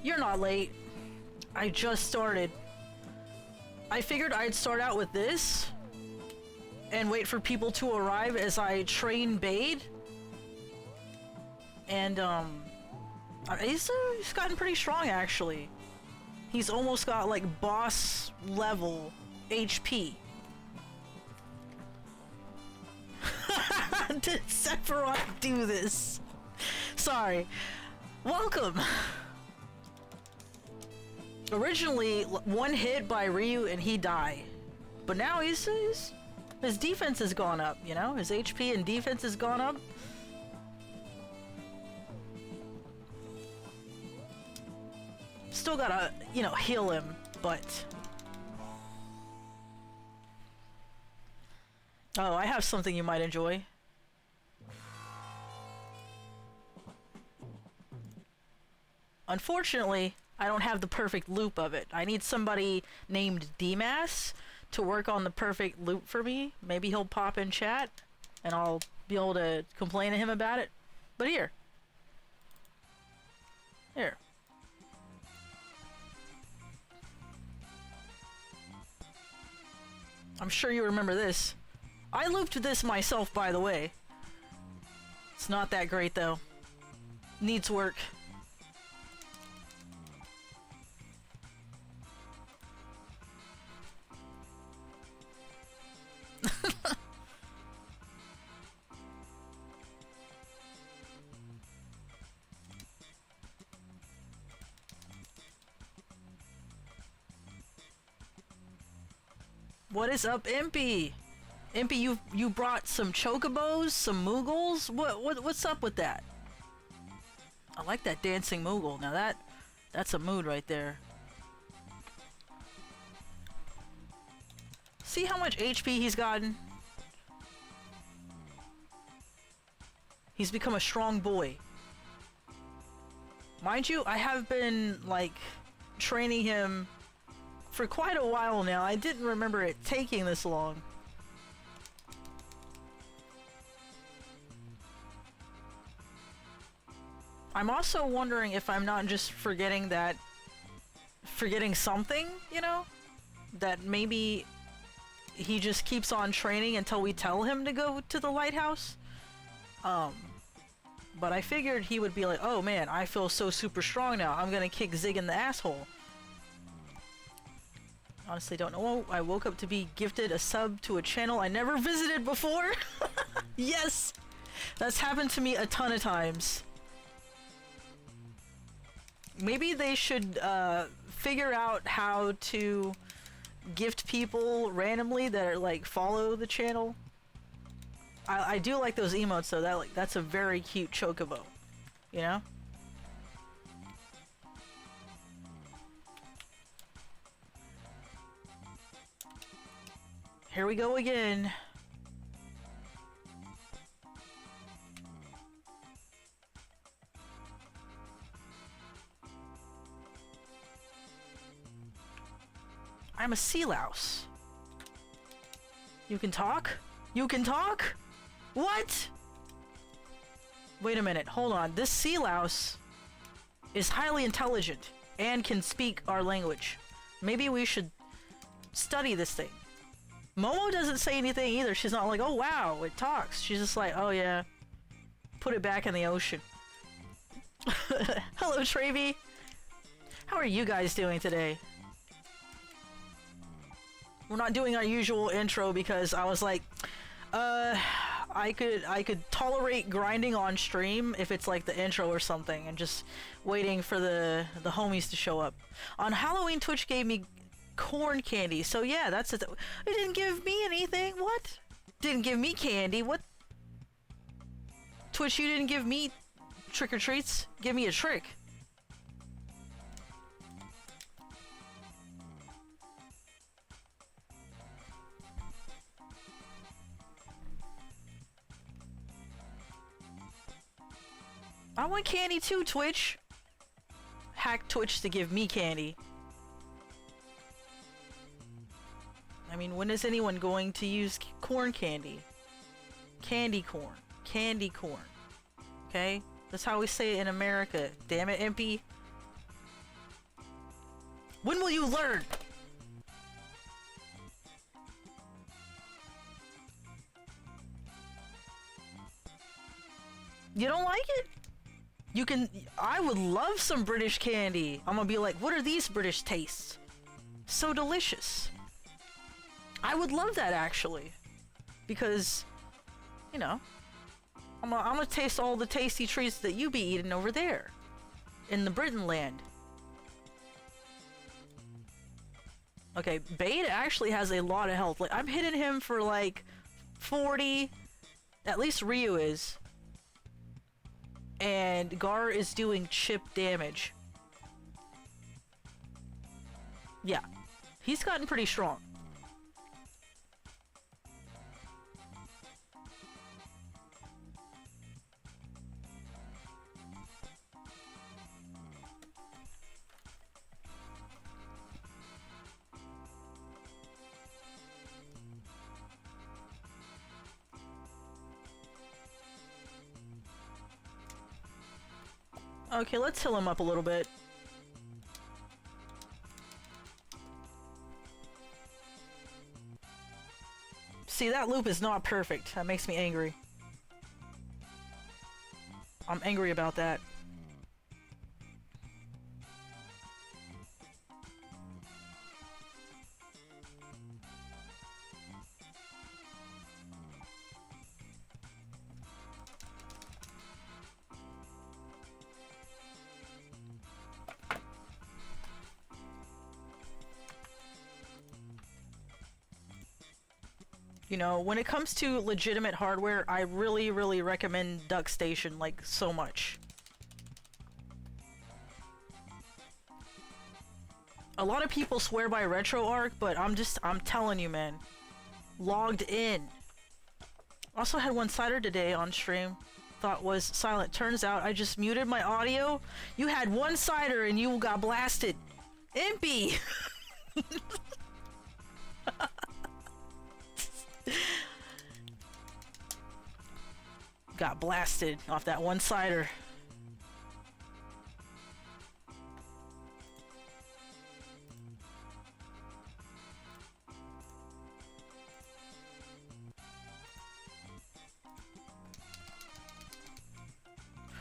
You're not late. I just started. I figured I'd start out with this and wait for people to arrive as I train Bade. And, he's gotten pretty strong, actually. He's almost got, like, boss level HP. Did Sephiroth do this? Sorry. Welcome! Originally, one hit by Ryu and he died. But now his defense has gone up, you know? His HP and defense has gone up. Still gotta, you know, heal him, but... Oh, I have something you might enjoy. Unfortunately, I don't have the perfect loop of it. I need somebody named Demas to work on the perfect loop for me. Maybe he'll pop in chat and I'll be able to complain to him about it. But here. Here. I'm sure you remember this. I looped this myself, by the way. It's not that great, though. Needs work. What is up, Impy? Impy, you brought some chocobos, some moogles? What's up with that? I like that dancing moogle. Now that's a mood right there. See how much HP he's gotten? He's become a strong boy. Mind you, I have been, like, training him for quite a while now. I didn't remember it taking this long. I'm also wondering if I'm not just forgetting something, you know? That maybe he just keeps on training until we tell him to go to the lighthouse. But I figured he would be like, oh man, I feel so super strong now. I'm gonna kick Zig in the asshole. Honestly, don't know. I woke up to be gifted a sub to a channel I never visited before. Yes! That's happened to me a ton of times. Maybe they should figure out how to gift people randomly that are, like, follow the channel. I do like those emotes though. That's a very cute chocobo, you know? Here we go again. I'm a sea louse. You can talk? You can talk? What? Wait a minute, hold on. This sea louse is highly intelligent and can speak our language. Maybe we should study this thing. Momo doesn't say anything either. She's not like, oh wow, it talks. She's just like, oh yeah, put it back in the ocean. Hello, Travy. How are you guys doing today? We're not doing our usual intro because I was like, I could tolerate grinding on stream if it's like the intro or something, and just waiting for the homies to show up. On Halloween, Twitch gave me corn candy, so yeah, that's it. It didn't give me anything. What? Didn't give me candy. What? Twitch, you didn't give me trick or treats. Give me a trick. I want candy too, Twitch. Hack Twitch to give me candy. I mean, when is anyone going to use corn candy? Candy corn. Candy corn. Okay? That's how we say it in America. Damn it, Impy. When will you learn? You don't like it? You can. I would love some British candy. I'm gonna be like, what are these British tastes? So delicious. I would love that actually. Because, you know, I'm gonna taste all the tasty treats that you be eating over there. In the Britain land. Okay, Bade actually has a lot of health. Like, I'm hitting him for like 40. At least Ryu is. And Gar is doing chip damage. Yeah. He's gotten pretty strong. Okay, let's heal him up a little bit. See, that loop is not perfect. That makes me angry. I'm angry about that. You know, when it comes to legitimate hardware, I really, really recommend DuckStation, like, so much. A lot of people swear by RetroArch, but I'm telling you, man. Logged in. Also had one cider today on stream. Thought was silent. Turns out I just muted my audio. You had one cider and you got blasted. Impy! Got blasted off that one cider.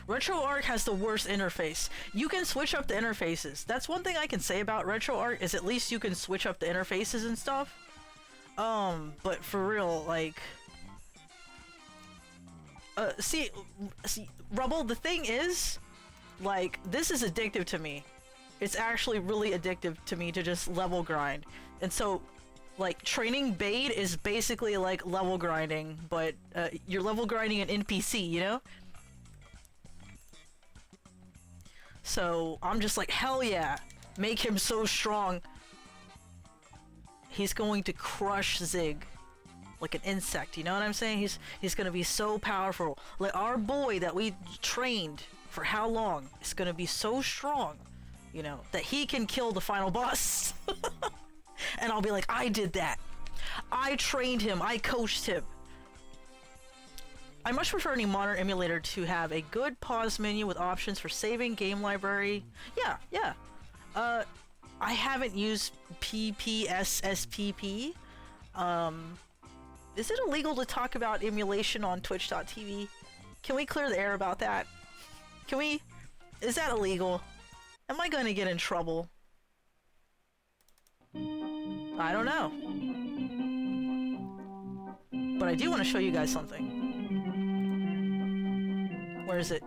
RetroArch has the worst interface. You can switch up the interfaces. That's one thing I can say about RetroArch, is at least you can switch up the interfaces and stuff. But for real, like... see, Rubble, the thing is, like, this is addictive to me. It's actually really addictive to me to just level grind. And so, like, training Bade is basically like level grinding, but, you're level grinding an NPC, you know? So, I'm just like, hell yeah! Make him so strong. He's going to crush Zig. Like an insect, you know what I'm saying? He's gonna be so powerful. Like, our boy that we trained for how long is gonna be so strong, you know, that he can kill the final boss. And I'll be like, I did that. I trained him. I coached him. I much prefer any modern emulator to have a good pause menu with options for saving game library. Yeah, yeah. I haven't used PPSSPP. Is it illegal to talk about emulation on Twitch.tv? Can we clear the air about that? Can we? Is that illegal? Am I gonna get in trouble? I don't know. But I do want to show you guys something. Where is it?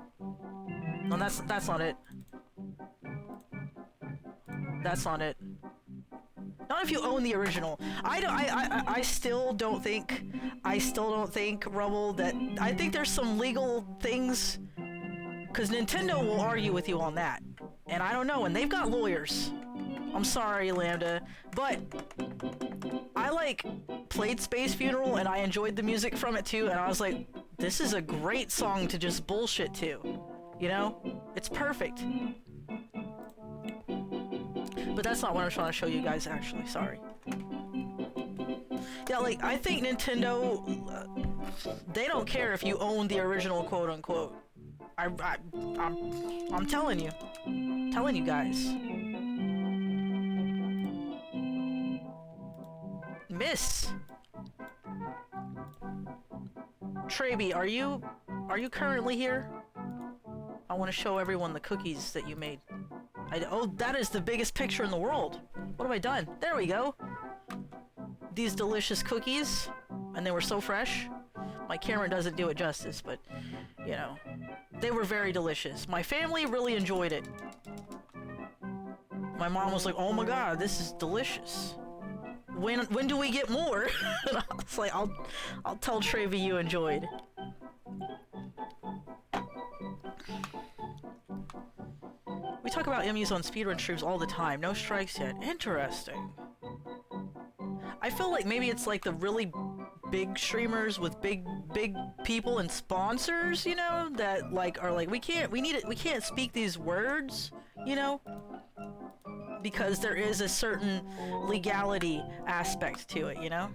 No, that's not it. That's not it. Not if you own the original. I still don't think Rubble, that I think there's some legal things, because Nintendo will argue with you on that, and I don't know, and they've got lawyers. I'm sorry, Lambda, but I like played Space Funeral and I enjoyed the music from it too, and I was like, this is a great song to just bullshit to, you know? It's perfect. But that's not what I'm trying to show you guys, actually. Sorry. Yeah, like, I think Nintendo, they don't care if you own the original, quote-unquote. I'm telling you. Telling you guys. Miss! Traby, are you currently here? I want to show everyone the cookies that you made. Oh, that is the biggest picture in the world. What have I done? There we go. These delicious cookies, and they were so fresh. My camera doesn't do it justice, but, you know, they were very delicious. My family really enjoyed it. My mom was like, "Oh my god, this is delicious. When do we get more?" And I was like, I'll tell Travy you enjoyed. We talk about Emmys on speedrun streams all the time. No strikes yet. Interesting. I feel like maybe it's like the really big streamers with big people and sponsors, you know, that like are like we can't speak these words, you know, because there is a certain legality aspect to it, you know.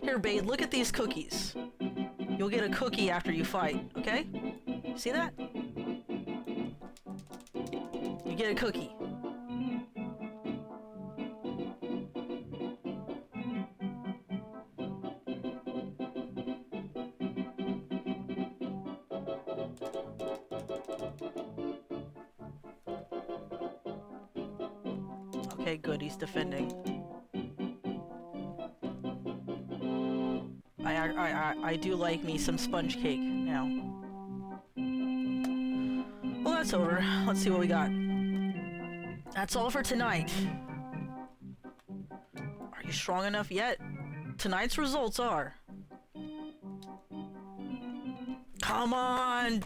Here, babe, look at these cookies. You'll get a cookie after you fight, okay? See that? You get a cookie. Okay, good, he's defending. I do like me some sponge cake now. Well, that's over. Let's see what we got. That's all for tonight. Are you strong enough yet? Tonight's results are... Come on!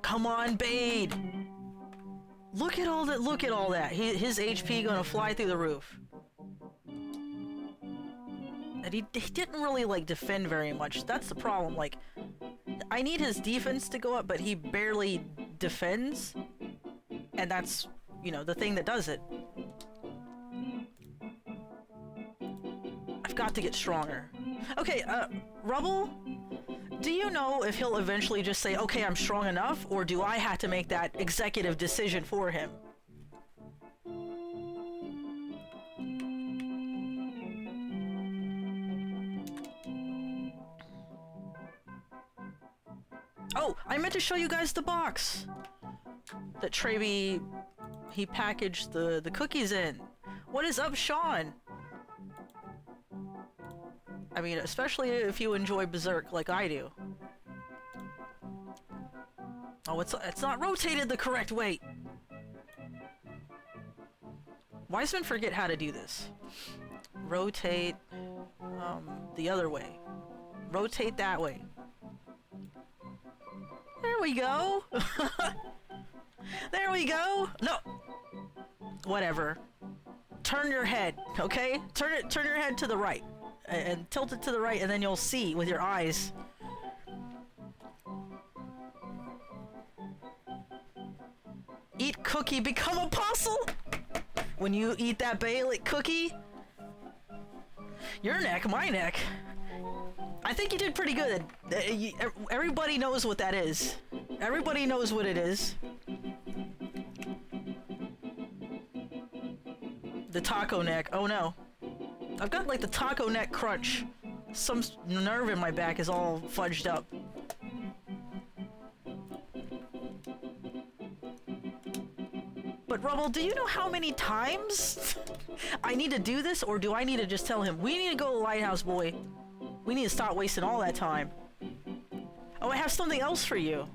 Come on, Bade! Look at all that, look at all that. His HP gonna fly through the roof. And he didn't really, like, defend very much. That's the problem, like... I need his defense to go up, but he barely defends. And that's, you know, the thing that does it. I've got to get stronger. Okay, Rubble? Do you know if he'll eventually just say, okay, I'm strong enough, or do I have to make that executive decision for him? Oh, I meant to show you guys the box that Travy, he packaged the cookies in. What is up, Sean? I mean, especially if you enjoy Berserk like I do. Oh, it's not rotated the correct way. Wiseman forget how to do this. Rotate, the other way. Rotate that way. There we go. There we go. No. Whatever. Turn your head, okay? Turn your head to the right. And tilt it to the right, and then you'll see with your eyes. Eat cookie, become apostle! When you eat that Baelic cookie, your neck, my neck. I think you did pretty good. Everybody knows what that is. Everybody knows what it is. The taco neck. Oh no. I've got like the taco neck crunch. Some nerve in my back is all fudged up. But Rubble, do you know how many times I need to do this, or do I need to just tell him, we need to go to the lighthouse, boy. We need to stop wasting all that time. Oh, I have something else for you.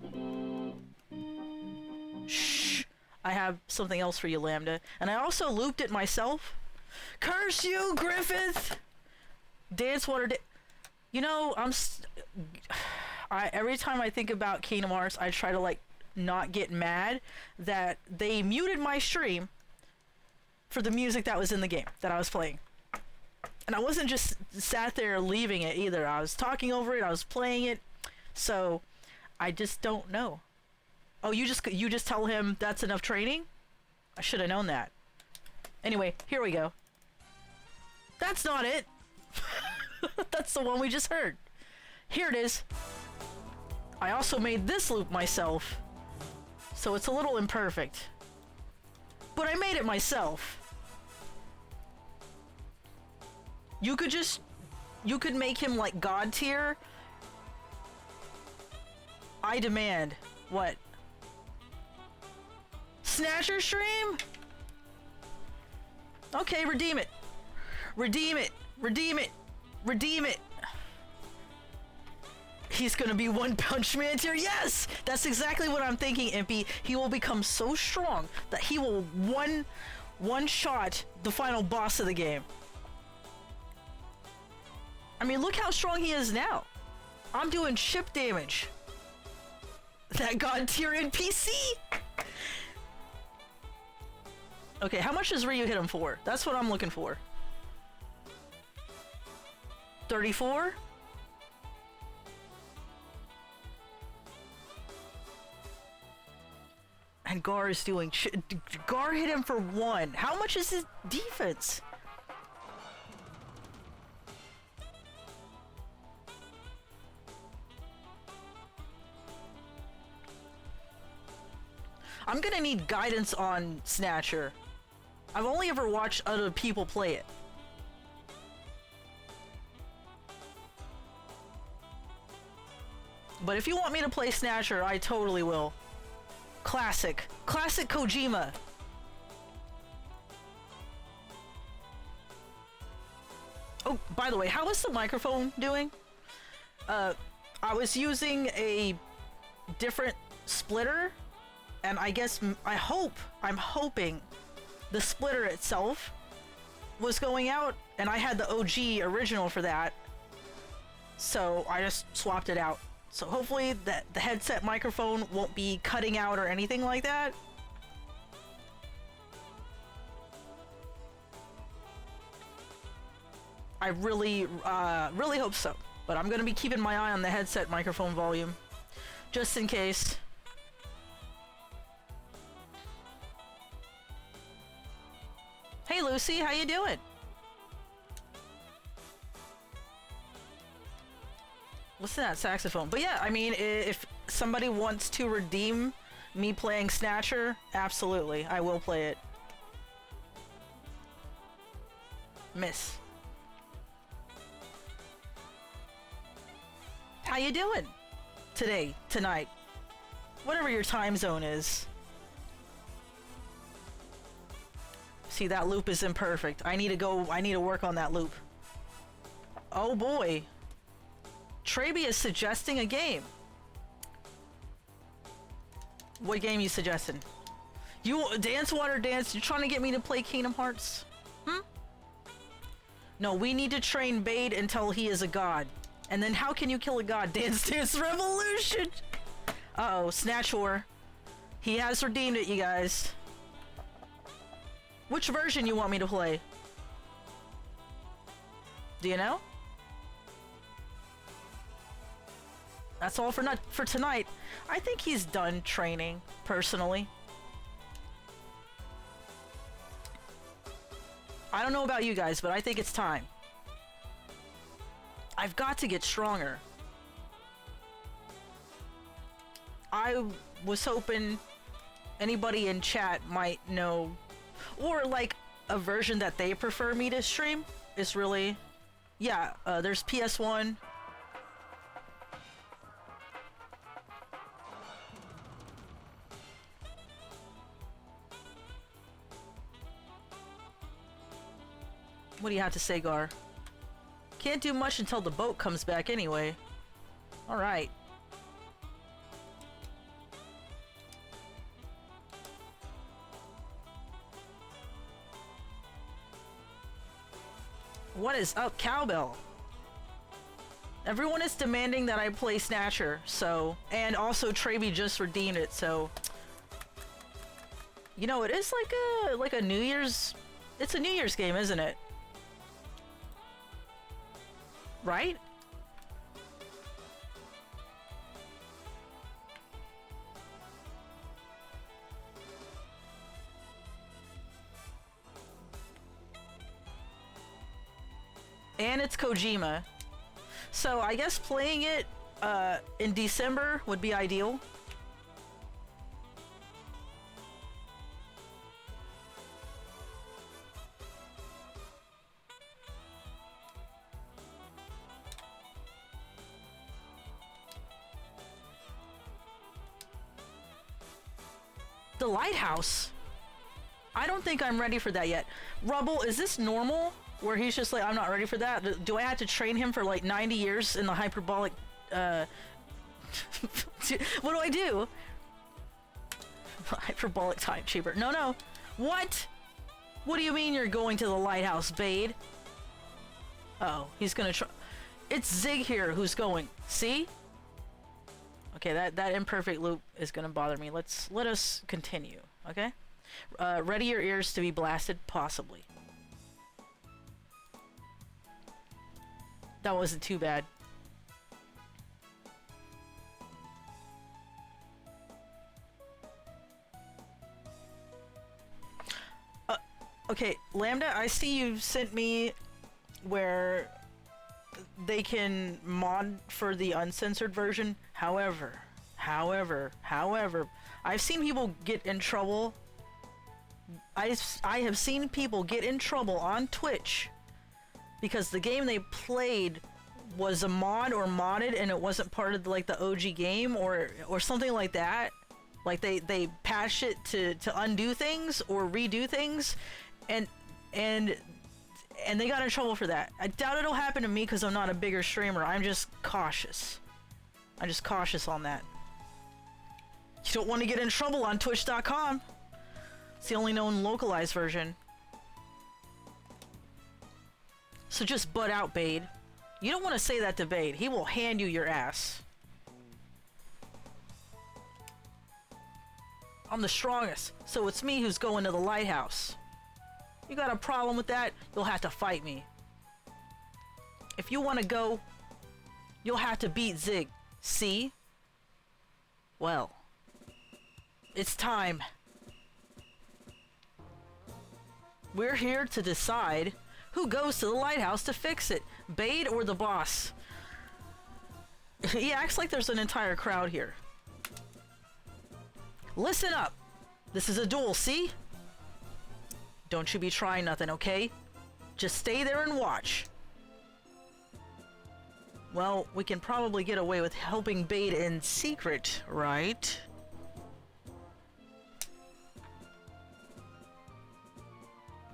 Shh. I have something else for you, Lambda. And I also looped it myself. Curse you, Griffith! Dance water you know, every time I think about Kingdom Hearts, I try to, like, not get mad that they muted my stream for the music that was in the game that I was playing. And I wasn't just sat there leaving it either. I was talking over it, I was playing it. So, I just don't know. Oh, you just tell him that's enough training? I should have known that. Anyway, here we go. That's not it! That's the one we just heard. Here it is. I also made this loop myself, so it's a little imperfect. But I made it myself. You could just... You could make him like God tier. I demand. What? Snatcher stream? Okay, redeem it. Redeem it. Redeem it. Redeem it. He's gonna be One Punch Man tier. Yes! That's exactly what I'm thinking, Impy. He will become so strong that he will one-shot the final boss of the game. I mean, look how strong he is now. I'm doing chip damage. That God tier NPC! Okay, how much does Ryu hit him for? That's what I'm looking for. 34? And Gar is doing... Gar hit him for 1. How much is his defense? I'm gonna need guidance on Snatcher. I've only ever watched other people play it. But if you want me to play Snatcher, I totally will. Classic. Classic Kojima. Oh, by the way, how is the microphone doing? I was using a different splitter, and I guess I'm hoping the splitter itself was going out, and I had the OG original for that, so I just swapped it out. So hopefully that the headset microphone won't be cutting out or anything like that. I really hope so, but I'm gonna be keeping my eye on the headset microphone volume, just in case. Hey Lucy, how you doing? Listen to that saxophone. But yeah, I mean, if somebody wants to redeem me playing Snatcher, absolutely, I will play it. Miss. How you doing? Today, tonight. Whatever your time zone is. See, that loop is imperfect. I need to work on that loop. Oh boy. Traby is suggesting a game. What game you suggesting? You Dance Water Dance, you're trying to get me to play Kingdom Hearts? Hmm? No, we need to train Bade until he is a god. And then how can you kill a god? Dance Dance Revolution! Uh-oh, Snatch War. He has redeemed it, you guys. Which version you want me to play? Do you know? That's all for tonight. I think he's done training, personally. I don't know about you guys, but I think it's time. I've got to get stronger. I was hoping anybody in chat might know, or like a version that they prefer me to stream is really... Yeah, there's PS1. What do you have to say, Gar? Can't do much until the boat comes back anyway. Alright. What is up, Cowbell? Everyone is demanding that I play Snatcher, so... And also Traby just redeemed it, so... You know, it is like a New Year's... It's a New Year's game, isn't it? Right? And it's Kojima. So I guess playing it in December would be ideal. The lighthouse? I don't think I'm ready for that yet. Rubble, is this normal? Where he's just like, I'm not ready for that? Do I have to train him for like 90 years in the hyperbolic, what do I do? Hyperbolic time chamber. No, no. What? What do you mean you're going to the lighthouse, Bade? Uh-oh, he's gonna try. It's Zig here who's going. See? Okay, that imperfect loop is gonna bother me. Let us continue, okay? Ready your ears to be blasted, possibly. That wasn't too bad. Okay, Lambda, I see you sent me where they can mod for the uncensored version. However, I've seen people get in trouble. I have seen people get in trouble on Twitch because the game they played was a mod or modded and it wasn't part of like the OG game or something like that. Like they patched it to undo things or redo things, and they got in trouble for that. I doubt it'll happen to me because I'm not a bigger streamer. I'm just cautious. I'm just cautious on that. You don't want to get in trouble on Twitch.com. It's the only known localized version. So just butt out, Bade. You don't want to say that to Bade. He will hand you your ass. I'm the strongest, so it's me who's going to the lighthouse. You got a problem with that? You'll have to fight me. If you want to go, you'll have to beat Zig. See? Well, it's time. We're here to decide who goes to the lighthouse to fix it, Bade or the boss. He acts like there's an entire crowd here. Listen up. This is a duel, see? Don't you be trying nothing, okay? Just stay there and watch. Well, we can probably get away with helping Bade in secret, right?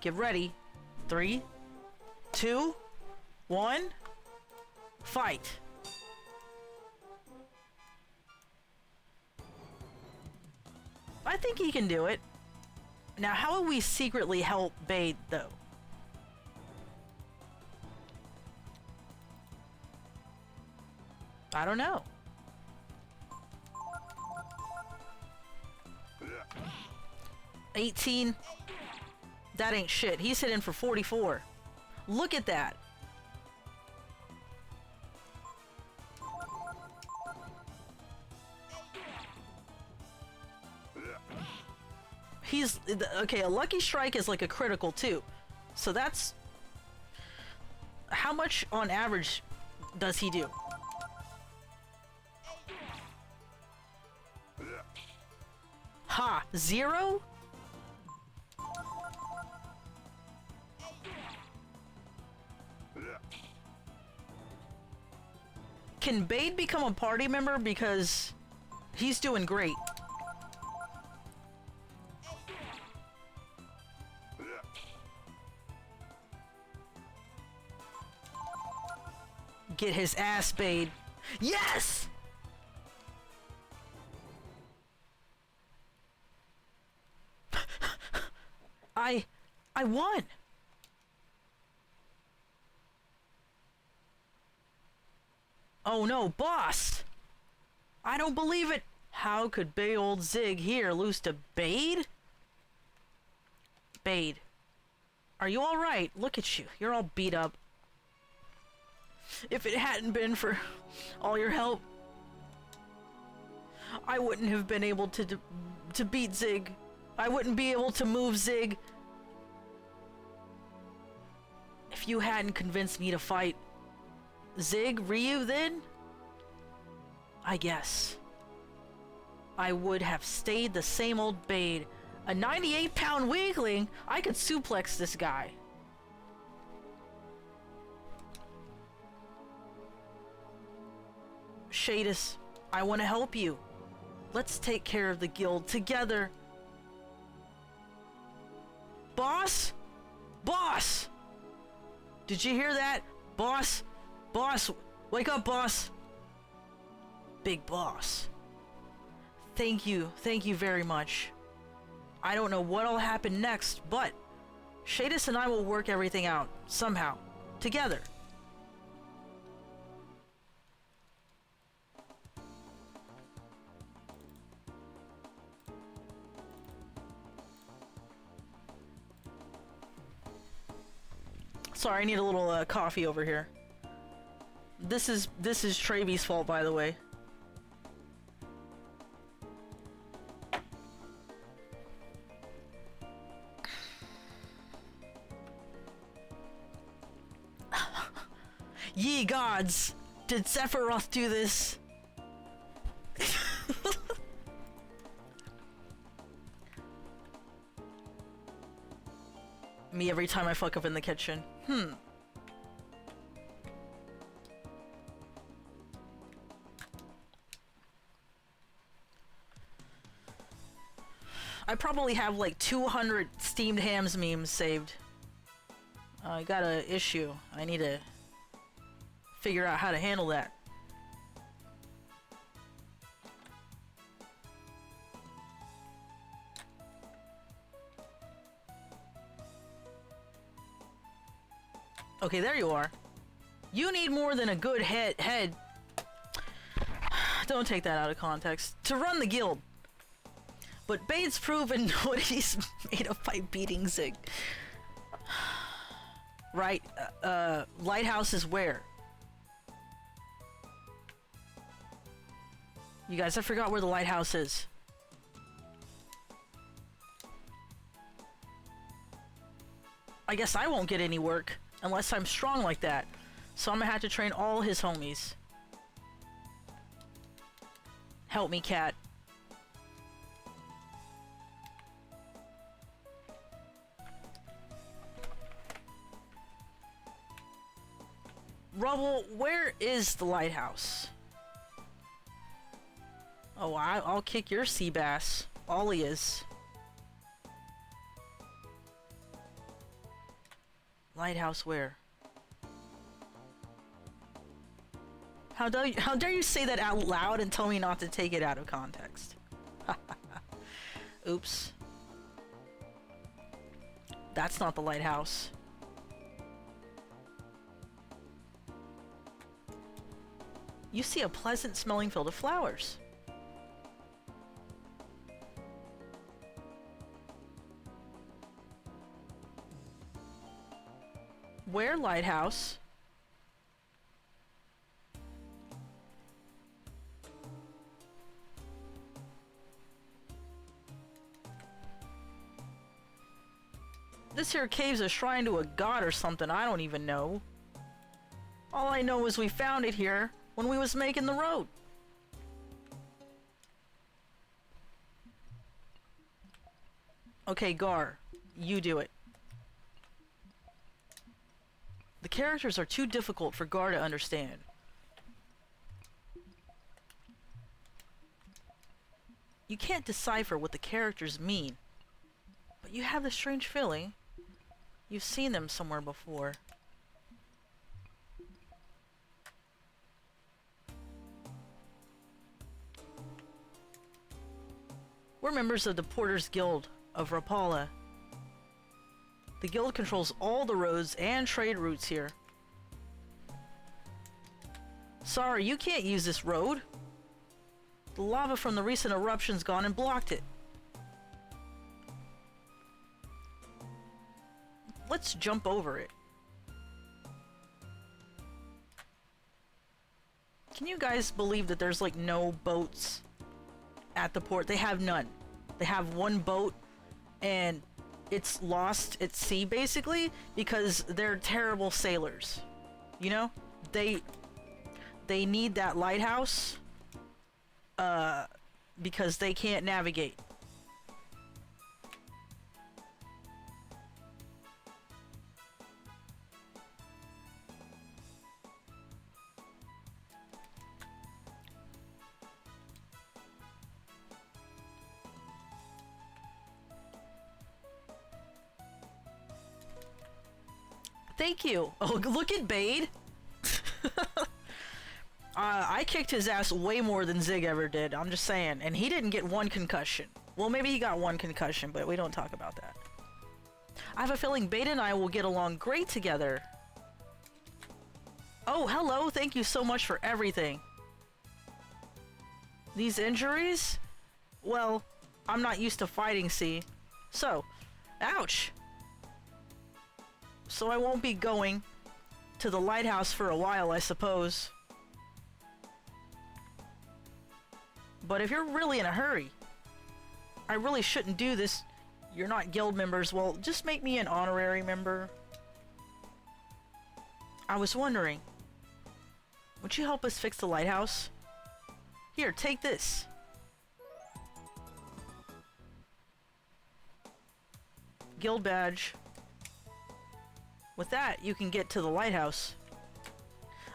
Get ready. 3, 2, 1, fight. I think he can do it. Now, how will we secretly help Bade, though? I don't know. $18. That ain't shit. He's hitting for 44. Look at that. He's okay. A lucky strike is like a critical too, so that's how much on average does he do? Ha! 0? Can Bade become a party member because he's doing great? Get his ass, Bade. Yes! I won! Oh no, boss! I don't believe it! How could big old Zig here lose to Bade? Bade, are you alright? Look at you, you're all beat up. If it hadn't been for all your help, I wouldn't have been able to beat Zig. I wouldn't be able to move Zig. If you hadn't convinced me to fight Zig, Ryu, then I guess I would have stayed the same old Bade. A 98-pound weakling? I could suplex this guy. Shadis, I want to help you. Let's take care of the guild together. Boss? Boss! Did you hear that? Boss? Boss! Wake up, boss! Big boss. Thank you very much. I don't know what'll happen next, but Shadis and I will work everything out, somehow, together. Sorry, I need a little coffee over here. This is Traby's fault, by the way. Ye gods! Did Sephiroth do this? Me every time I fuck up in the kitchen. I probably have like 200 steamed hams memes saved. I got an issue. I need to figure out how to handle that. Okay, there you are. You need more than a good head. Don't take that out of context. To run the guild. But Bane's proven what he's made of by beating Zig. Right, lighthouse is where? You guys, I forgot where the lighthouse is. I guess I won't get any work unless I'm strong like that. So I'm gonna have to train all his homies. Help me, cat. Rubble, where is the lighthouse? Oh, I'll kick your sea bass. All he is. Lighthouse where? How dare you say that out loud and tell me not to take it out of context? Oops. That's not the lighthouse. You see a pleasant smelling field of flowers. Where, lighthouse? This here cave's a shrine to a god or something, I don't even know. All I know is we found it here when we was making the road. Okay, Gar, you do it. The characters are too difficult for Gar to understand. You can't decipher what the characters mean, but you have this strange feeling you've seen them somewhere before. We're members of the Porters Guild of Rapala. The guild controls all the roads and trade routes here. Sorry, you can't use this road. The lava from the recent eruption's gone and blocked it. Let's jump over it. Can you guys believe that there's like no boats at the port? They have none. They have one boat and it's lost at sea basically because they're terrible sailors. You know? They need that lighthouse because they can't navigate. Thank you. Oh, look at Bade. I kicked his ass way more than Zig ever did. I'm just saying. And he didn't get one concussion. Well, maybe he got one concussion, but we don't talk about that. I have a feeling Bade and I will get along great together. Oh, hello. Thank you so much for everything. These injuries? Well, I'm not used to fighting, see? So, ouch! So I won't be going to the lighthouse for a while, I suppose. But if you're really in a hurry, I really shouldn't do this. You're not guild members. Well, just make me an honorary member. I was wondering, would you help us fix the lighthouse? Here, take this. Guild badge. With that, you can get to the lighthouse.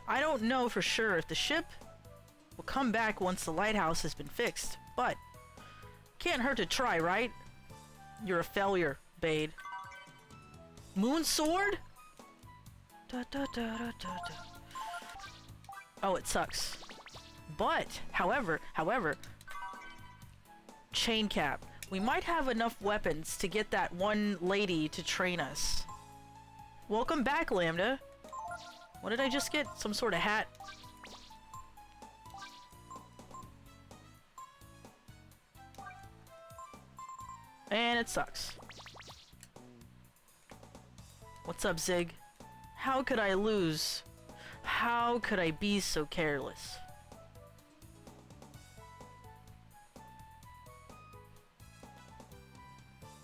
I don't know for sure if the ship will come back once the lighthouse has been fixed, but can't hurt to try, right? You're a failure, Bade. Moon sword? Da, da, da, da, da, da. Oh, it sucks. But, however, chain cap. We might have enough weapons to get that one lady to train us. Welcome back, Lambda. What did I just get? Some sort of hat? And it sucks. What's up, Zig? How could I lose? How could I be so careless?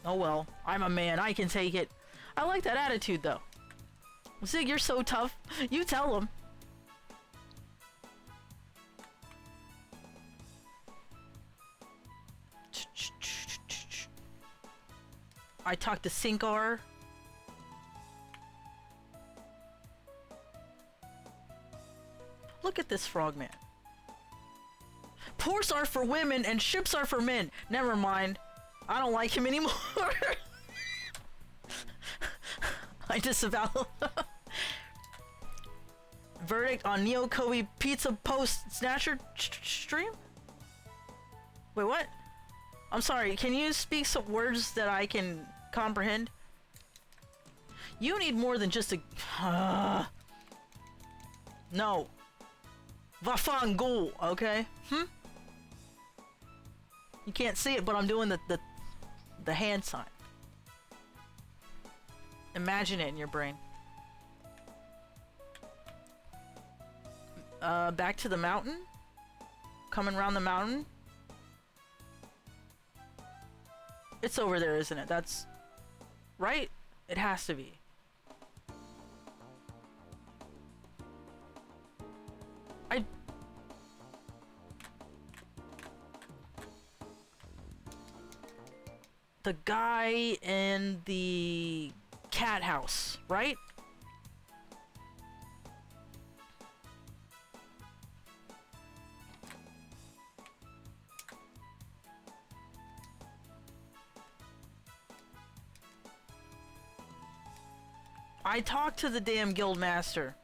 Oh well, I'm a man, I can take it. I like that attitude though. Zig, you're so tough. You tell him. I talked to Sinkar. Look at this frogman. Ports are for women and ships are for men. Never mind. I don't like him anymore. I disavow. Verdict on Neo Kobe Pizza Post Snatcher stream? Wait, what? I'm sorry, can you speak some words that I can comprehend? You need more than just a... No. Vafangul, okay? You can't see it, but I'm doing the hand sign. Imagine it in your brain. Back to the mountain? Coming around the mountain? It's over there, isn't it? That's... right? It has to be. The guy in the cat house, right? I talked to the damn guild master.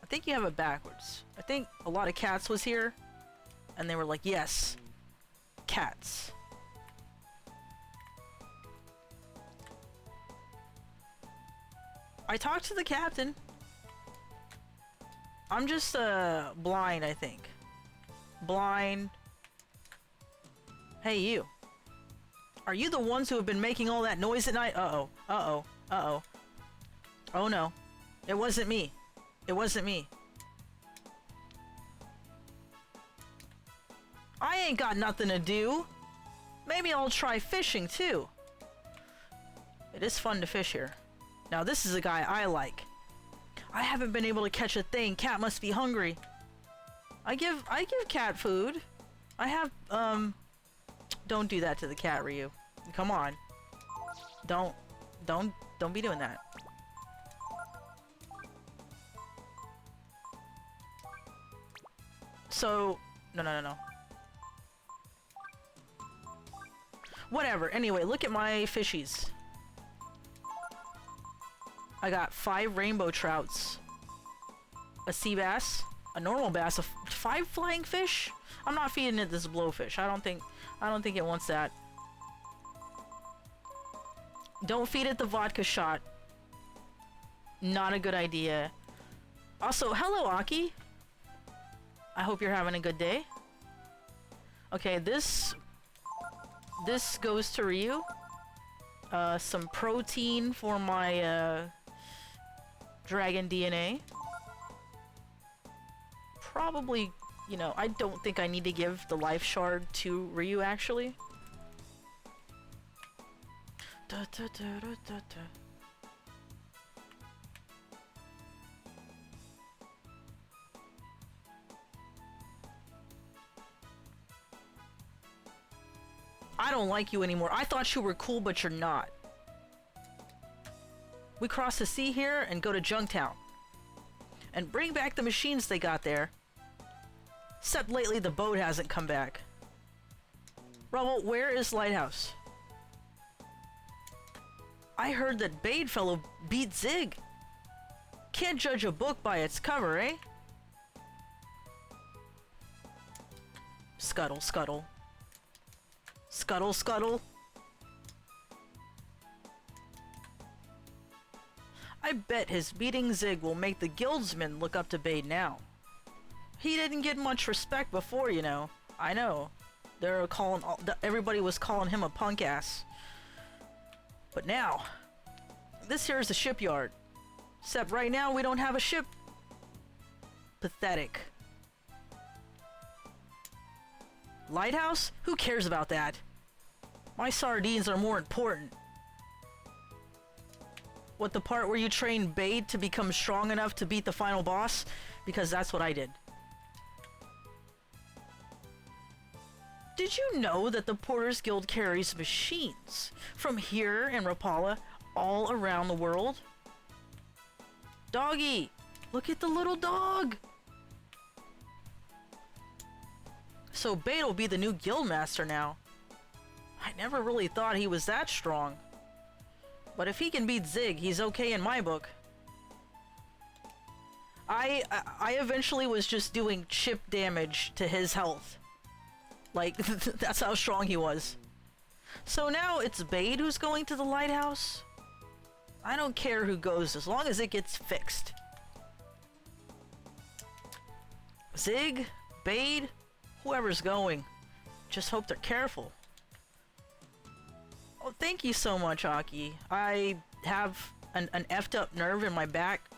I think you have it backwards. I think a lot of cats was here, and they were like, yes, cats. I talked to the captain. I'm just, blind, I think. Blind. Hey, you. Are you the ones who have been making all that noise at night? Uh-oh. Uh-oh. Uh-oh. Oh, no. It wasn't me. It wasn't me. I ain't got nothing to do. Maybe I'll try fishing, too. It is fun to fish here. Now, this is a guy I like. I haven't been able to catch a thing. Cat must be hungry. I give cat food. I have, Don't do that to the cat, Ryu. Come on. Don't be doing that. So, no. Whatever. Anyway, look at my fishies. I got 5 rainbow trouts, a sea bass, a normal bass, 5 flying fish. I'm not feeding it this blowfish. I don't think it wants that. Don't feed it the vodka shot. Not a good idea. Also, hello Aki. I hope you're having a good day. Okay, this goes to Ryu. Some protein for my dragon DNA. Probably, you know, I don't think I need to give the life shard to Ryu actually. Da, da, da, da, da, da. I don't like you anymore. I thought you were cool, but you're not. We cross the sea here and go to Junktown. And bring back the machines they got there. Except lately the boat hasn't come back. Rubble, where is Lighthouse? I heard that Bade fellow beat Zig. Can't judge a book by its cover, eh? Scuttle, scuttle. Scuttle, scuttle. I bet his beating Zig will make the guildsmen look up to Bade now. He didn't get much respect before, you know. I know. Everybody was calling him a punk ass. But now, this here is the shipyard. Except right now we don't have a ship. Pathetic. Lighthouse? Who cares about that? My sardines are more important. What, the part where you train Bade to become strong enough to beat the final boss? Because that's what I did. Did you know that the Porters Guild carries machines from here in Rapala all around the world? Doggy! Look at the little dog! So Bade will be the new guildmaster now. I never really thought he was that strong. But if he can beat Zig, he's okay in my book. I eventually was just doing chip damage to his health. Like, that's how strong he was. So now it's Bade who's going to the lighthouse? I don't care who goes as long as it gets fixed. Zig, Bade, whoever's going. Just hope they're careful. Oh, thank you so much, Aki. I have an effed up nerve in my back.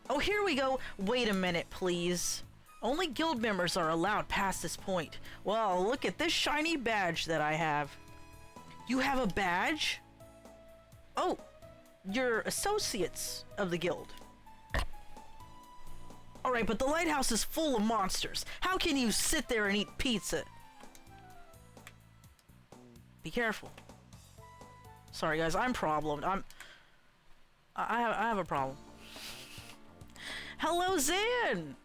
Oh, here we go. Wait a minute, please. Only guild members are allowed past this point. Well, look at this shiny badge that I have. You have a badge? Oh, you're associates of the guild. Alright, but the lighthouse is full of monsters. How can you sit there and eat pizza? Be careful. Sorry guys, I'm problemed. I have a problem. Hello, Zan!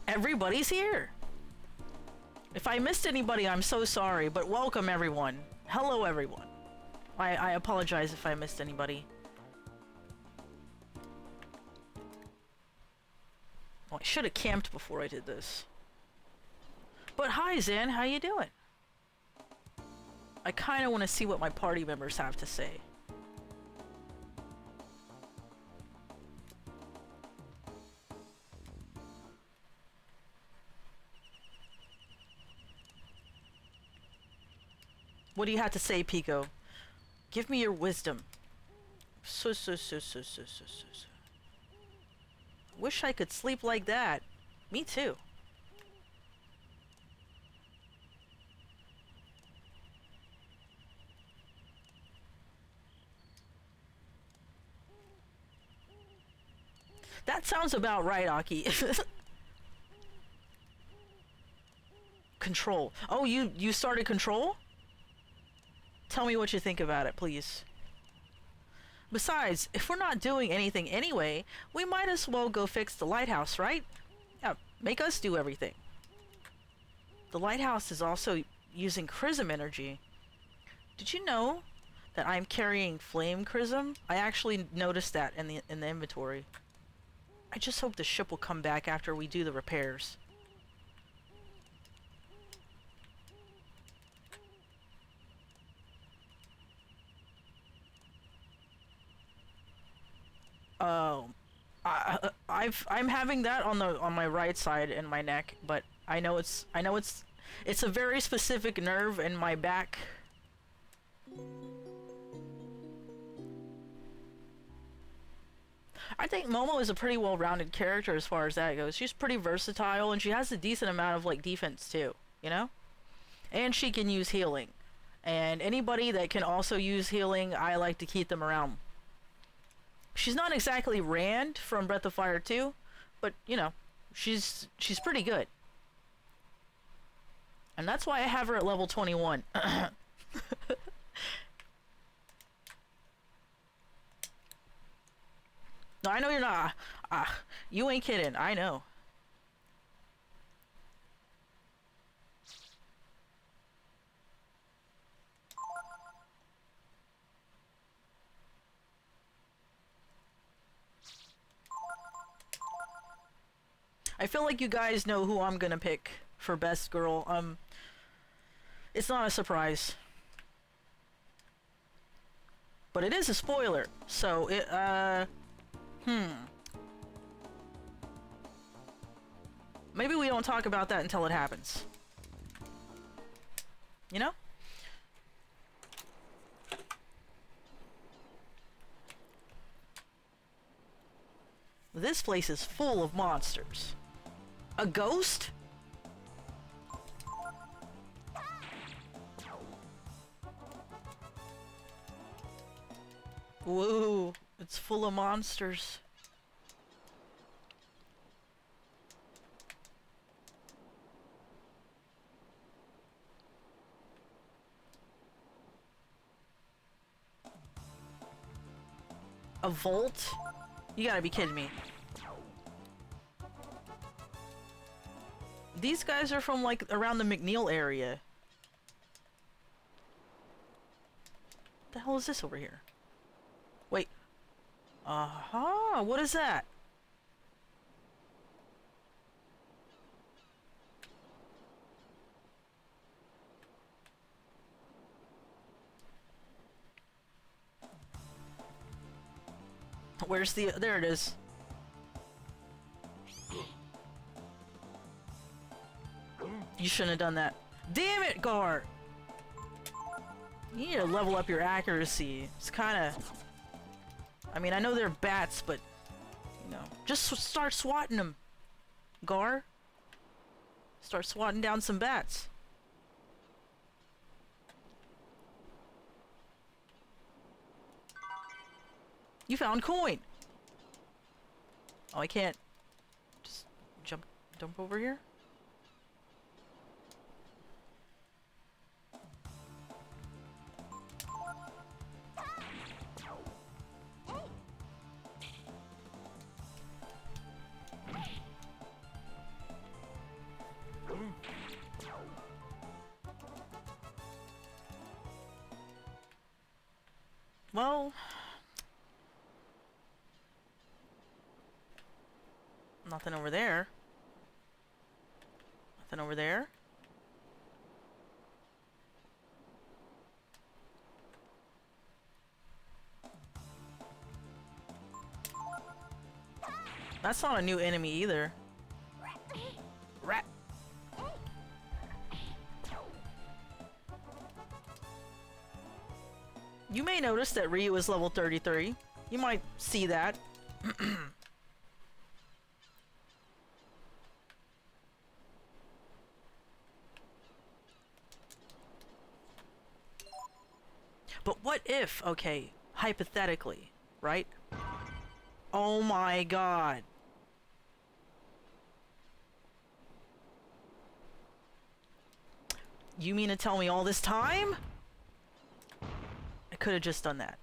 Everybody's here. If I missed anybody, I'm so sorry, but welcome everyone. Hello everyone. I apologize if I missed anybody. Oh, I should have camped before I did this. But hi Zan, how you doing? I kind of want to see what my party members have to say. What do you have to say, Pico? Give me your wisdom. So. Wish I could sleep like that. Me too. That sounds about right, Aki. Control. Oh, you started Control? Tell me what you think about it, please. Besides, if we're not doing anything anyway, we might as well go fix the lighthouse, right? Yeah, make us do everything. The lighthouse is also using Chrism energy. Did you know that I'm carrying Flame Chrism? I actually noticed that in the inventory. I just hope the ship will come back after we do the repairs. Oh, I'm having that on my right side in my neck, but I know it's a very specific nerve in my back. I think Momo is a pretty well-rounded character as far as that goes. She's pretty versatile, and she has a decent amount of like defense too, you know? And she can use healing. And anybody that can also use healing, I like to keep them around. She's not exactly Rand from Breath of Fire 2, but you know, she's pretty good. And that's why I have her at level 21. No, I know you're not. You ain't kidding. I know. I feel like you guys know who I'm gonna pick for best girl. It's not a surprise. But it is a spoiler, so maybe we don't talk about that until it happens. You know? This place is full of monsters. A ghost? Whoa, it's full of monsters. A vault? You gotta be kidding me. These guys are from like around the McNeil area. What the hell is this over here? Wait. Aha, what is that? Where's the... there it is. You shouldn't have done that. Damn it, Gar! You need to level up your accuracy. It's kinda... I mean, I know they're bats, but... you know, just start swatting them, Gar. Start swatting down some bats. You found coin! Oh, I can't... just jump over here? Well... nothing over there. Nothing over there. That's not a new enemy either. Rat. You may notice that Ryu is level 33. You might see that. But what if, okay, hypothetically, right? Oh my god. You mean to tell me all this time? I could have just done that.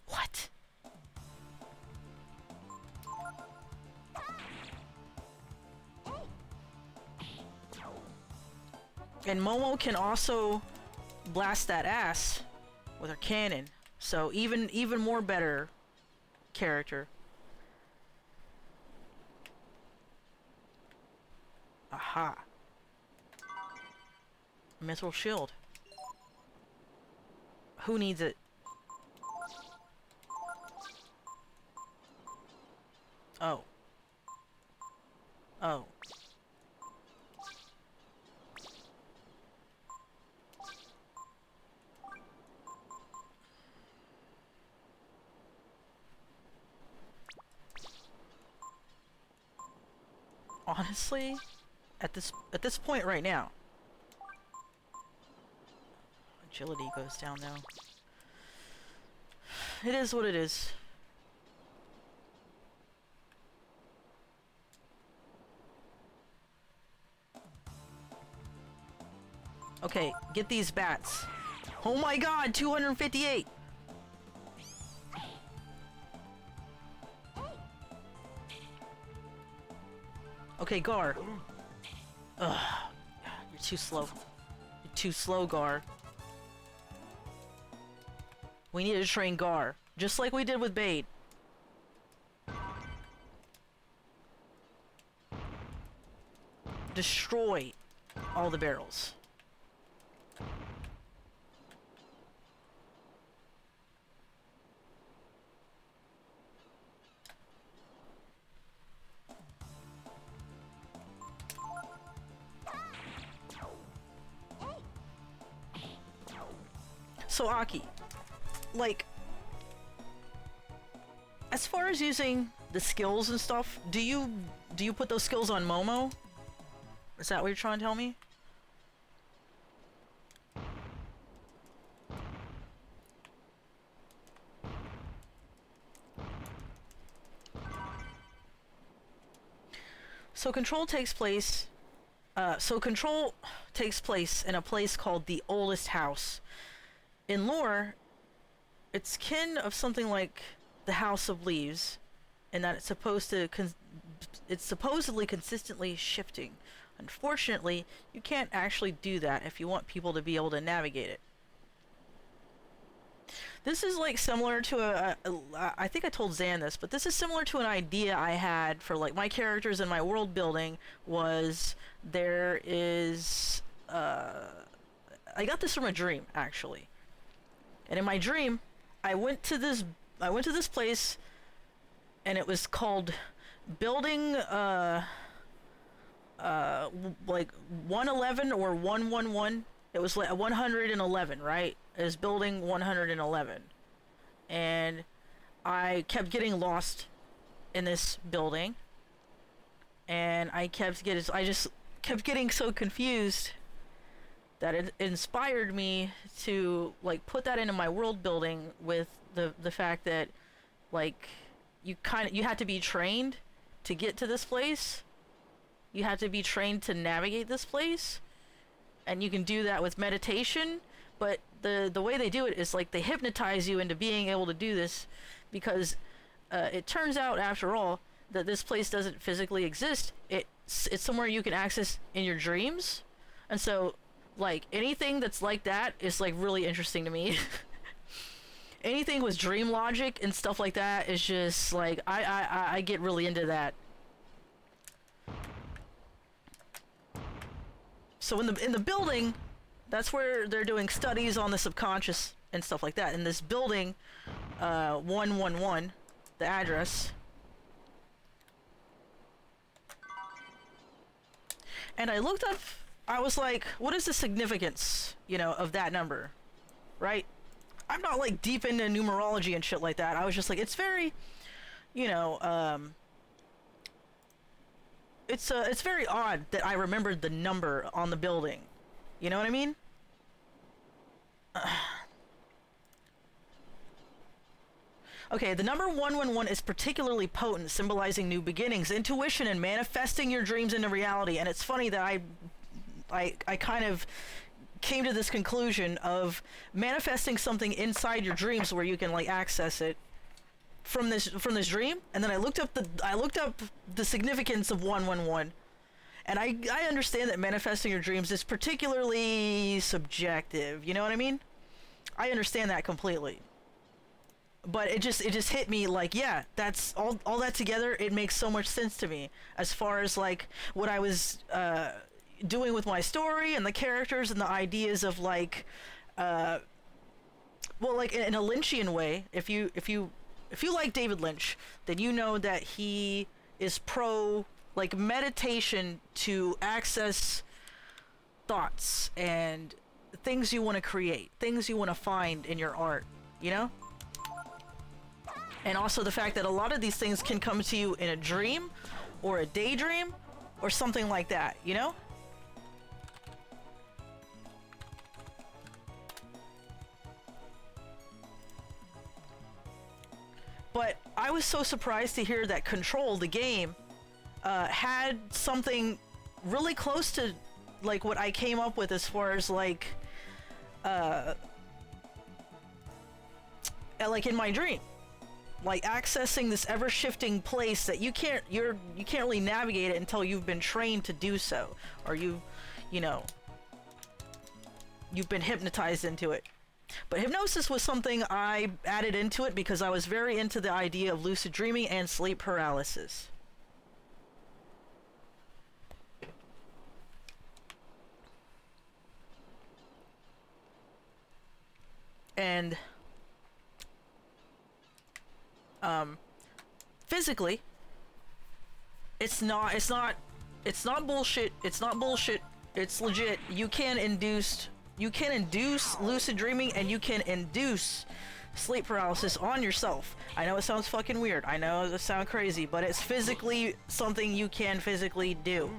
What? And Momo can also blast that ass with her cannon. So even more better character. Aha. Mithril shield. Who needs it? Oh. Oh. Honestly, at this point right now, agility goes down now. It is what it is. Okay, get these bats. Oh my god, 258! Okay, Gar. Ugh. You're too slow. You're too slow, Gar. We need to train Gar. Just like we did with Bait. Destroy all the barrels. So Aki, like, as far as using the skills and stuff, do you put those skills on Momo? Is that what you're trying to tell me? So Control takes place in a place called the Oldest House. In lore, it's kin of something like the House of Leaves, in that it's supposedly consistently shifting. Unfortunately, you can't actually do that if you want people to be able to navigate it. This is like similar to I think I told Zan this, but this is similar to an idea I had for like my characters and my world building. Was there is I got this from a dream, actually. And in my dream, I went to this place, and it was called Building like 111 or 111. It was like 111, right? It was Building 111. And I kept getting lost in this building, and I just kept getting so confused that it inspired me to like put that into my world building, with the fact that like you had to be trained to get to this place. You had to be trained to navigate this place, and you can do that with meditation, but the way they do it is like they hypnotize you into being able to do this, because it turns out, after all, that this place doesn't physically exist. It's somewhere you can access in your dreams. And so like anything that's like that is like really interesting to me. Anything with dream logic and stuff like that is just like I get really into that. So in the building, that's where they're doing studies on the subconscious and stuff like that. In this building, 111, the address. And I looked up, I was like, what is the significance, of that number, right? I'm not like deep into numerology and shit like that. I was just like, it's very, it's very odd that I remembered the number on the building. You know what I mean? Okay, the number 111 is particularly potent, symbolizing new beginnings, intuition, and manifesting your dreams into reality. And it's funny that I kind of came to this conclusion of manifesting something inside your dreams where you can like access it from this dream, and then I looked up the significance of 111, And I understand that manifesting your dreams is particularly subjective, you know what I mean? I understand that completely. But it just hit me like, yeah, that's all that together, it makes so much sense to me as far as like what I was doing with my story and the characters and the ideas of like well, like in a Lynchian way, if you like David Lynch, then you know that he is pro like meditation to access thoughts and things you want to create, things you want to find in your art, you know? And also the fact that a lot of these things can come to you in a dream or a daydream or something like that, you know? But I was so surprised to hear that Control, the game, had something really close to like what I came up with as far as like in my dream, like accessing this ever-shifting place that you can't really navigate it until you've been trained to do so, or you know, you've been hypnotized into it. But hypnosis was something I added into it because I was very into the idea of lucid dreaming and sleep paralysis. And physically, it's not bullshit. It's not bullshit. It's legit. You can induce lucid dreaming, and you can induce sleep paralysis on yourself. I know it sounds fucking weird. I know it sounds crazy, but it's physically something you can physically do.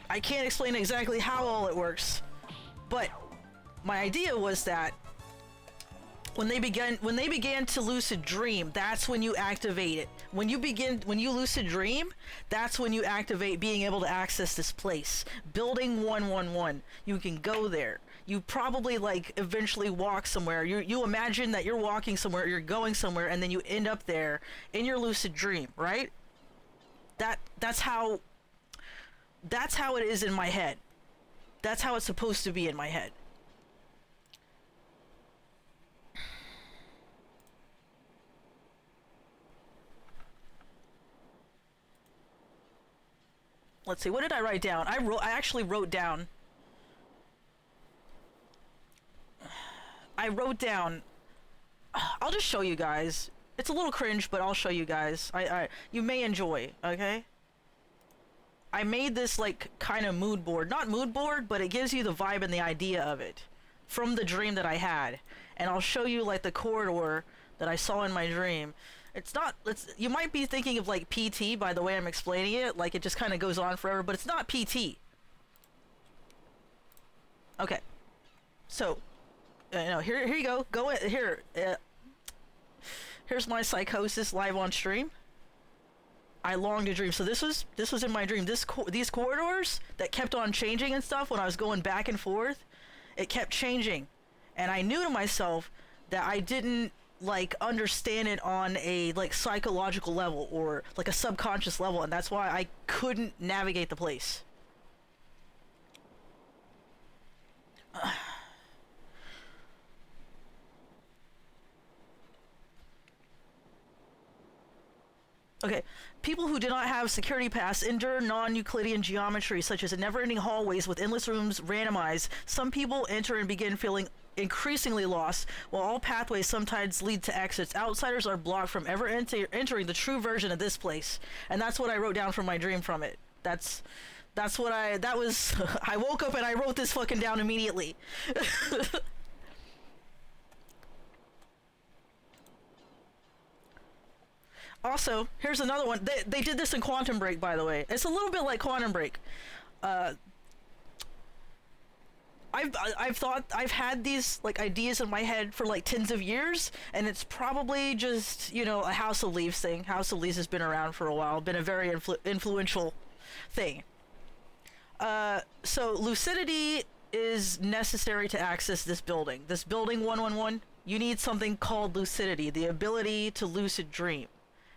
I can't explain exactly how all it works, but my idea was that when they began to lucid dream, that's when you activate it. When you lucid dream, that's when you activate being able to access this place. Building 111. You can go there. You probably like eventually walk somewhere. You imagine that you're walking somewhere, you're going somewhere, and then you end up there in your lucid dream, right? That's how it is in my head. That's how it's supposed to be in my head. Let's see, what did I write down? I actually wrote down. I'll just show you guys. It's a little cringe, but I'll show you guys. You may enjoy, okay? I made this like kind of mood board. Not mood board, but it gives you the vibe and the idea of it from the dream that I had. And I'll show you like the corridor that I saw in my dream. You might be thinking of like PT by the way I'm explaining it, like it just kind of goes on forever, but it's not PT. Okay. So, here you go. Here's my psychosis live on stream. I long to dream. So this was in my dream. These corridors that kept on changing and stuff when I was going back and forth, it kept changing. And I knew to myself that I didn't like understand it on a like psychological level or like a subconscious level, and that's why I couldn't navigate the place. Okay, people who do not have security pass endure non-Euclidean geometry, such as never-ending hallways with endless rooms randomized. Some people enter and begin feeling increasingly lost, while all pathways sometimes lead to exits. Outsiders are blocked from ever entering the true version of this place. And that's what I wrote down from my dream from it. That's what I woke up and I wrote this fucking down immediately. Also, here's another one. They did this in Quantum Break, by the way. It's a little bit like Quantum Break. I've had these like ideas in my head for like tens of years, and it's probably just, you know, a House of Leaves thing. House of Leaves has been around for a while, been a very influential thing. So lucidity is necessary to access this building. This building 111, you need something called lucidity, the ability to lucid dream.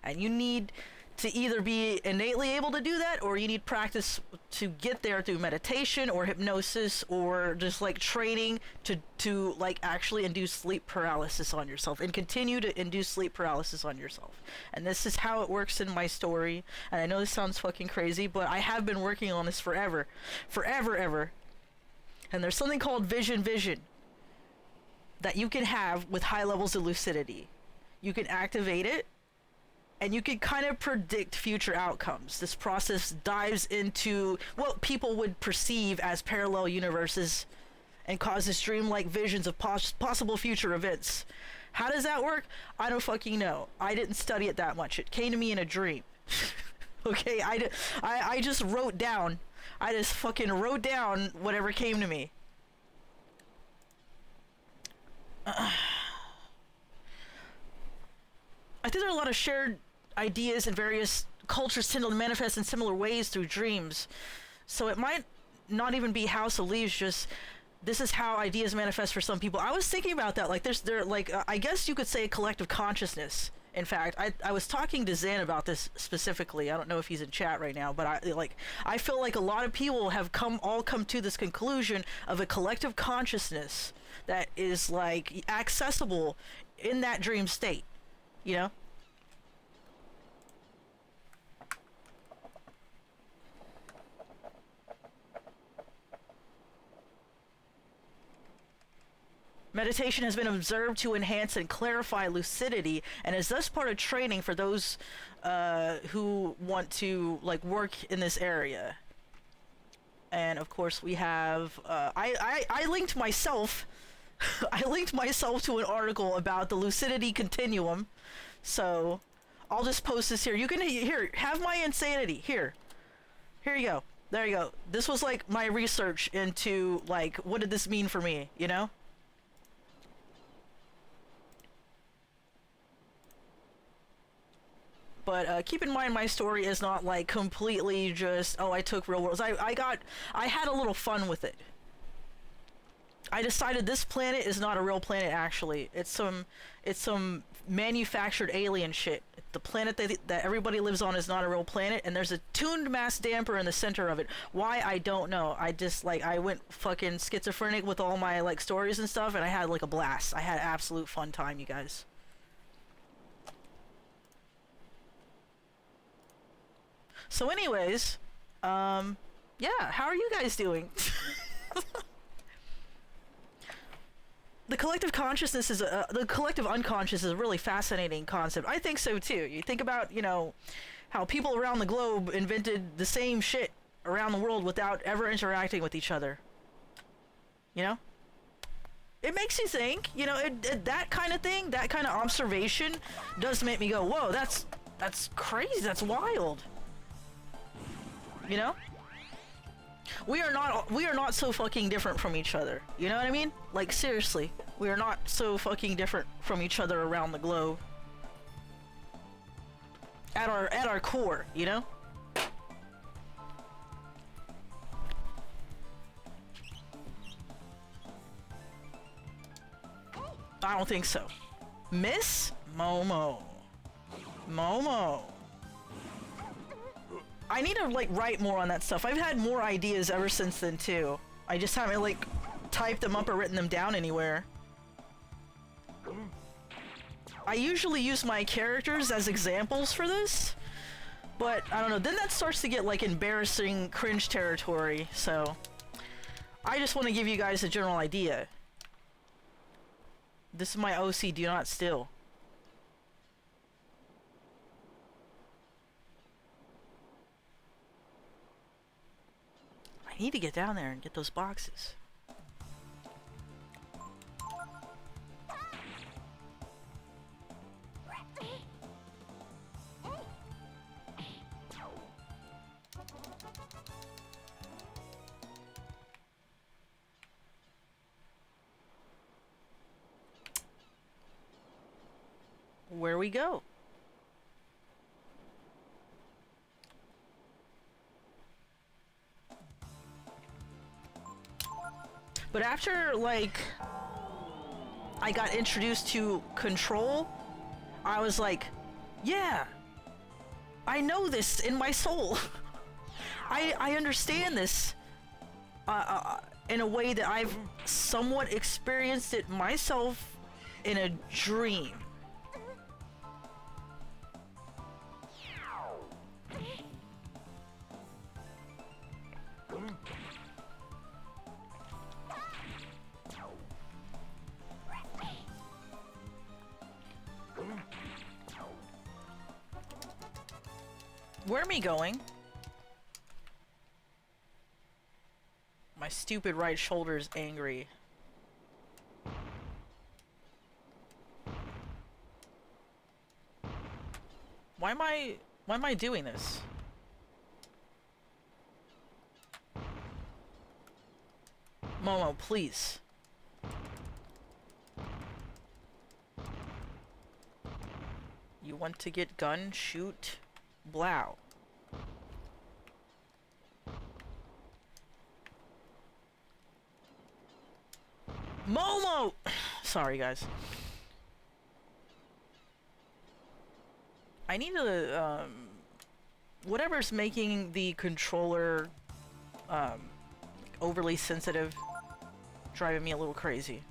And you need to either be innately able to do that, or you need practice to get there through meditation or hypnosis or just like training to like actually induce sleep paralysis on yourself and continue to induce sleep paralysis on yourself. And this is how it works in my story. And I know this sounds fucking crazy, but I have been working on this forever ever. And there's something called vision that you can have with high levels of lucidity. You can activate it, and you can kind of predict future outcomes. This process dives into what people would perceive as parallel universes and causes dreamlike visions of possible future events. How does that work? I don't fucking know. I didn't study it that much. It came to me in a dream. Okay, I just wrote down. I just fucking wrote down whatever came to me. I think there are a lot of shared ideas and various cultures tend to manifest in similar ways through dreams. So it might not even be House of Leaves, just this is how ideas manifest for some people. I was thinking about that, like I guess you could say a collective consciousness. In fact, I was talking to Zen about this specifically. I don't know if he's in chat right now, but I feel like a lot of people have come to this conclusion of a collective consciousness that is like accessible in that dream state, you know? Meditation has been observed to enhance and clarify lucidity, and is thus part of training for those who want to like work in this area. And of course, we have I linked myself. I linked myself to an article about the lucidity continuum, so I'll just post this here. You can have my insanity here. Here you go. There you go. This was like my research into like what did this mean for me, you know? But keep in mind, my story is not like completely just, oh, I took real worlds. I had a little fun with it. I decided this planet is not a real planet, actually. It's some manufactured alien shit. The planet that everybody lives on is not a real planet, and there's a tuned mass damper in the center of it. Why, I don't know. I just, like, I went fucking schizophrenic with all my, like, stories and stuff, and I had, like, a blast. I had absolute fun time, you guys. So anyways, yeah, how are you guys doing? The collective consciousness is the collective unconscious is a really fascinating concept. I think so too. You think about, you know, how people around the globe invented the same shit around the world without ever interacting with each other. You know? It makes you think, you know, that kind of thing, that kind of observation does make me go, whoa, that's crazy, that's wild. You know? We are not so fucking different from each other. You know what I mean? Like, seriously. We are not so fucking different from each other around the globe. At our core, you know? I don't think so. Miss Momo. Momo. I need to, like, write more on that stuff. I've had more ideas ever since then, too. I just haven't, like, typed them up or written them down anywhere. I usually use my characters as examples for this, but I don't know. Then that starts to get, like, embarrassing cringe territory, so I just want to give you guys a general idea. This is my OC, do not steal. I need to get down there and get those boxes. Where we go? But after, like, I got introduced to Control, I was like, yeah, I know this in my soul. I understand this in a way that I've somewhat experienced it myself in a dream. Where am I going? My stupid right shoulder is angry. Why am I doing this? Momo, please. You want to get gun? Shoot. Blow. Momo! Sorry, guys. I need to, whatever's making the controller, overly sensitive, driving me a little crazy.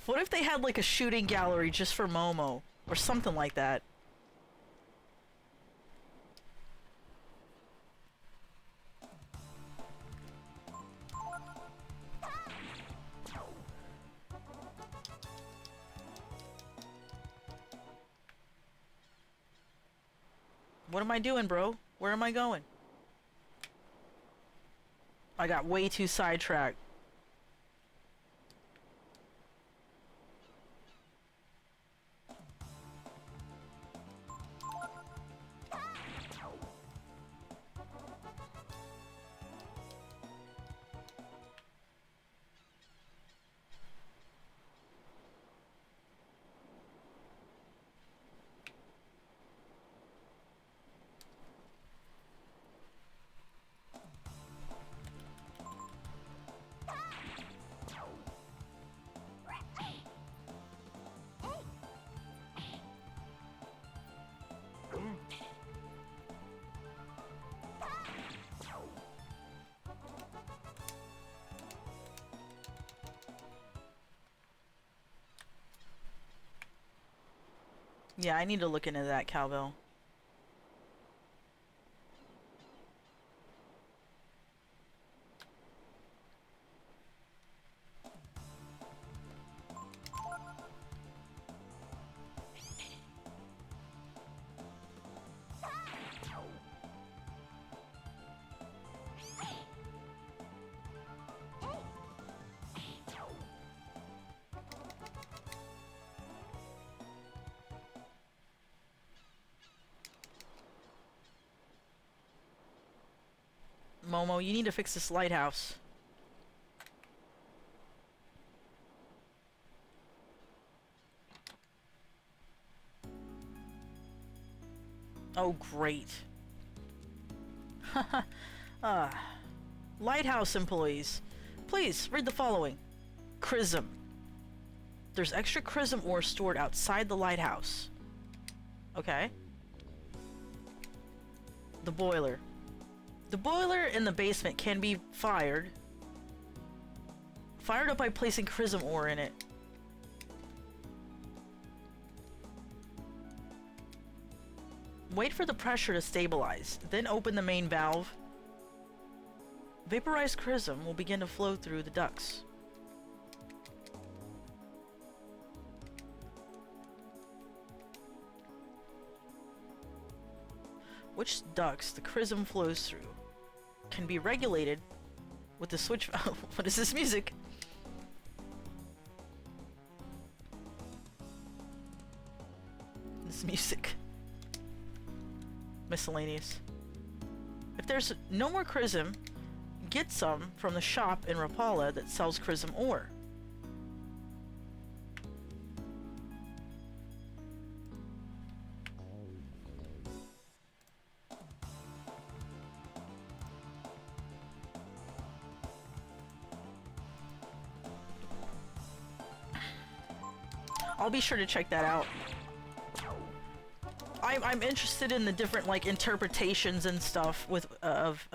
What if they had like a shooting gallery just for Momo? Or something like that. What am I doing, bro? Where am I going? I got way too sidetracked. Yeah, I need to look into that cowbell. Momo, you need to fix this lighthouse. Oh, great. Lighthouse employees, please read the following. Chrism. There's extra Chrism ore stored outside the lighthouse. Okay. The boiler. The boiler in the basement can be fired. Fired up by placing Chrism ore in it. Wait for the pressure to stabilize, then open the main valve. Vaporized Chrism will begin to flow through the ducts. Which ducts the Chrism flows through can be regulated with the switch. What is this music? This music. Miscellaneous. If there's no more Chrism, get some from the shop in Rapala that sells Chrism ore. I'll be sure to check that out. I'm interested in the different like interpretations and stuff with of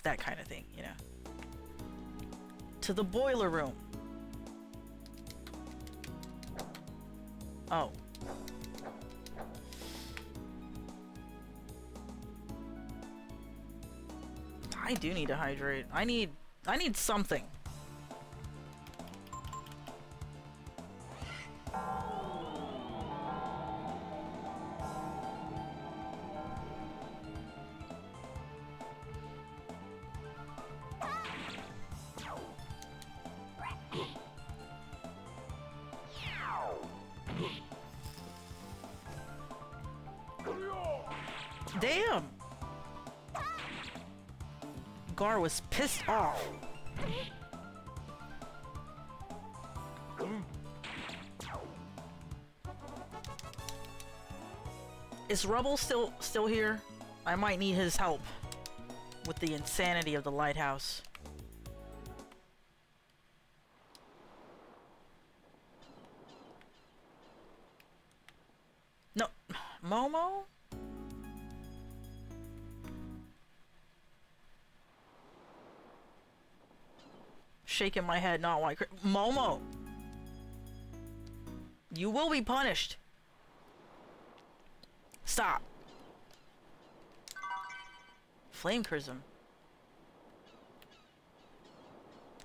that kind of thing, you know. To the boiler room. Oh. I do need to hydrate. I need something. Damn! Gar was pissed off. Is Rubble still here? I might need his help with the insanity of the lighthouse. No, Momo? Shaking my head, not white. Momo! You will be punished. Stop. Flame Chrism.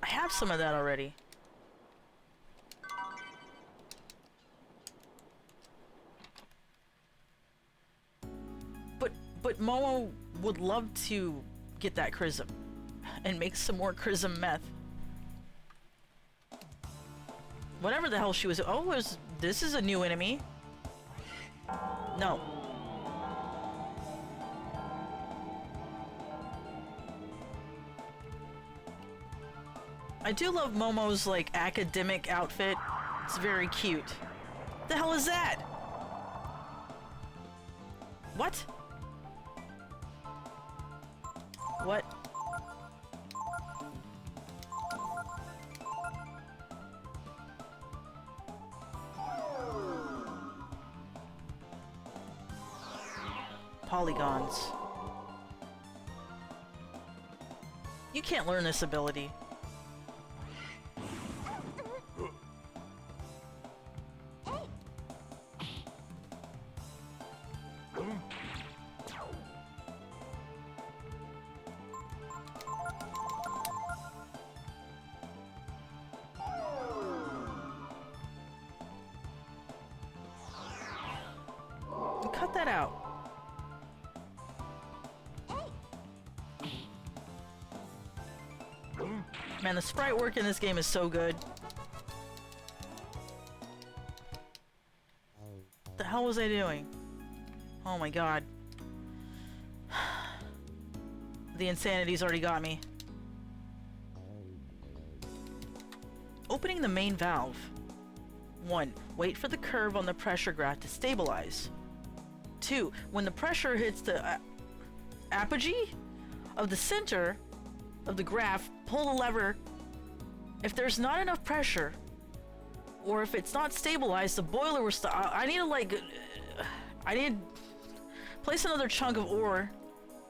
I have some of that already. But Momo would love to get that Chrism and make some more Chrism meth. Whatever the hell she was. Oh, this is a new enemy. No. I do love Momo's like academic outfit. It's very cute. The hell is that? What? What? Polygons. You can't learn this ability. Cut that out. Man, the sprite work in this game is so good. What the hell was I doing? Oh my god. The insanity's already got me. Opening the main valve. 1. Wait for the curve on the pressure graph to stabilize. 2. When the pressure hits the apogee of the center of the graph, pull the lever. If there's not enough pressure, or if it's not stabilized, the boiler will stop. I need to like, I need to place another chunk of ore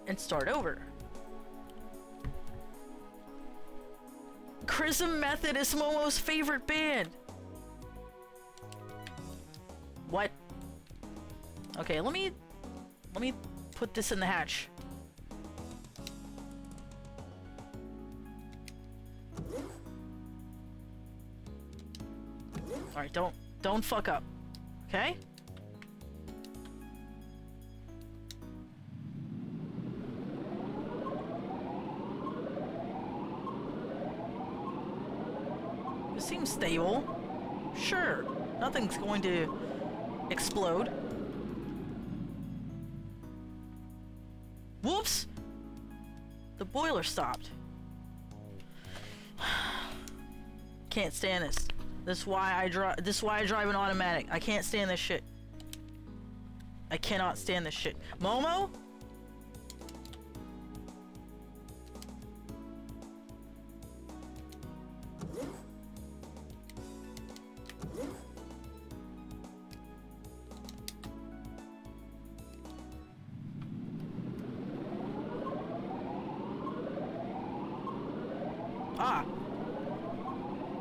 and start over. Chrism Method is Momo's favorite band. What? Okay, let me put this in the hatch. All right, don't fuck up. Okay? It seems stable. Sure, nothing's going to explode. Whoops! The boiler stopped. Can't stand this. This is why I drive an automatic. I can't stand this shit. I cannot stand this shit. Momo? Ah!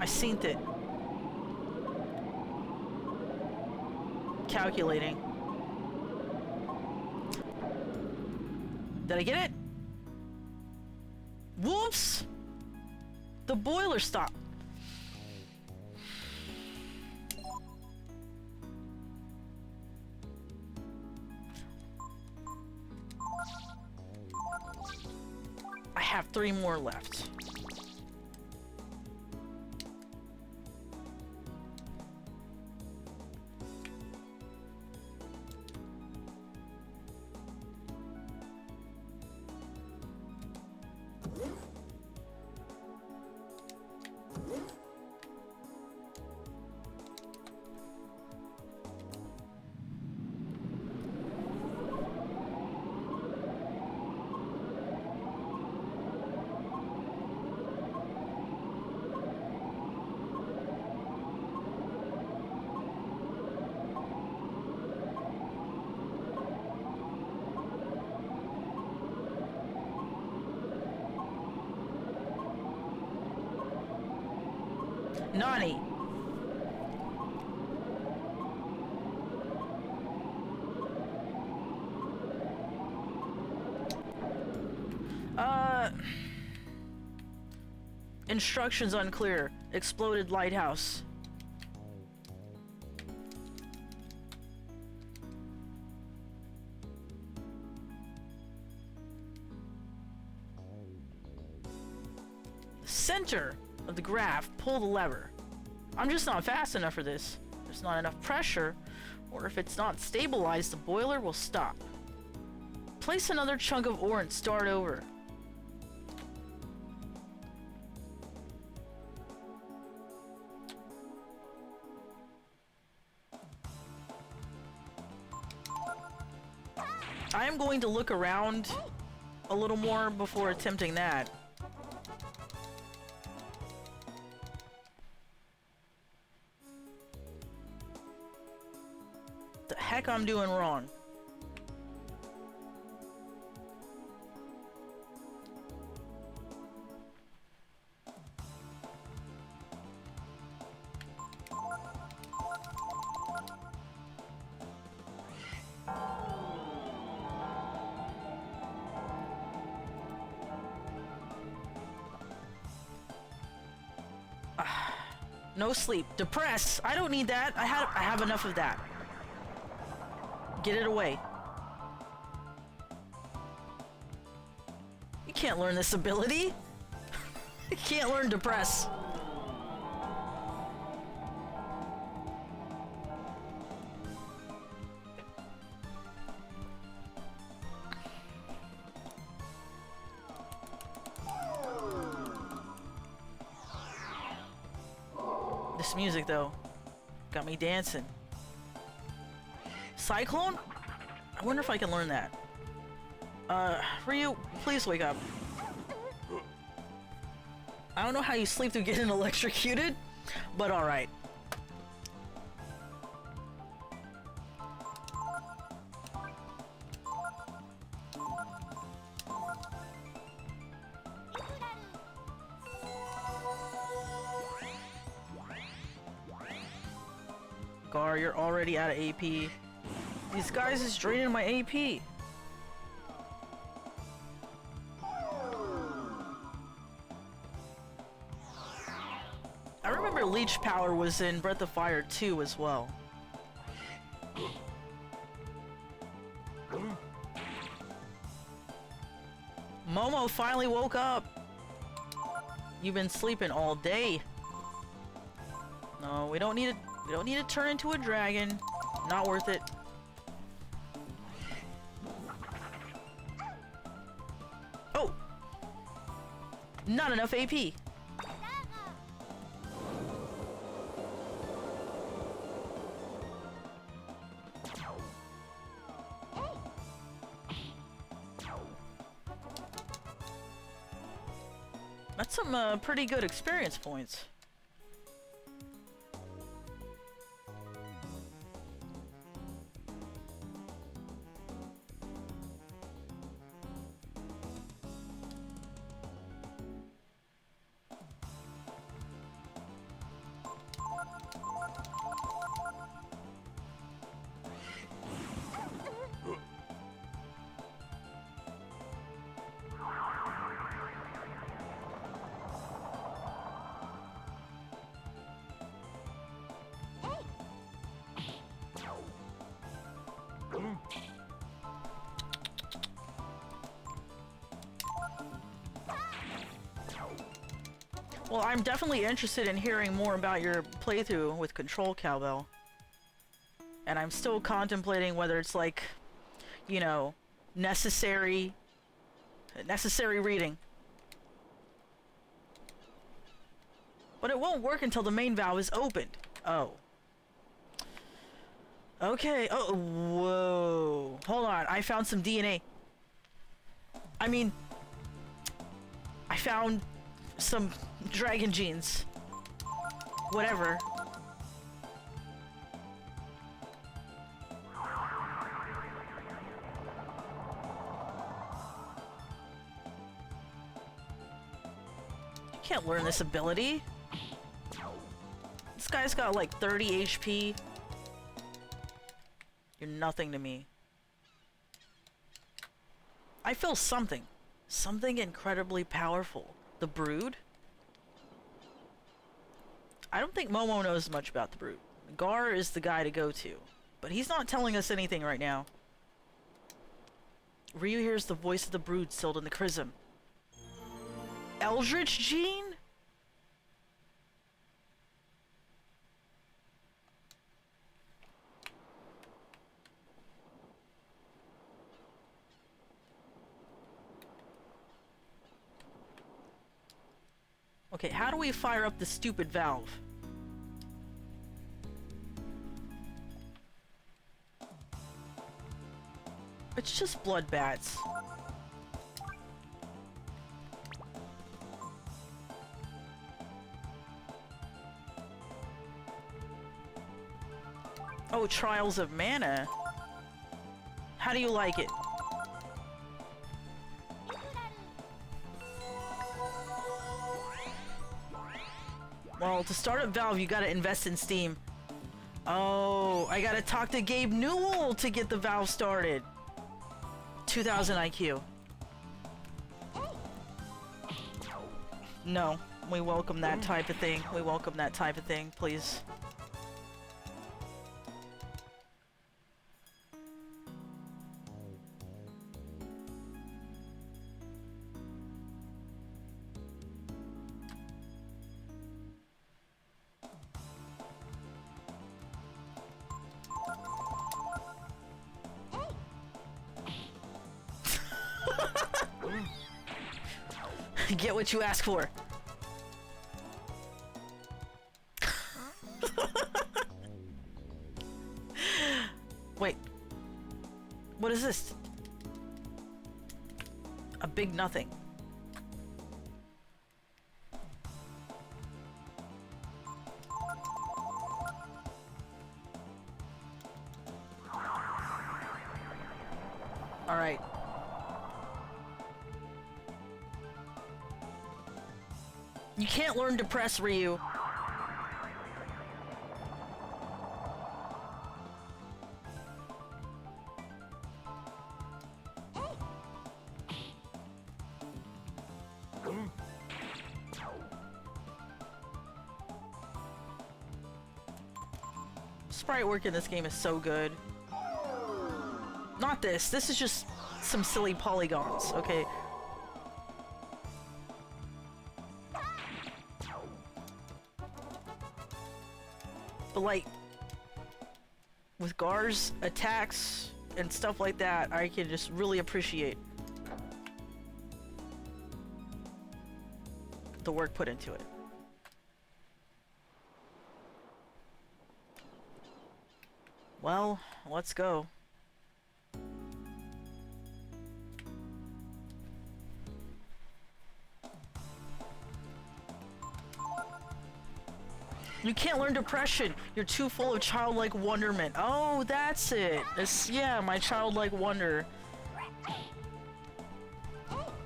I seen it. Calculating. Did I get it? Whoops! The boiler stopped. I have 3 more left. Nani? Instructions unclear. Exploded lighthouse. Center of the graph, pull the lever. I'm just not fast enough for this. There's not enough pressure, or if it's not stabilized, the boiler will stop. Place another chunk of ore and start over. I am going to look around a little more before attempting that. The heck I'm doing wrong. No sleep. Depress. I don't need that. I have enough of that. Get it away. You can't learn this ability. You can't learn depress. This music though got me dancing. Cyclone? I wonder if I can learn that. Ryu, please wake up. I don't know how you sleep through getting electrocuted, but alright. Gar, you're already out of AP. These guys is draining my AP. I remember Leech Power was in Breath of Fire 2 as well. Momo finally woke up. You've been sleeping all day. No, we don't need to turn into a dragon. Not worth it. Oh! Not enough AP. That's some pretty good experience points. Well, I'm definitely interested in hearing more about your playthrough with Control Cowbell. And I'm still contemplating whether it's like, you know, necessary reading. But it won't work until the main valve is opened. Oh. Okay. Oh, whoa. Hold on. I found some DNA. I mean, I found some dragon genes. Whatever. You can't learn this ability. This guy's got like 30 HP. You're nothing to me. I feel something. Something incredibly powerful. The Brood? I don't think Momo knows much about the Brood. Gar is the guy to go to. But he's not telling us anything right now. Ryu hears the voice of the Brood sealed in the Chrism. Eldritch Gene? Okay, how do we fire up the stupid valve? It's just blood bats. Oh, Trials of Mana. How do you like it? Well, to start a valve, you gotta invest in Steam. Oh, I gotta talk to Gabe Newell to get the valve started. 2000 IQ. No, we welcome that type of thing. We welcome that type of thing, please. Get what you ask for. Wait. What is this? A big nothing. All right. You can't learn to press, Ryu. Sprite work in this game is so good. Not this. This is just some silly polygons, okay? But like, with Gar's attacks and stuff like that, I can just really appreciate the work put into it. Well, let's go. You can't learn depression. You're too full of childlike wonderment. Oh, that's it. It's, yeah, my childlike wonder.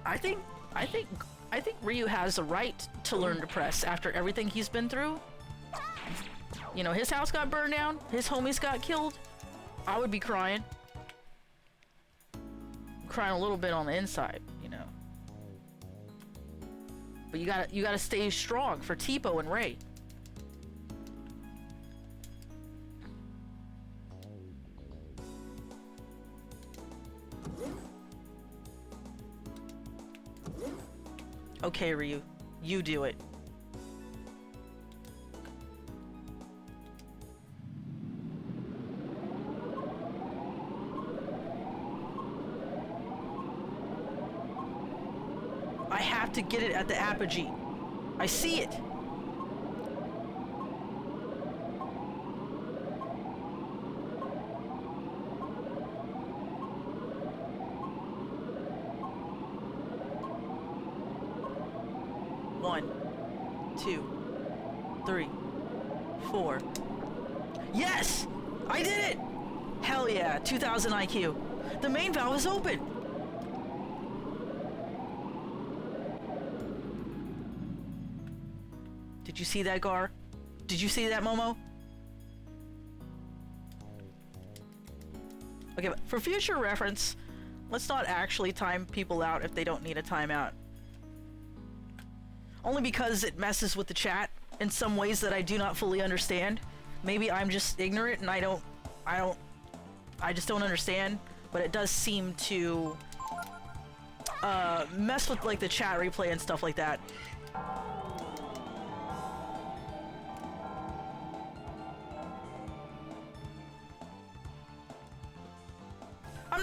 I think Ryu has the right to learn depressed after everything he's been through. You know, his house got burned down, his homies got killed. I would be crying. I'm crying a little bit on the inside, you know. But you gotta stay strong for Teepo and Ray. Okay, Ryu, you do it. I have to get it at the apogee. I see it. One, 2, 3, 4. Yes! I did it! Hell yeah, 2000 IQ. The main valve is open. Did you see that, Gar? Did you see that, Momo? Okay, but for future reference, let's not actually time people out if they don't need a timeout. Only because it messes with the chat in some ways that I do not fully understand. Maybe I'm just ignorant and I just don't understand, but it does seem to mess with like the chat replay and stuff like that.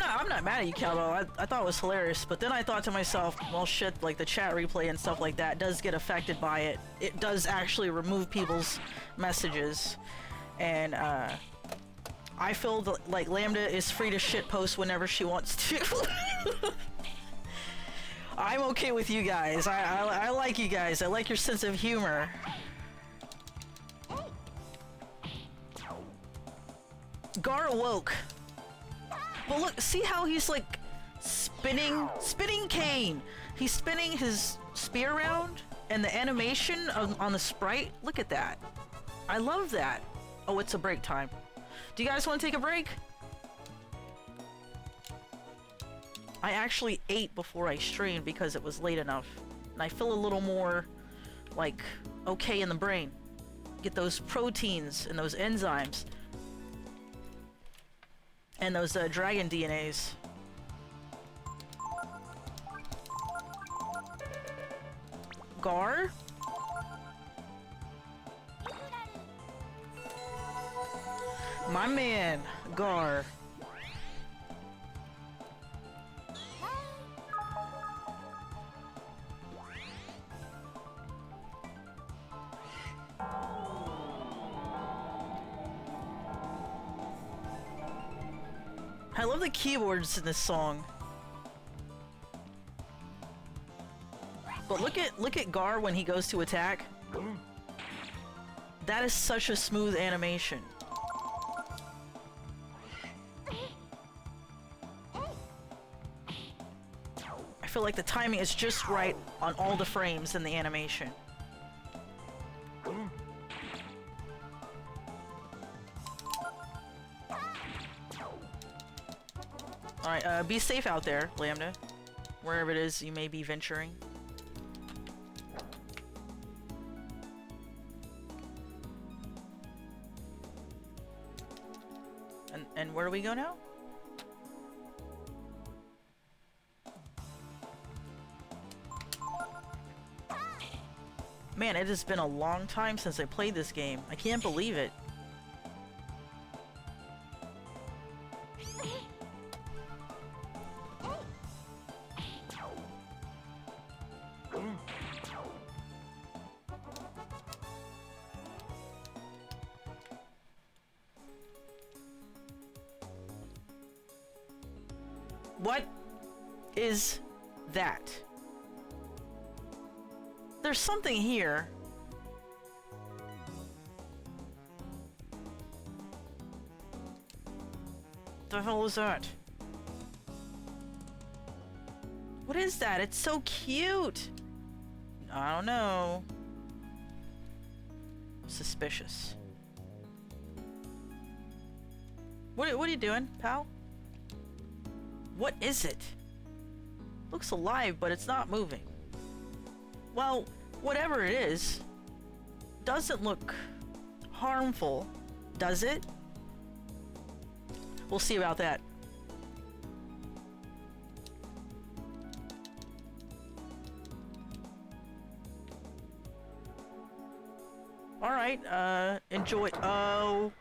I'm not mad at you, Calvo. I thought it was hilarious, but then I thought to myself, well shit, like the chat replay and stuff like that does get affected by it. It does actually remove people's messages, and I feel like Lambda is free to shitpost whenever she wants to. I'm okay with you guys. I like you guys. I like your sense of humor. Gar awoke. But look, see how he's like spinning cane. He's spinning his spear around, and the animation on the sprite. Look at that. I love that. Oh, it's a break time. Do you guys want to take a break? I actually ate before I streamed because it was late enough, and I feel a little more like okay in the brain. Get those proteins and those enzymes. And those dragon DNAs. Gar? My man, Gar. I love the keyboards in this song. But look at Gar when he goes to attack. That is such a smooth animation. I feel like the timing is just right on all the frames in the animation. Alright, be safe out there, Lambda. Wherever it is you may be venturing. And where do we go now? Man, it has been a long time since I played this game. I can't believe it. What is that? There's something here. The hell is that? What is that? It's so cute. I don't know. Suspicious. What are you doing, pal? What is it? Looks alive, but it's not moving. Well, whatever it is, doesn't look harmful, does it? We'll see about that. Alright, enjoy. Oh.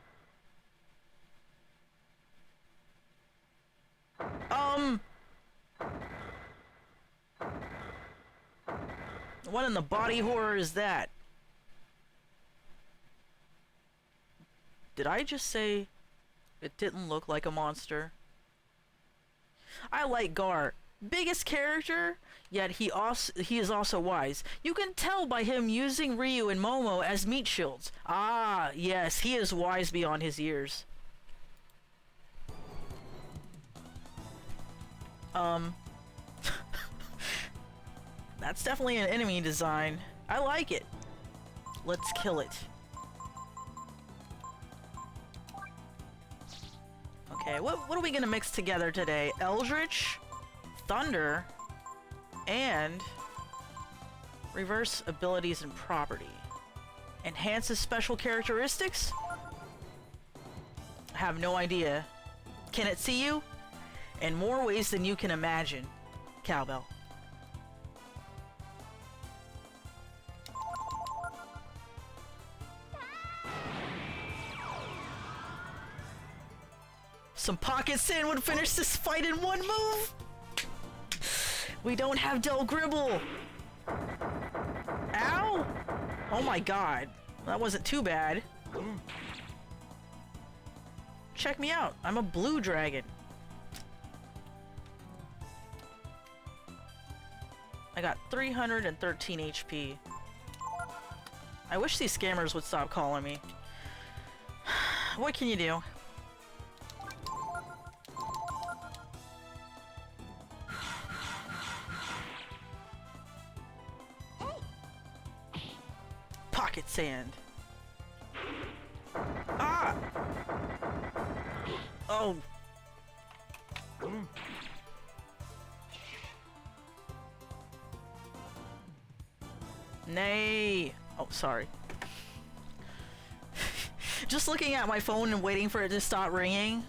What in the body horror is that? Did I just say it didn't look like a monster? I like Gar. Biggest character, yet he is also wise. You can tell by him using Ryu and Momo as meat shields. Ah, yes, he is wise beyond his years. That's definitely an enemy design. I like it. Let's kill it. Okay, what are we gonna mix together today? Eldritch, Thunder, and reverse abilities and property. Enhances special characteristics? I have no idea. Can it see you? In more ways than you can imagine. Cowbell. Some pocket sand would finish this fight in one move! We don't have Del Gribble! Ow! Oh my god. That wasn't too bad. Check me out. I'm a blue dragon. I got 313 HP. I wish these scammers would stop calling me. What can you do? Pocket sand. Ah! Oh. Nay. Oh, sorry. Just looking at my phone and waiting for it to stop ringing,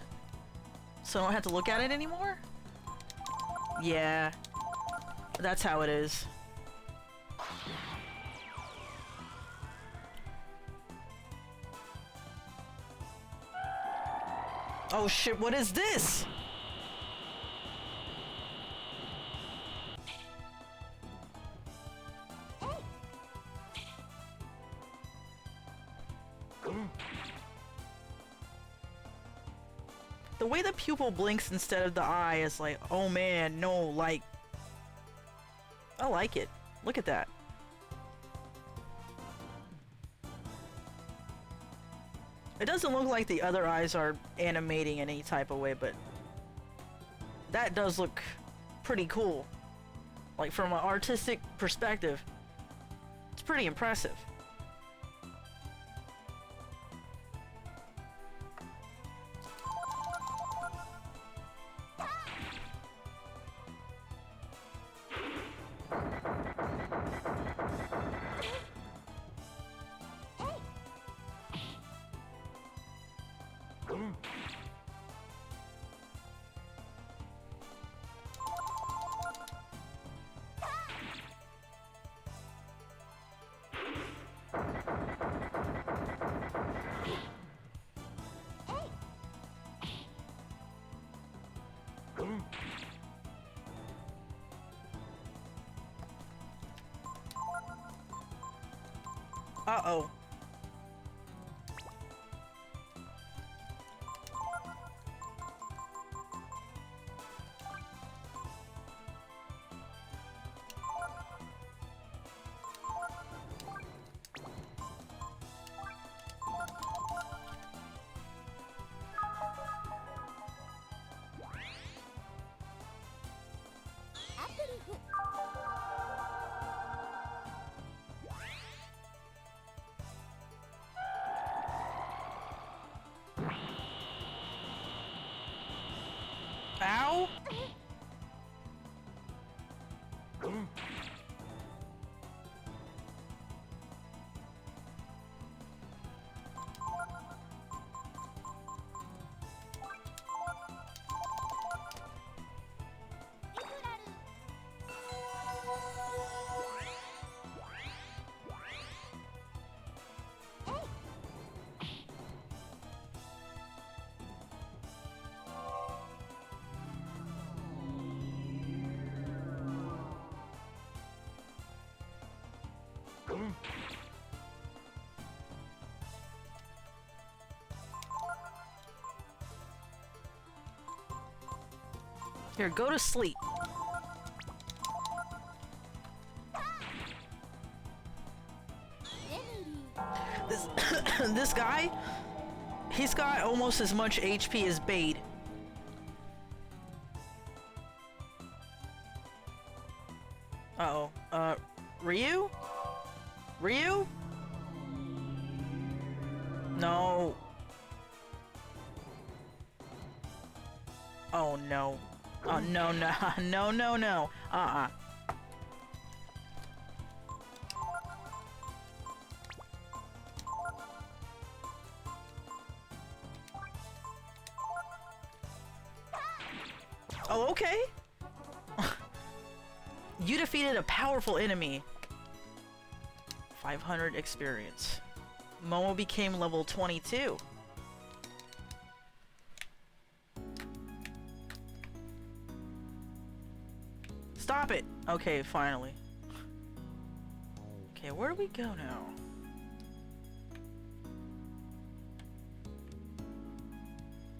so I don't have to look at it anymore? Yeah. That's how it is. Oh shit, what is this? The way the pupil blinks instead of the eye is like, oh man, no, like... I like it. Look at that. It doesn't look like the other eyes are animating in any type of way, but that does look pretty cool. Like from an artistic perspective, it's pretty impressive. Uh-oh. Ow! Here, go to sleep. This this guy, he's got almost as much HP as Bade. Uh-oh. Ryu? Ryu? No. Oh no. Oh no, no, no, no, no. Oh, okay. You defeated a powerful enemy. 500 experience. Momo became level 22. Stop it! Okay, finally. Okay, where do we go now?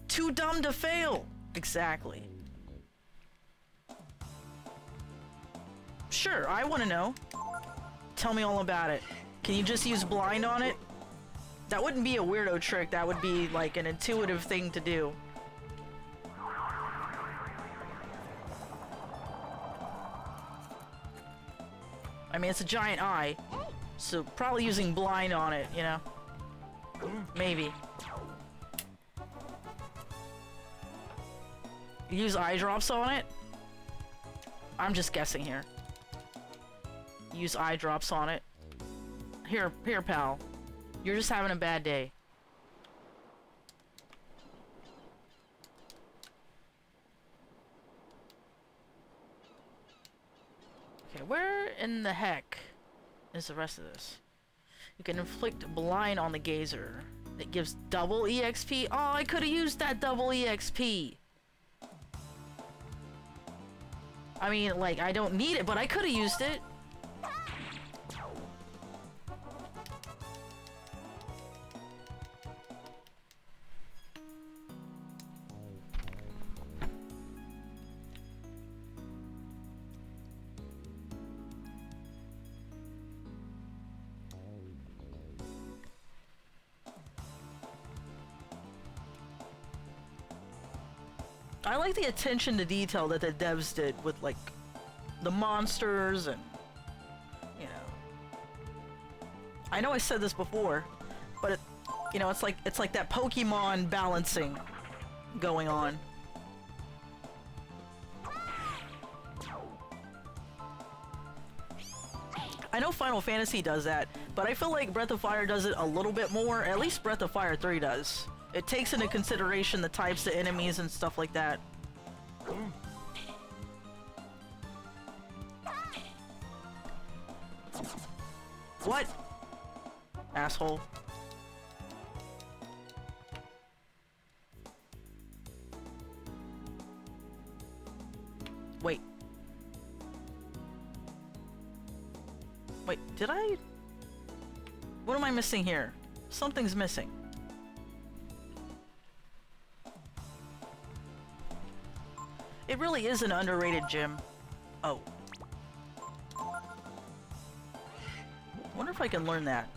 Too dumb to fail! Exactly. Sure, I want to know. Tell me all about it. Can you just use blind on it? That wouldn't be a weirdo trick, that would be like an intuitive thing to do. I mean, it's a giant eye, so probably using blind on it, you know? Maybe. Use eye drops on it? I'm just guessing here. Use eye drops on it. Here, pal. You're just having a bad day. Okay, where in the heck is the rest of this? You can inflict blind on the gazer. It gives double EXP. Oh, I could have used that double EXP. I mean, like, I don't need it, but I could have used it. I like the attention to detail that the devs did with, like, the monsters and, you know. I know I said this before, but you know, it's like that Pokemon balancing going on. I know Final Fantasy does that, but I feel like Breath of Fire does it a little bit more. At least Breath of Fire 3 does. It takes into consideration the types of enemies and stuff like that. What? Asshole. Wait. Wait, did I? What am I missing here? Something's missing. It really is an underrated gym. Oh. Wonder if I can learn that.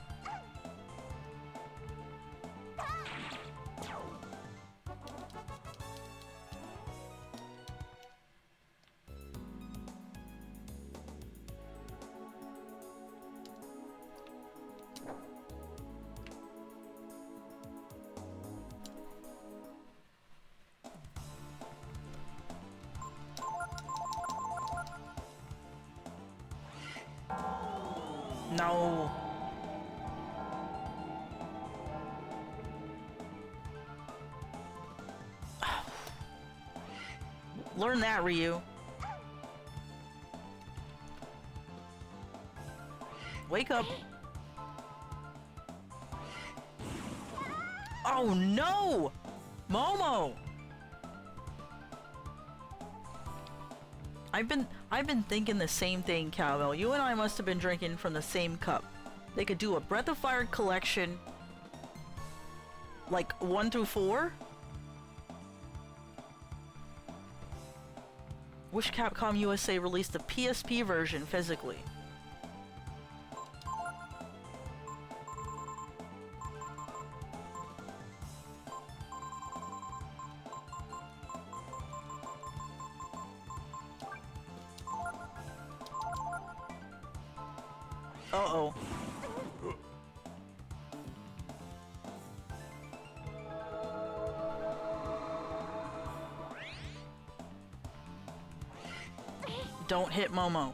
No. Learn that, Ryu. Wake up. Oh no! Momo! I've been thinking the same thing, Cowbell. You and I must have been drinking from the same cup. They could do a Breath of Fire collection like 1 through 4. Wish Capcom USA released the PSP version physically. Uh-oh. Don't hit Momo.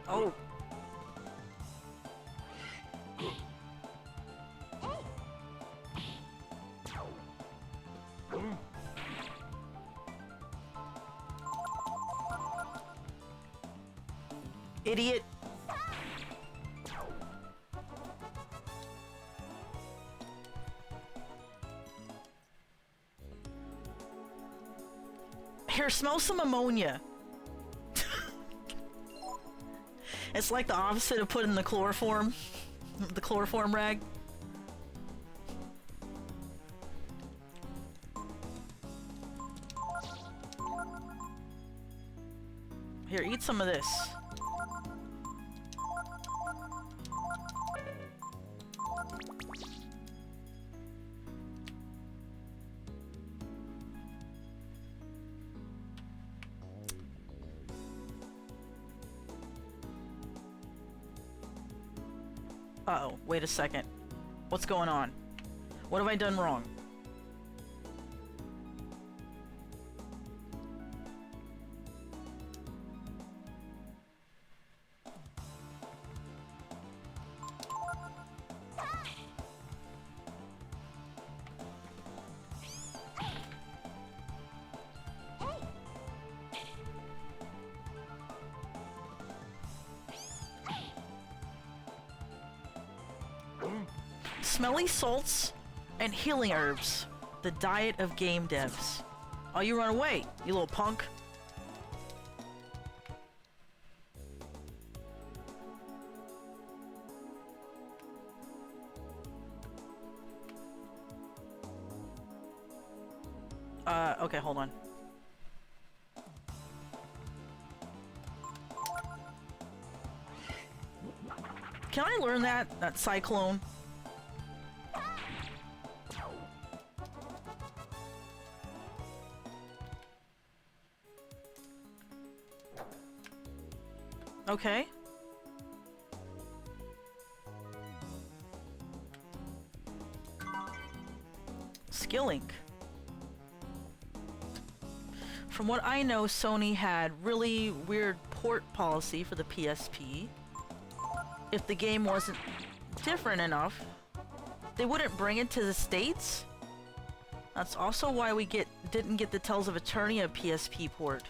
Oh. Idiot. Here, smell some ammonia. It's like the opposite of putting the chloroform rag. Here, eat some of this. Uh-oh, wait a second. What's going on? What have I done wrong? Smelly salts and healing herbs. The diet of game devs. Oh, you run away, you little punk. Okay, hold on. Can I learn that cyclone? Okay. Skillink. From what I know, Sony had really weird port policy for the PSP. If the game wasn't different enough, they wouldn't bring it to the States. That's also why we didn't get the Tales of Eternia PSP port.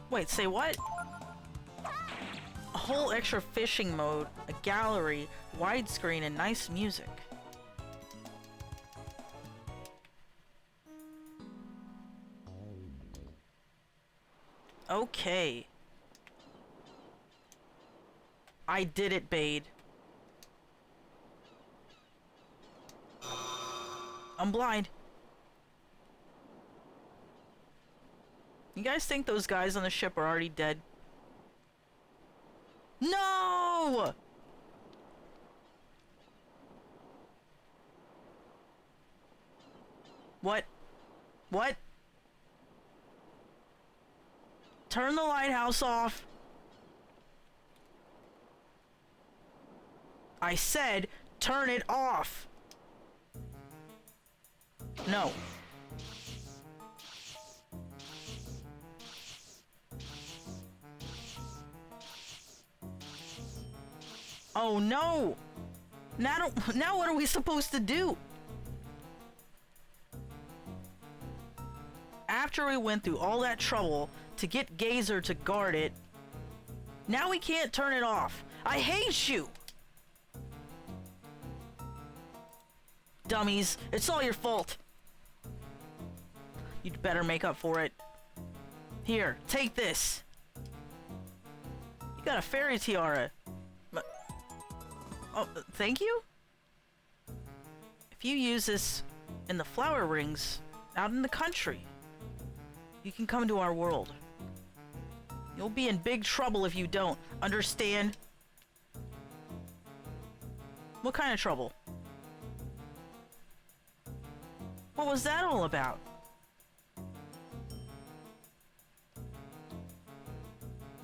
Wait, say what? A whole extra fishing mode, a gallery, widescreen, and nice music. Okay. I did it, Bade. I'm blind. You guys think those guys on the ship are already dead? No! What? What? Turn the lighthouse off. I said, turn it off. No. Oh no! Now what are we supposed to do? After we went through all that trouble to get Gazer to guard it, now we can't turn it off. I hate you! Dummies, it's all your fault. You'd better make up for it. Here, take this. You got a fairy tiara. Oh, thank you? If you use this in the flower rings out in the country, you can come to our world. You'll be in big trouble if you don't. Understand? What kind of trouble? What was that all about?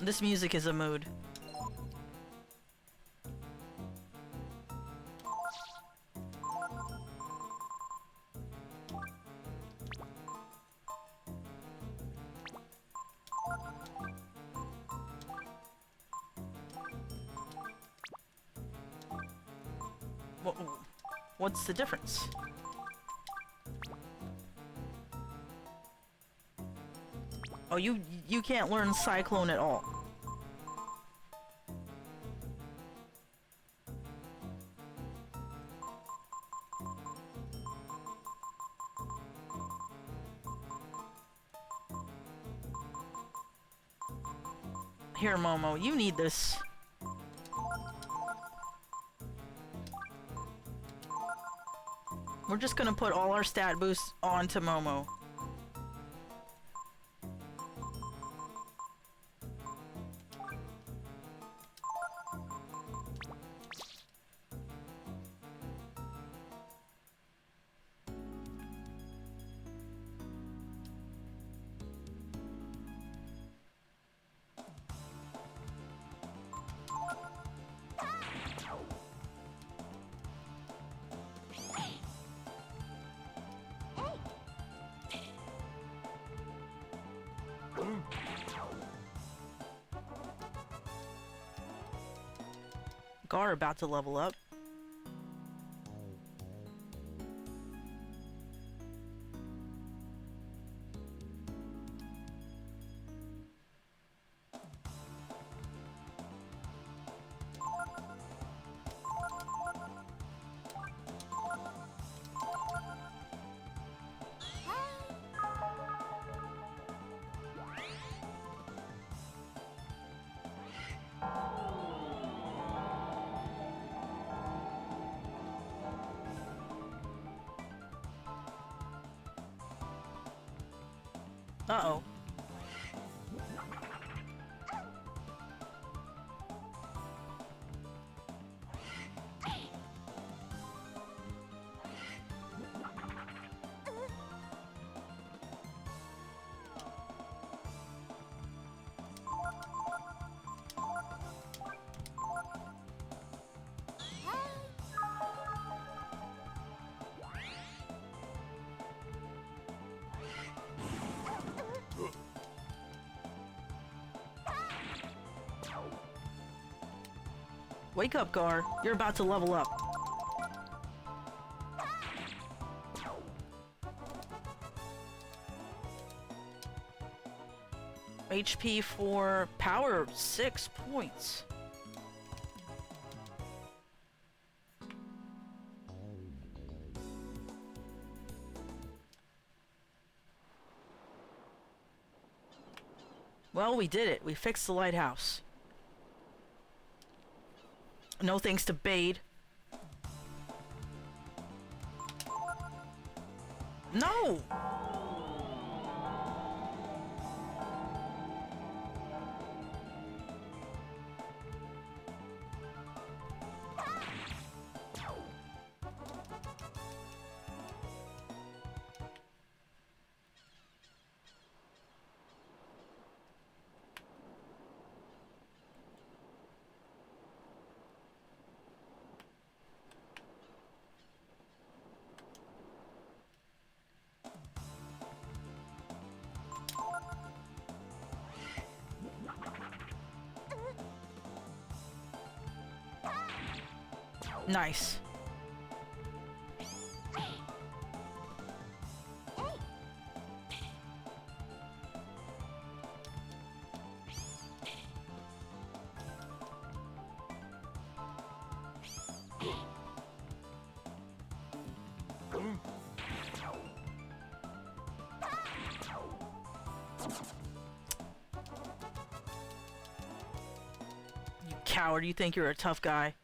This music is a mood. What's the difference? Oh, you can't learn Cyclone at all. Here, Momo, you need this. We're just gonna put all our stat boosts onto Momo. Gar about to level up. Uh-oh. Wake up, Gar. You're about to level up. HP 4, power 6 points. Well, we did it. We fixed the lighthouse. No thanks to Bade. No! Nice. You coward, you think you're a tough guy.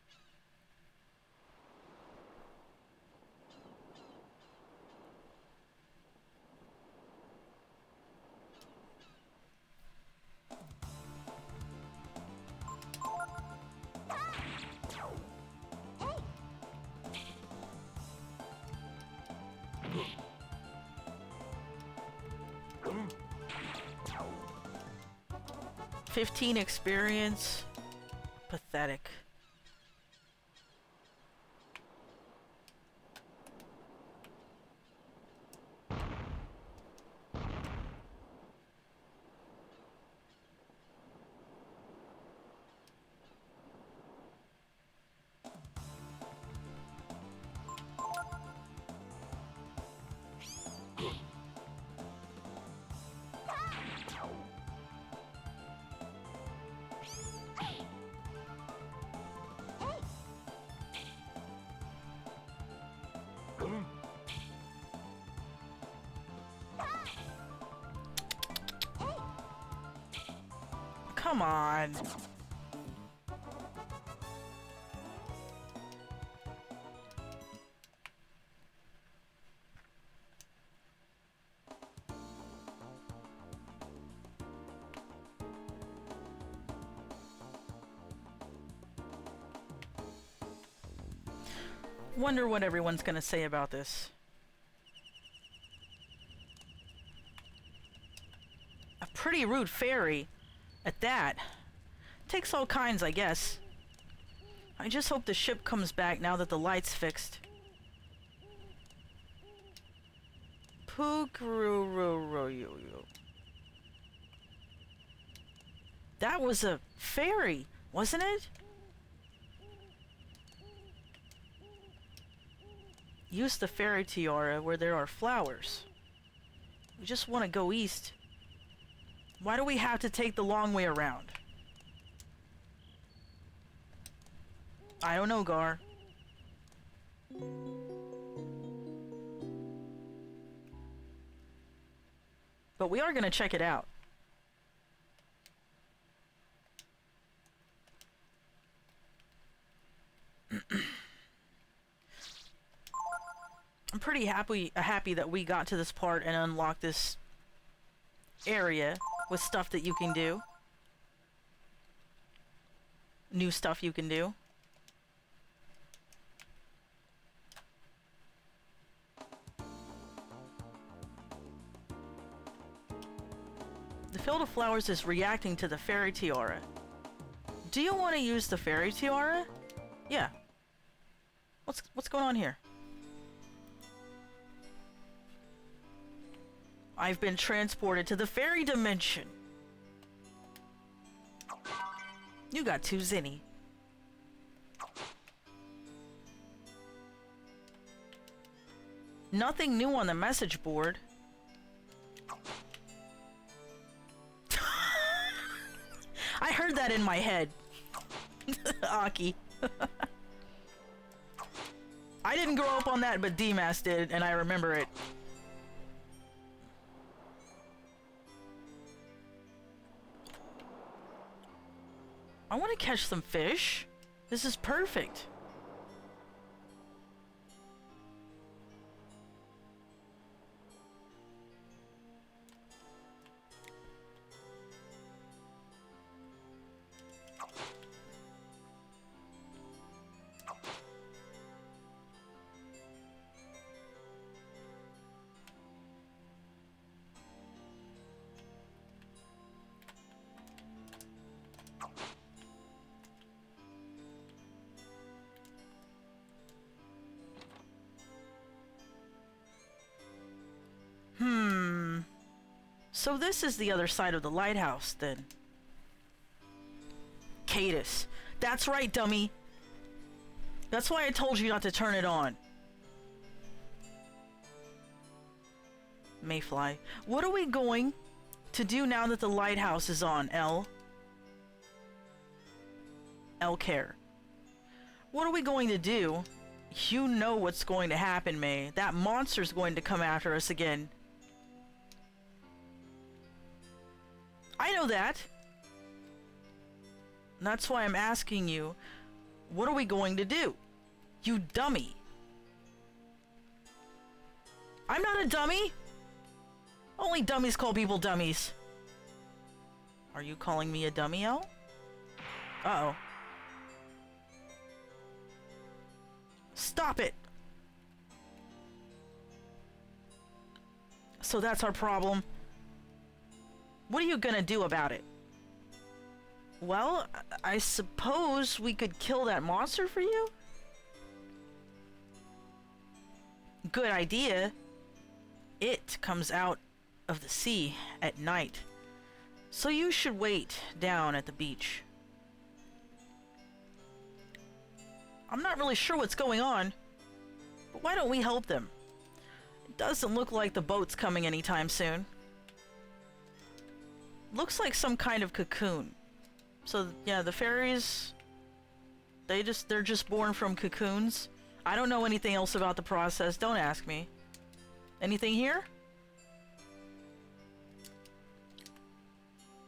$15 experience. Pathetic. Come on. Wonder what everyone's gonna say about this. A pretty rude fairy. At that. Takes all kinds, I guess. I just hope the ship comes back now that the light's fixed. Pookaroo. That was a fairy, wasn't it? Use the fairy tiara where there are flowers. We just want to go east. Why do we have to take the long way around? I don't know, Gar. But we are gonna check it out. I'm pretty happy that we got to this part and unlocked this area with stuff that you can do. New stuff you can do. The field of flowers is reacting to the fairy tiara. Do you want to use the fairy tiara? Yeah. What's going on here? I've been transported to the fairy dimension. You got 2 Zinni. Nothing new on the message board. heard that in my head. Aki. I didn't grow up on that, but D-Mass did, and I remember it. I want to catch some fish. This is perfect. So this is the other side of the lighthouse, then. Cadus. That's right, dummy. That's why I told you not to turn it on. Mayfly. What are we going to do now that the lighthouse is on, El? El Care. What are we going to do? You know what's going to happen, May. That monster's going to come after us again. I know that. And that's why I'm asking you, what are we going to do? You dummy. I'm not a dummy. Only dummies call people dummies. Are you calling me a dummy, El? Uh-oh. Stop it. So that's our problem. What are you gonna do about it? Well, I suppose we could kill that monster for you? Good idea. It comes out of the sea at night. So you should wait down at the beach. I'm not really sure what's going on, but why don't we help them? It doesn't look like the boat's coming anytime soon. Looks like some kind of cocoon. So yeah, the fairies, they're just born from cocoons. I don't know anything else about the process. Don't ask me. Anything here?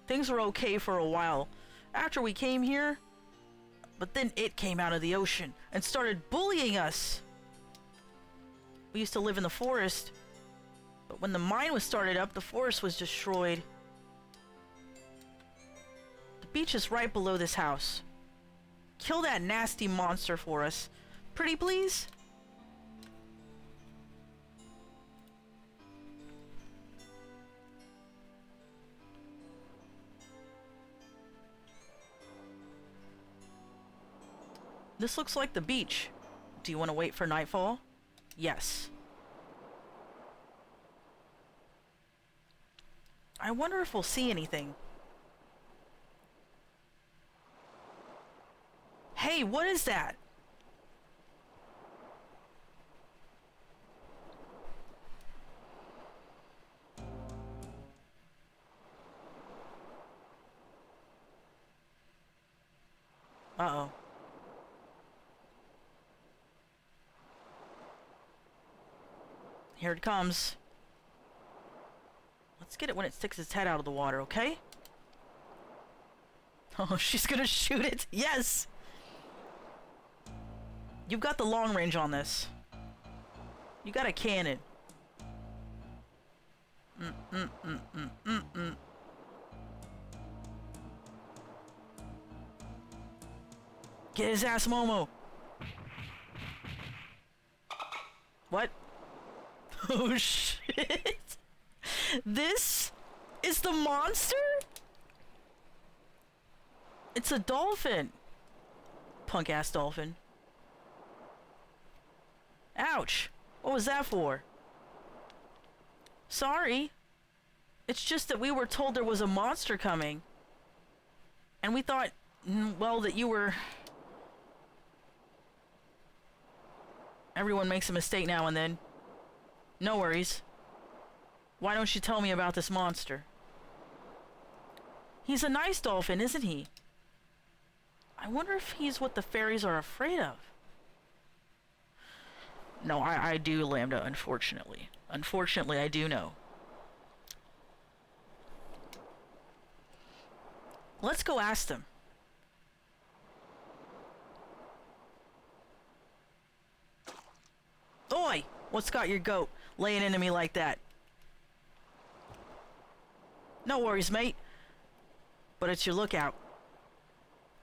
Things were okay for a while after we came here, but then it came out of the ocean and started bullying us. We used to live in the forest, but when the mine was started up, the forest was destroyed. Beach is right below this house. Kill that nasty monster for us. Pretty please? This looks like the beach. Do you want to wait for nightfall? Yes. I wonder if we'll see anything. Hey, what is that? Uh-oh. Here it comes. Let's get it when it sticks its head out of the water, okay? Oh, she's gonna shoot it. Yes! You've got the long range on this. You got a cannon. Get his ass, Momo. What? Oh shit. This is the monster? It's a dolphin. Punk ass dolphin. Ouch. What was that for? Sorry. It's just that we were told there was a monster coming. And we thought, well, that you were... Everyone makes a mistake now and then. No worries. Why don't you tell me about this monster? He's a nice dolphin, isn't he? I wonder if he's what the fairies are afraid of. No, I do, Lambda, unfortunately. Unfortunately, I do know. Let's go ask them. Oi! What's got your goat laying into me like that? No worries, mate. But it's your lookout.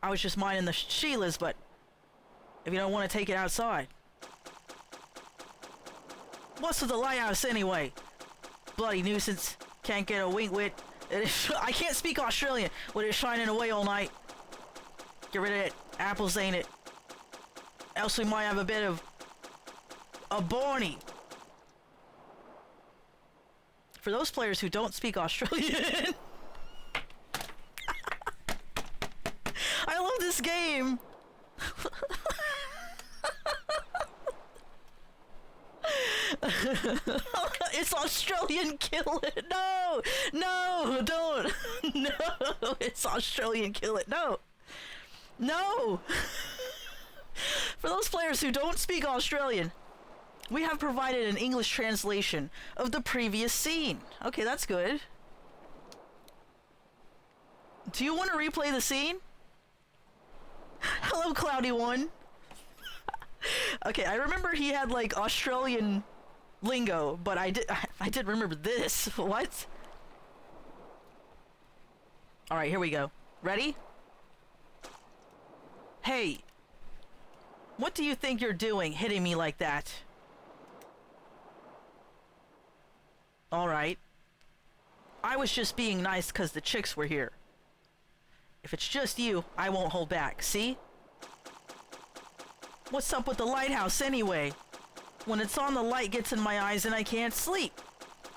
I was just minding the Sheilas, but if you don't want to take it outside. What's with the lighthouse anyway? Bloody nuisance. Can't get a wink with. I can't speak Australian with it shining away all night. Get rid of it. Apples ain't it. Else we might have a bit of a Barney. For those players who don't speak Australian. I love this game. It's Australian, kill it. No, no, don't. No, it's Australian, kill it. No, no. For those players who don't speak Australian, we have provided an English translation of the previous scene. Okay, that's good. Do you want to replay the scene? Hello, Cloudy One. Okay, I remember he had like Australian lingo, but I did remember this. What? All right, here we go. Ready? Hey, what do you think you're doing, hitting me like that? All right. I was just being nice because the chicks were here. If it's just you, I won't hold back. See? What's up with the lighthouse anyway? When it's on, the light gets in my eyes and I can't sleep.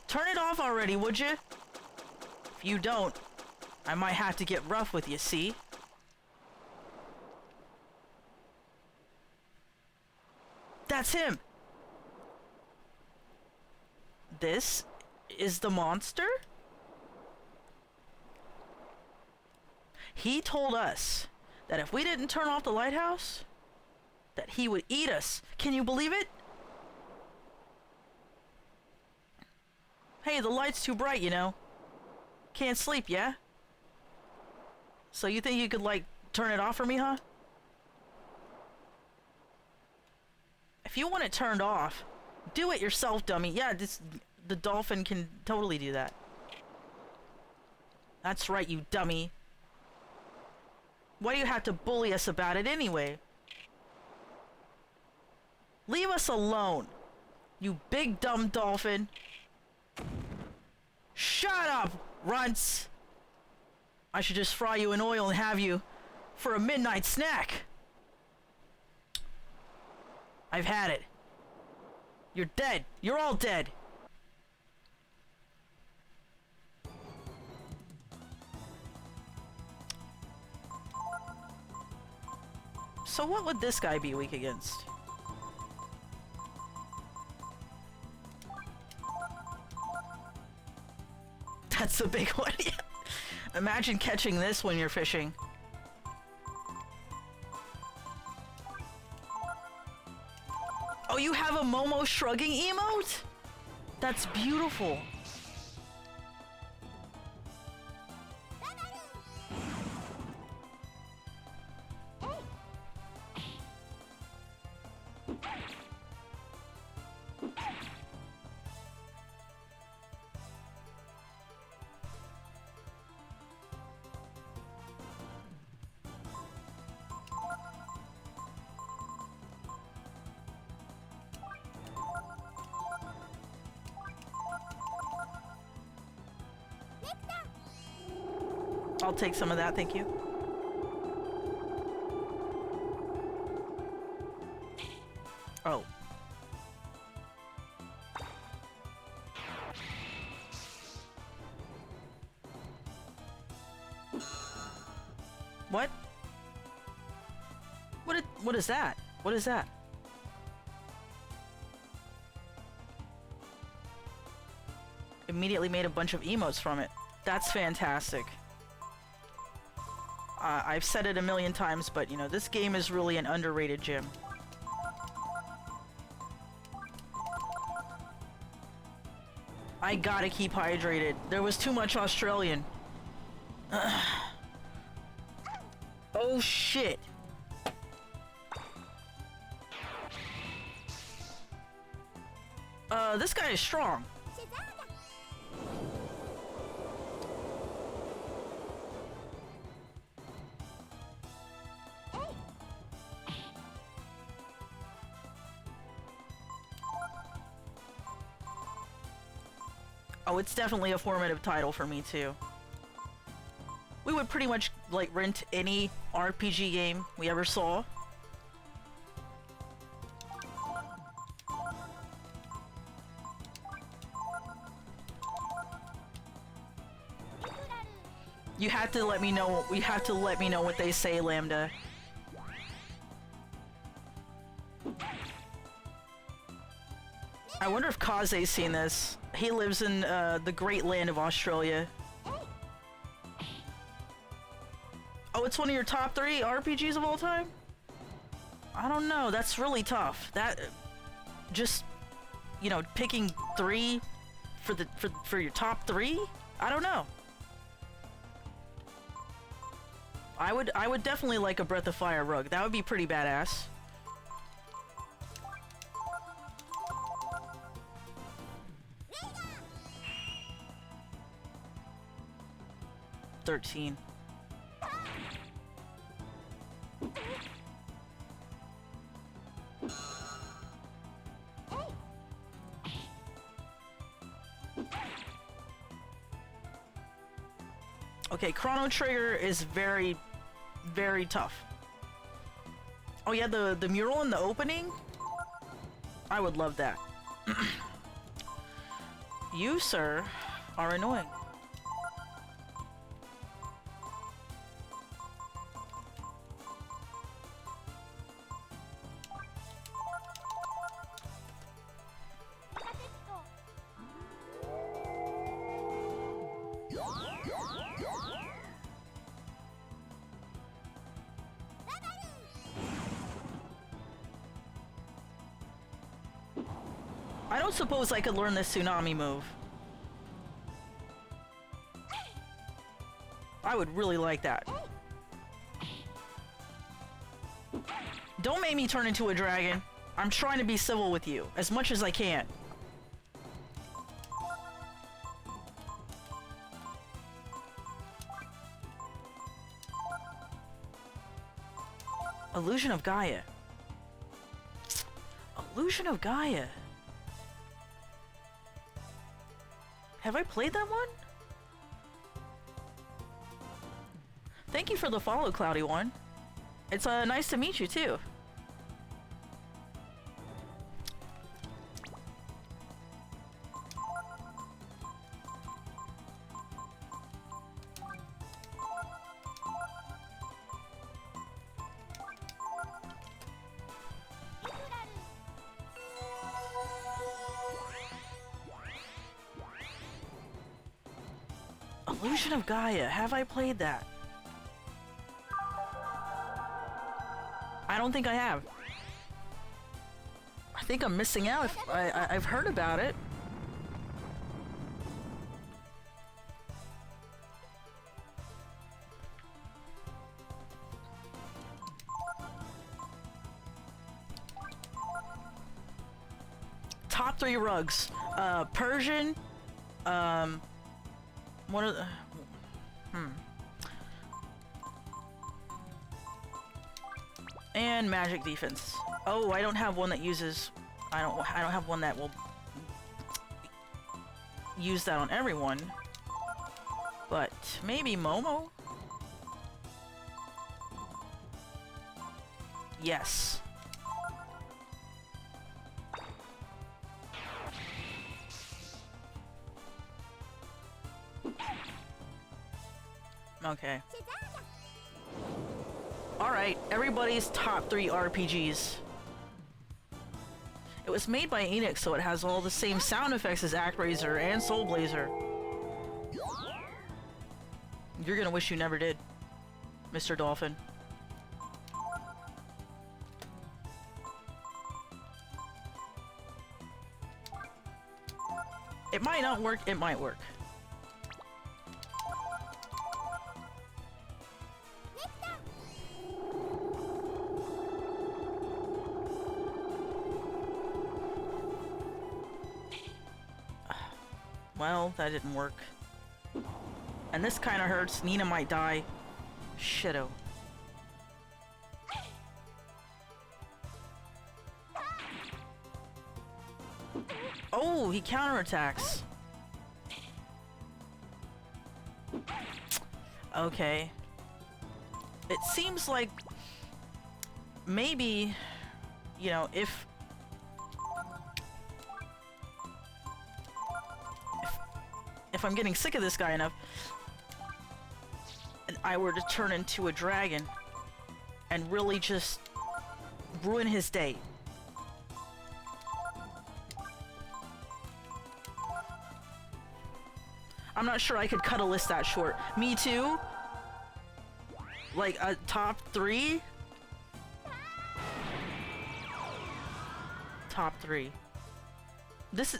Turn it off already, would you? If you don't, I might have to get rough with you, see? That's him! This is the monster? He told us that if we didn't turn off the lighthouse, that he would eat us. Can you believe it? Hey, the light's too bright, you know. Can't sleep, yeah? So you think you could, like, turn it off for me, huh? If you want it turned off, do it yourself, dummy. Yeah, the dolphin can totally do that. That's right, you dummy. Why do you have to bully us about it anyway? Leave us alone, you big dumb dolphin. Shut up, runts. I should just fry you in oil and have you for a midnight snack. I've had it. You're dead. You're all dead. So what would this guy be weak against? That's the big one. Yeah. Imagine catching this when you're fishing. Oh, you have a Momo shrugging emote? That's beautiful. I'll take some of that, thank you. Oh. What? What is that? What is that? Immediately made a bunch of emotes from it. That's fantastic. I've said it a million times, but you know, this game is really an underrated gym. I gotta keep hydrated. There was too much Australian. Oh shit. This guy is strong. Oh, it's definitely a formative title for me too. We would pretty much like rent any RPG game we ever saw. You have to let me know. You have to let me know what they say, Lambda. I wonder if Kaze's seen this. He lives in the great land of Australia. Oh, it's one of your top 3 RPGs of all time? I don't know. That's really tough. That just, you know, picking 3 for your top 3? I don't know. I would definitely like a Breath of Fire rug. That would be pretty badass. $13. Okay, Chrono Trigger is very, very tough. Oh yeah, the mural in the opening? I would love that. You, sir, are annoying. I don't suppose I could learn this tsunami move. I would really like that. Don't make me turn into a dragon. I'm trying to be civil with you as much as I can. Illusion of Gaia. Illusion of Gaia. Have I played that one? Thank you for the follow, Cloudy One. It's nice to meet you too. Illusion of Gaia. Have I played that? I don't think I have. I think I'm missing out. I've heard about it. Top 3 rugs. Persian. One of the... And magic defense. Oh, I don't have one that uses... I don't have one that will use that on everyone. But maybe Momo? Yes. Okay. Alright, everybody's top 3 RPGs. It was made by Enix, so it has all the same sound effects as ActRaiser and Soul Blazer. You're gonna wish you never did. Mr. Dolphin. It might not work, it might work. Well, that didn't work. And this kind of hurts. Nina might die. Shitto. Oh, he counterattacks. Okay. It seems like maybe, you know, if I'm getting sick of this guy enough, and I were to turn into a dragon and really just ruin his day. I'm not sure I could cut a list that short. Me too? Like a top 3? Top 3. This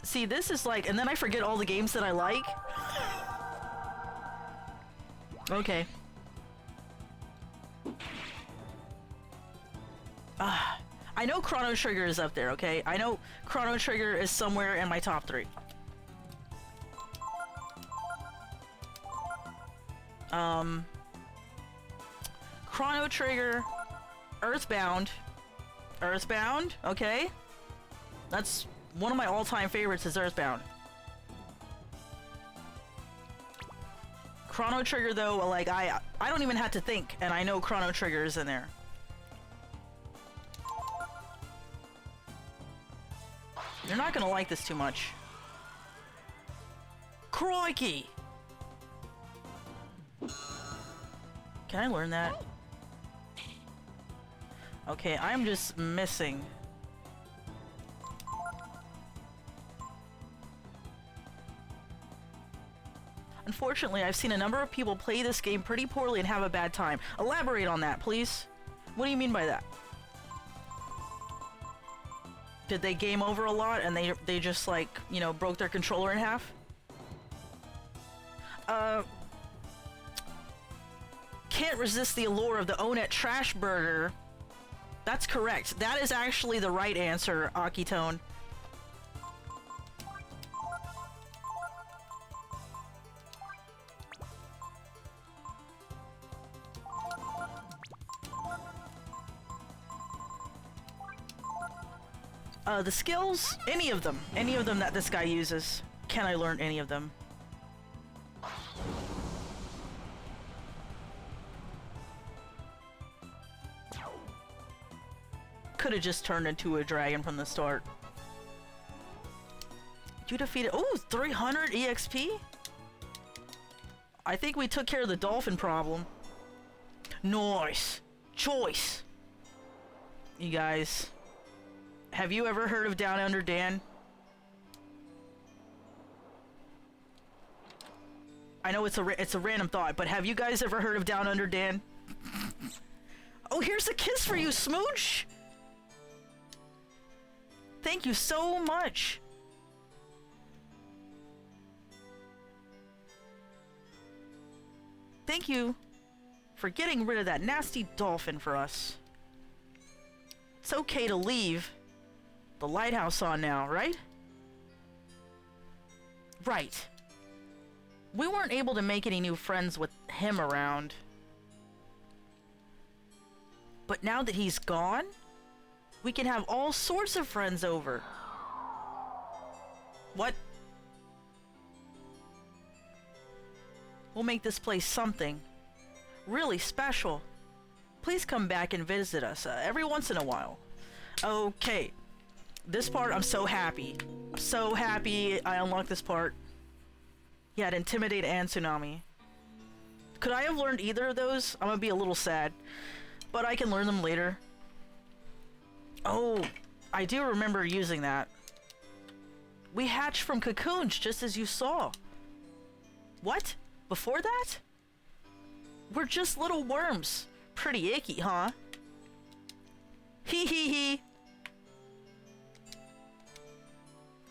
is like, and then I forget all the games that I like. Okay. I know Chrono Trigger is up there, okay? I know Chrono Trigger is somewhere in my top 3. Chrono Trigger, Earthbound, okay? That's one of my all-time favorites is Earthbound. Chrono Trigger though, like I don't even have to think, and I know Chrono Trigger is in there. You're not gonna like this too much. Crikey! Can I learn that? Okay, I'm just missing. Unfortunately, I've seen a number of people play this game pretty poorly and have a bad time. Elaborate on that, please. What do you mean by that? Did they game over a lot and they just like, you know, broke their controller in half? Can't resist the allure of the Onet Trash Burger. That's correct. That is actually the right answer, Akitone. The skills, any of them that this guy uses. Can I learn any of them? Could have just turned into a dragon from the start. You defeated, oh, 300 EXP? I think we took care of the dolphin problem. Nice choice. You guys, have you ever heard of Down Under Dan? I know it's a random thought, but have you guys ever heard of Down Under Dan? Oh, here's a kiss for you, Smooch! Thank you so much! Thank you for getting rid of that nasty dolphin for us. It's okay to leave the lighthouse on now, right? Right. We weren't able to make any new friends with him around. But now that he's gone, we can have all sorts of friends over. What? We'll make this place something really special. Please come back and visit us every once in a while. Okay. This part, I'm so happy. I'm so happy I unlocked this part. He had Intimidate and Tsunami. Could I have learned either of those? I'm gonna be a little sad. But I can learn them later. Oh, I do remember using that. We hatched from cocoons, just as you saw. What? Before that? We're just little worms. Pretty icky, huh? Hee hee hee.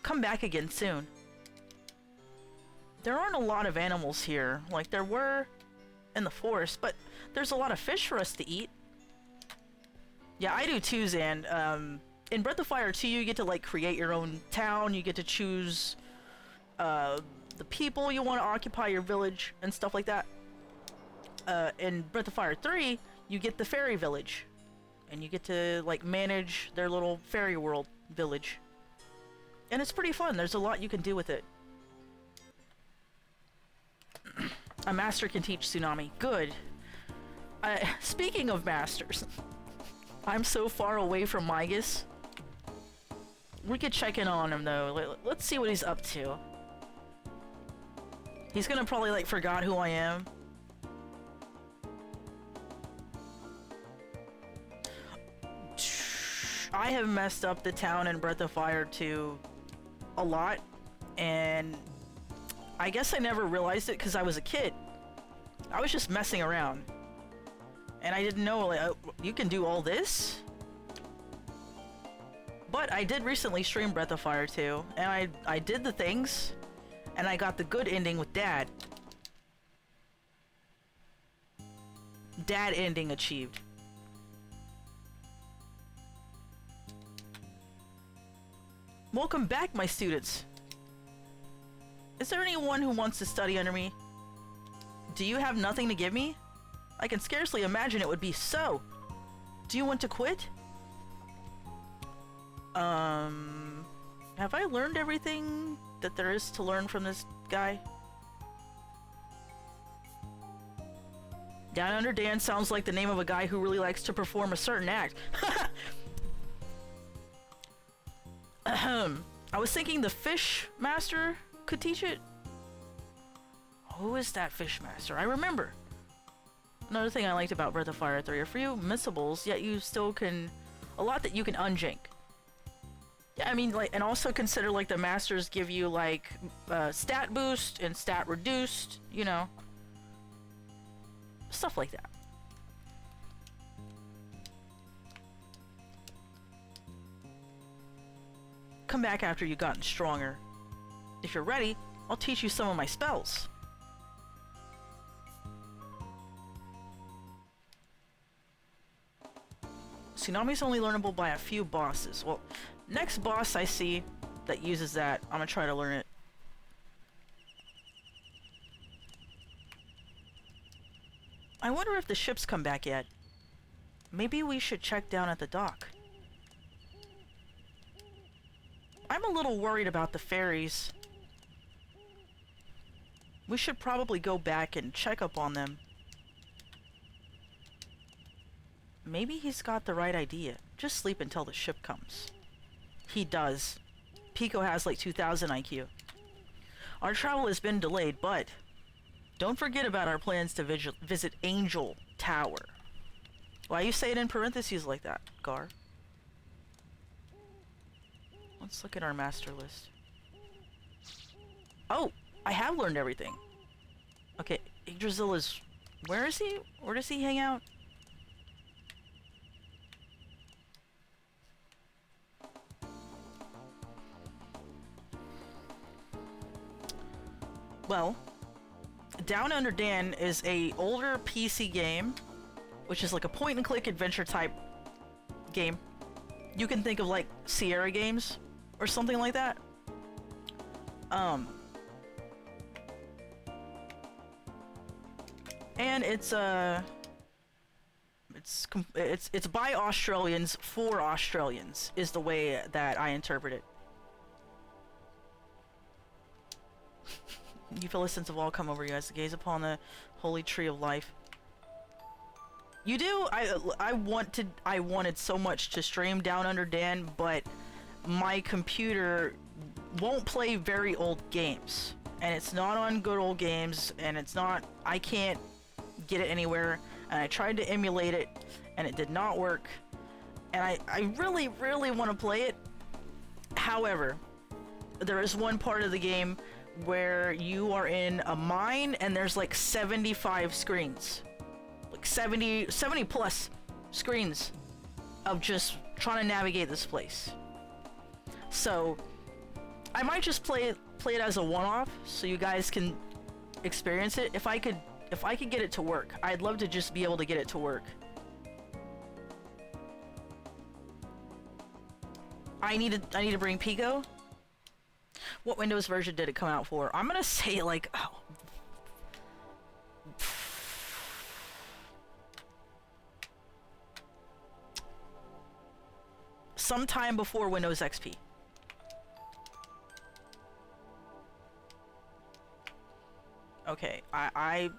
Come back again soon. There aren't a lot of animals here, like there were in the forest, but there's a lot of fish for us to eat. Yeah, I do too, Zan. In Breath of Fire 2, you get to like create your own town, you get to choose the people you want to occupy your village and stuff like that. In Breath of Fire 3, you get the fairy village, and you get to like manage their little fairy world village. And it's pretty fun. There's a lot you can do with it. A master can teach Tsunami. Good. Speaking of masters, I'm so far away from Migas. We could check in on him though. Let's see what he's up to. He's gonna probably like forgot who I am. I have messed up the town in Breath of Fire 2 a lot, and I guess I never realized it because I was a kid. I was just messing around, and I didn't know, like, you can do all this? But I did recently stream Breath of Fire 2, and I did the things, and I got the good ending with Dad. Dad ending achieved. Welcome back, my students. Is there anyone who wants to study under me? Do you have nothing to give me? I can scarcely imagine it would be so. Do you want to quit? Have I learned everything that there is to learn from this guy? Down Under Dan sounds like the name of a guy who really likes to perform a certain act. Ahem. I was thinking the fish master could teach it. Who is that fish master? I remember. Another thing I liked about Breath of Fire 3 are few missables, yet you still can... a lot that you can unjink. Yeah, I mean, like, and also consider, like, the masters give you, like, stat boost and stat reduced, you know. Stuff like that. Come back after you've gotten stronger. If you're ready, I'll teach you some of my spells. Tsunami's only learnable by a few bosses. Well, next boss I see that uses that, I'm gonna try to learn it. I wonder if the ship's come back yet. Maybe we should check down at the dock. I'm a little worried about the fairies. We should probably go back and check up on them. Maybe he's got the right idea. Just sleep until the ship comes. He does. Pico has like 2000 IQ. Our travel has been delayed, but don't forget about our plans to visit Angel Tower. Why you say it in parentheses like that, Gar? Let's look at our master list. Oh, I have learned everything. Okay, Yggdrasil is... where is he? Where does he hang out? Well, Down Under Dan is a older PC game, which is like a point-and-click adventure type game. You can think of like Sierra games or something like that. And it's by Australians for Australians is the way that I interpret it. You feel a sense of awe come over you as to gaze upon the holy tree of life. You do? I wanted so much to stream Down Under Dan, but my computer won't play very old games. And it's not on Good Old Games, and it's not... I can't get it anywhere, and I tried to emulate it, and it did not work. And I really, really want to play it. However, there is one part of the game where you are in a mine and there's like 75 screens. like 70 plus screens of just trying to navigate this place. So I might just play it as a one-off so you guys can experience it. If I could get it to work, I'd love to just be able to get it to work. I need to bring Pico. What Windows version did it come out for? I'm gonna say like, oh, sometime before Windows XP. Okay, I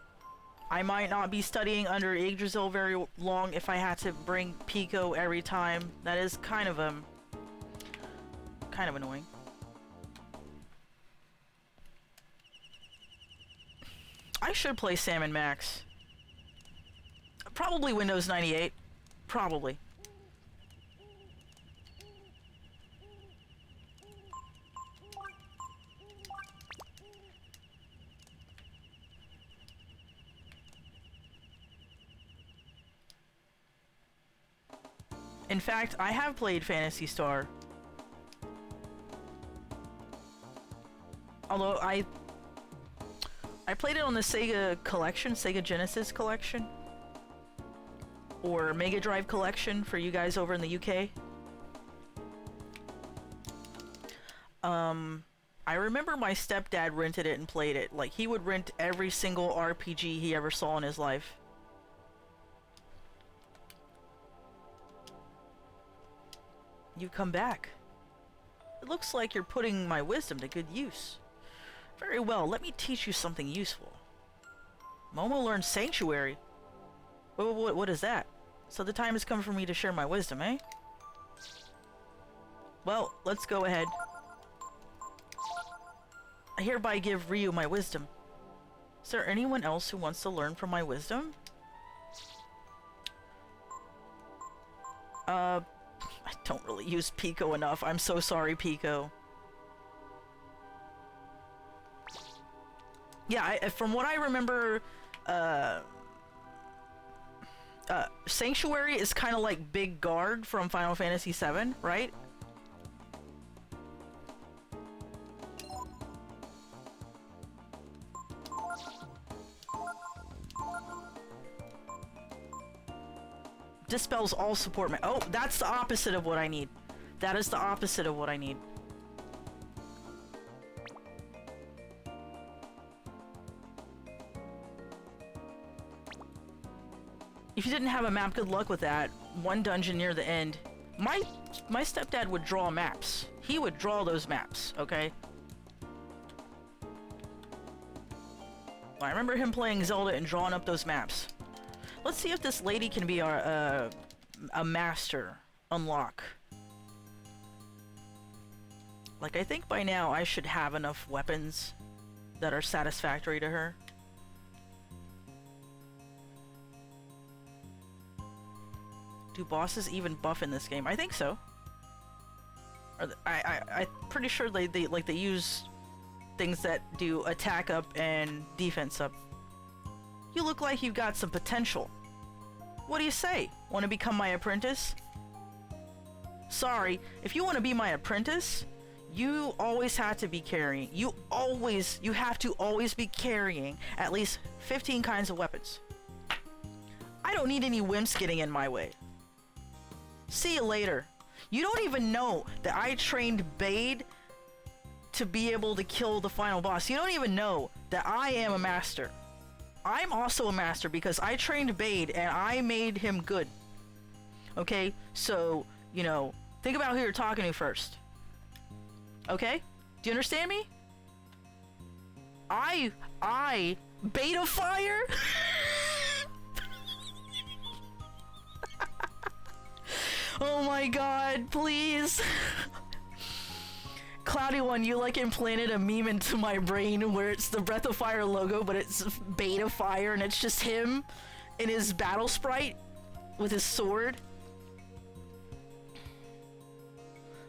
might not be studying under Yggdrasil very long if I had to bring Pico every time. That is kind of annoying. I should play Sam & Max. Probably Windows 98. Probably. In fact, I have played Phantasy Star. Although I played it on the Sega Collection, Sega Genesis Collection. Or Mega Drive Collection for you guys over in the UK. I remember my stepdad rented it and played it. Like, he would rent every single RPG he ever saw in his life. You come back. It looks like you're putting my wisdom to good use. Very well, let me teach you something useful. Momo learned Sanctuary. What is that? So the time has come for me to share my wisdom, eh? Well, let's go ahead. I hereby give Ryu my wisdom. Is there anyone else who wants to learn from my wisdom? I don't really use Pico enough. I'm so sorry, Pico. Yeah, from what I remember, Sanctuary is kind of like Big Guard from Final Fantasy VII, right? Dispels all support. Oh, that's the opposite of what I need. That is the opposite of what I need. If you didn't have a map, good luck with that. One dungeon near the end. My stepdad would draw maps. He would draw those maps, okay? I remember him playing Zelda and drawing up those maps. Let's see if this lady can be our, a master unlock. Like, I think by now I should have enough weapons that are satisfactory to her. Do bosses even buff in this game? I think so. Or I'm pretty sure they use things that do attack up and defense up. You look like you've got some potential. What do you say? Want to become my apprentice? Sorry, if you want to be my apprentice, you always have to be carrying. You have to always be carrying at least 15 kinds of weapons. I don't need any wimps getting in my way. See you later. You don't even know that I trained Bade to be able to kill the final boss. You don't even know that I am a master. I'm also a master because I trained Bade and I made him good. Okay? So, you know, think about who you're talking to first. Okay? Do you understand me? Bait of Fire? Oh my god, please. Cloudy One, you like implanted a meme into my brain where it's the Breath of Fire logo, but it's Bait of Fire, and it's just him in his battle sprite with his sword.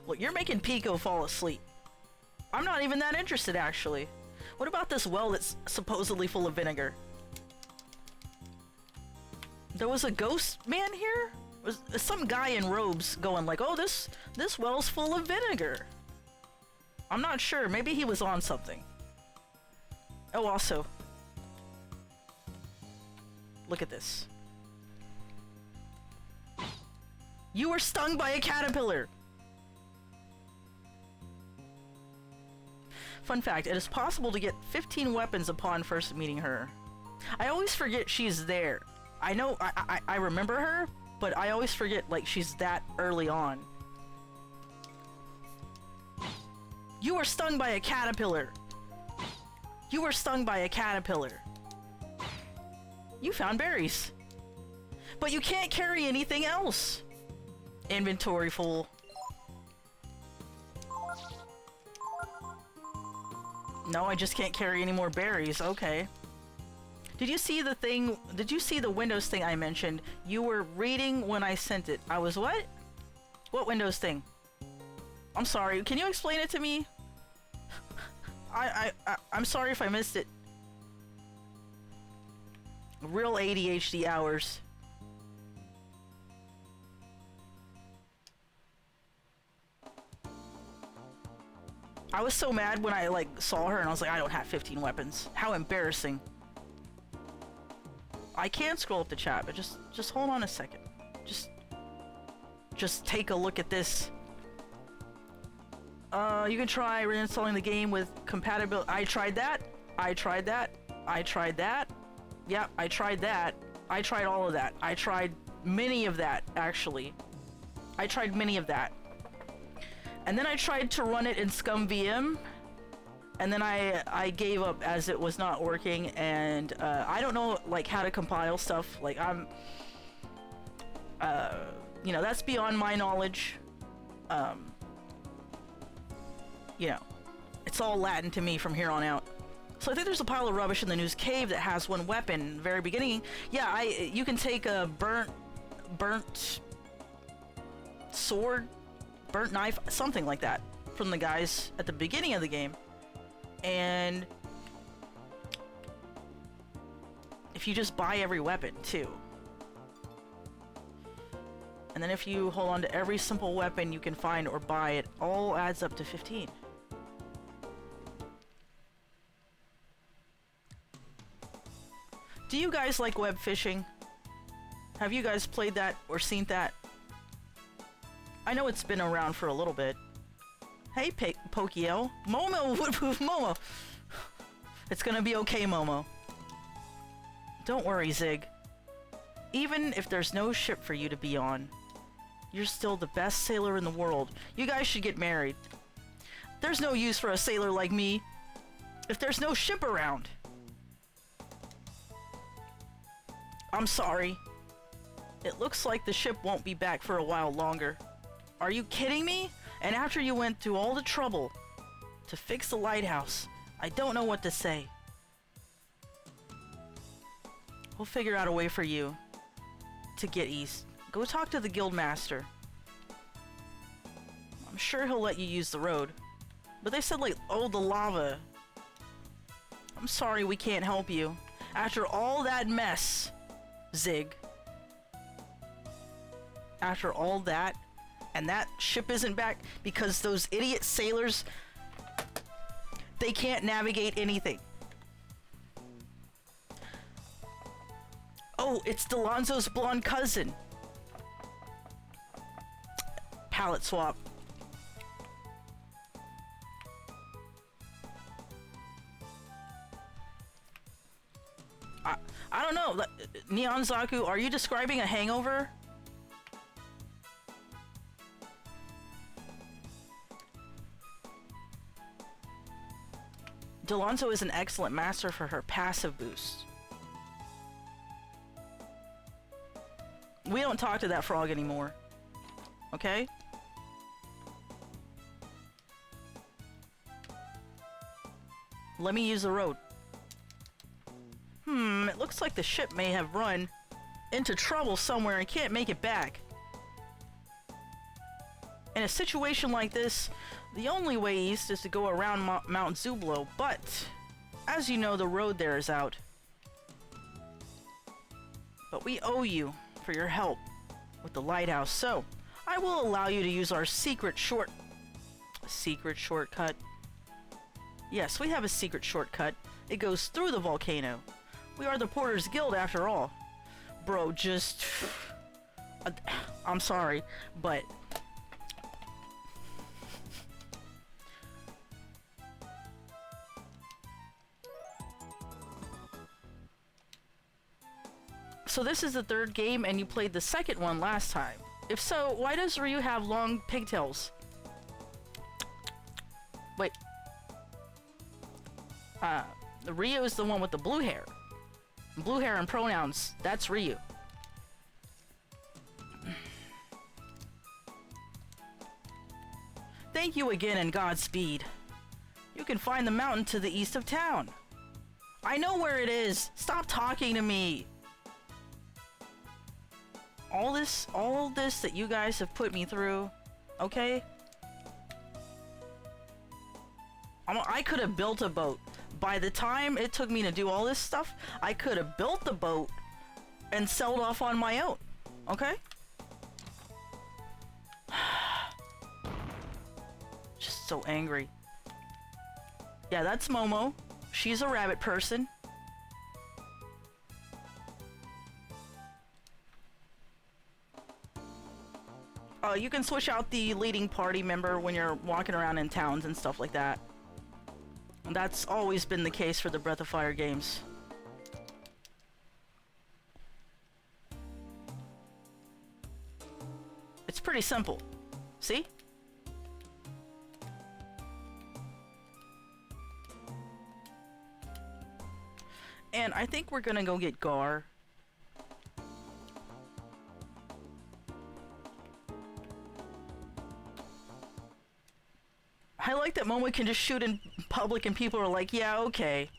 Look, you're making Pico fall asleep. I'm not even that interested, actually. What about this well that's supposedly full of vinegar? There was a ghost man here? Was some guy in robes going like, oh, this well's full of vinegar. I'm not sure. Maybe he was on something. Oh, also. Look at this. You were stung by a caterpillar! Fun fact, it is possible to get 15 weapons upon first meeting her. I always forget she's there. I know, I remember her, but I always forget, like, she's that early on. You were stung by a caterpillar! You were stung by a caterpillar. You found berries. But you can't carry anything else! Inventory full. No, I just can't carry any more berries. Okay. Did you see the thing? Did you see the Windows thing I mentioned? You were reading when I sent it. I was what? What Windows thing? I'm sorry. Can you explain it to me? I'm sorry if I missed it. Real ADHD hours. I was so mad when I like saw her and I was like, I don't have 15 weapons. How embarrassing. I can scroll up the chat, but just hold on a second. Just take a look at this. You can try reinstalling the game with compatibility. I tried that. I tried that. I tried that. Yep, I tried that. I tried all of that. I tried many of that, actually. I tried many of that. And then I tried to run it in ScumVM, and then I gave up as it was not working, and I don't know like how to compile stuff. Like I'm, you know, that's beyond my knowledge. You know, it's all Latin to me from here on out. So I think there's a pile of rubbish in the news cave that has one weapon. Very beginning, yeah, you can take a burnt sword. Burnt knife, something like that, from the guys at the beginning of the game. And if you just buy every weapon too, and then if you hold on to every simple weapon you can find or buy, it all adds up to 15. Do you guys like web fishing? Have you guys played that or seen that? I know it's been around for a little bit. Hey, Pokio. Momo! Momo! It's gonna be okay, Momo. Don't worry, Zig. Even if there's no ship for you to be on, you're still the best sailor in the world. You guys should get married. There's no use for a sailor like me if there's no ship around. I'm sorry. It looks like the ship won't be back for a while longer. Are you kidding me? And after you went through all the trouble to fix the lighthouse, I don't know what to say. We'll figure out a way for you to get east. Go talk to the guildmaster. I'm sure he'll let you use the road. But they said like, oh, the lava. I'm sorry we can't help you. After all that mess, Zig. After all that, and that ship isn't back because those idiot sailors, they can't navigate anything. Oh, it's Delonzo's blonde cousin. Palette swap. I don't know. Neon Zaku, are you describing a hangover? Delonzo is an excellent master for her passive boost. We don't talk to that frog anymore. Okay? Let me use the road. It looks like the ship may have run into trouble somewhere and can't make it back. In a situation like this, the only way east is to go around Mount Zublo, but as you know, the road there is out. But we owe you for your help with the lighthouse, so I will allow you to use our secret shortcut. Yes, we have a secret shortcut. It goes through the volcano. We are the Porters Guild after all. Bro, just... I'm sorry, but... So this is the third game and you played the second one last time. If so, why does Ryu have long pigtails? Wait. Ryu is the one with the blue hair. Blue hair and pronouns. That's Ryu. Thank you again and Godspeed. You can find the mountain to the east of town. I know where it is. Stop talking to me. All this that you guys have put me through, okay? I could have built a boat. By the time it took me to do all this stuff, I could have built the boat and sailed off on my own, okay? Just so angry. Yeah, that's Momo. She's a rabbit person. You can switch out the leading party member when you're walking around in towns and stuff like that. And that's always been the case for the Breath of Fire games. It's pretty simple. See? And I think we're gonna go get Gar. I like that Momo can just shoot in public and people are like, yeah, okay.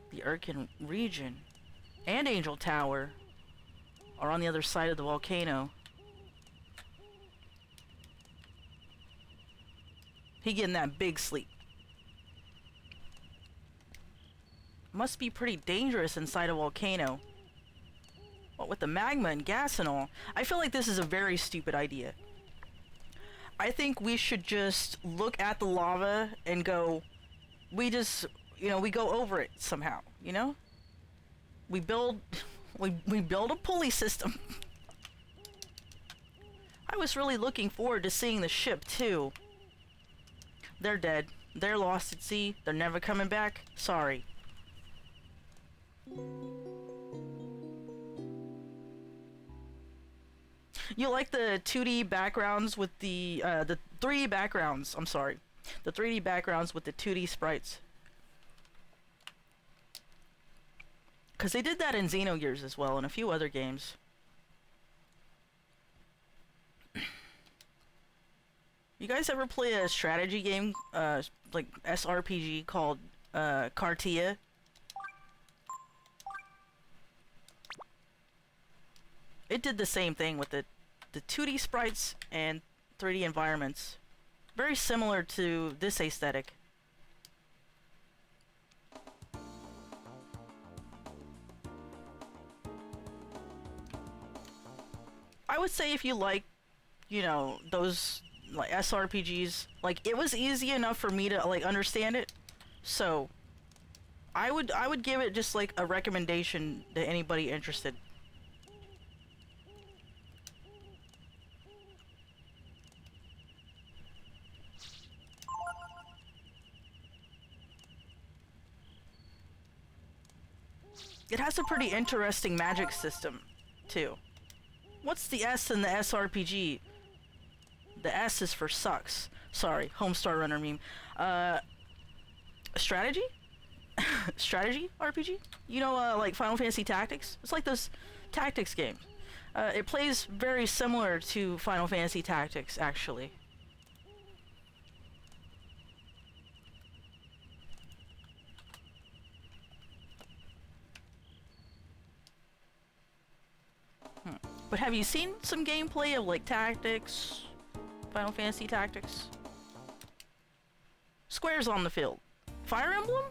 The Urkin region and Angel Tower are on the other side of the volcano. He getting that big sleep. Must be pretty dangerous inside a volcano. What with the magma and gas and all. I feel like this is a very stupid idea. I think we should just look at the lava and go, we just, you know, we go over it somehow, you know? We build a pulley system. I was really looking forward to seeing the ship too. They're dead. They're lost at sea. They're never coming back. Sorry. You like the 2D backgrounds with the 3D backgrounds, I'm sorry. The 3D backgrounds with the 2D sprites. Because they did that in Xenogears as well, and a few other games. You guys ever play a strategy game, like SRPG called Cartia? It did the same thing with the 2D sprites and 3D environments. Very similar to this aesthetic. I would say if you like, you know, those like SRPGs, like it was easy enough for me to like understand it. So I would give it just like a recommendation to anybody interested. It has a pretty interesting magic system, too. What's the S in the SRPG? The S is for sucks. Sorry, Homestar Runner meme. Strategy? Strategy RPG? You know, like Final Fantasy Tactics? It's like those tactics games. It plays very similar to Final Fantasy Tactics, actually. But have you seen some gameplay of like Tactics, Final Fantasy Tactics? Squares on the field. Fire Emblem?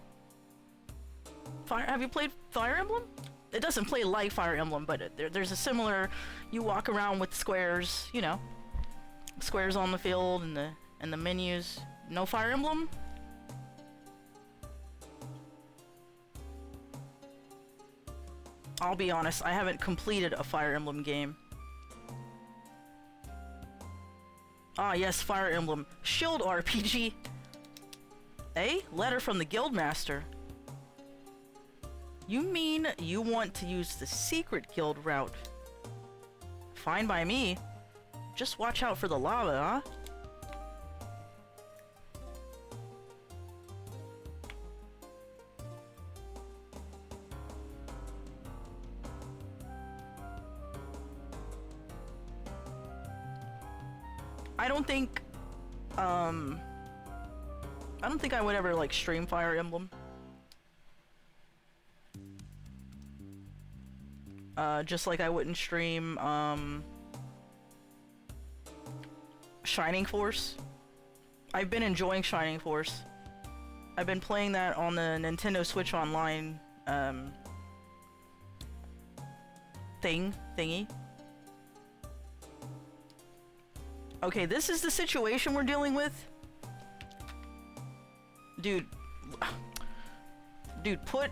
Have you played Fire Emblem? It doesn't play like Fire Emblem, but there's a similar. You walk around with squares, you know, squares on the field and the menus. No Fire Emblem? I'll be honest, I haven't completed a Fire Emblem game. Ah yes, Fire Emblem. Shield RPG. A letter from the Guildmaster. You mean you want to use the secret guild route? Fine by me. Just watch out for the lava, huh? I don't think I would ever like stream Fire Emblem. Just like I wouldn't stream Shining Force. I've been enjoying Shining Force. I've been playing that on the Nintendo Switch Online thingy. Okay, this is the situation we're dealing with. Dude, put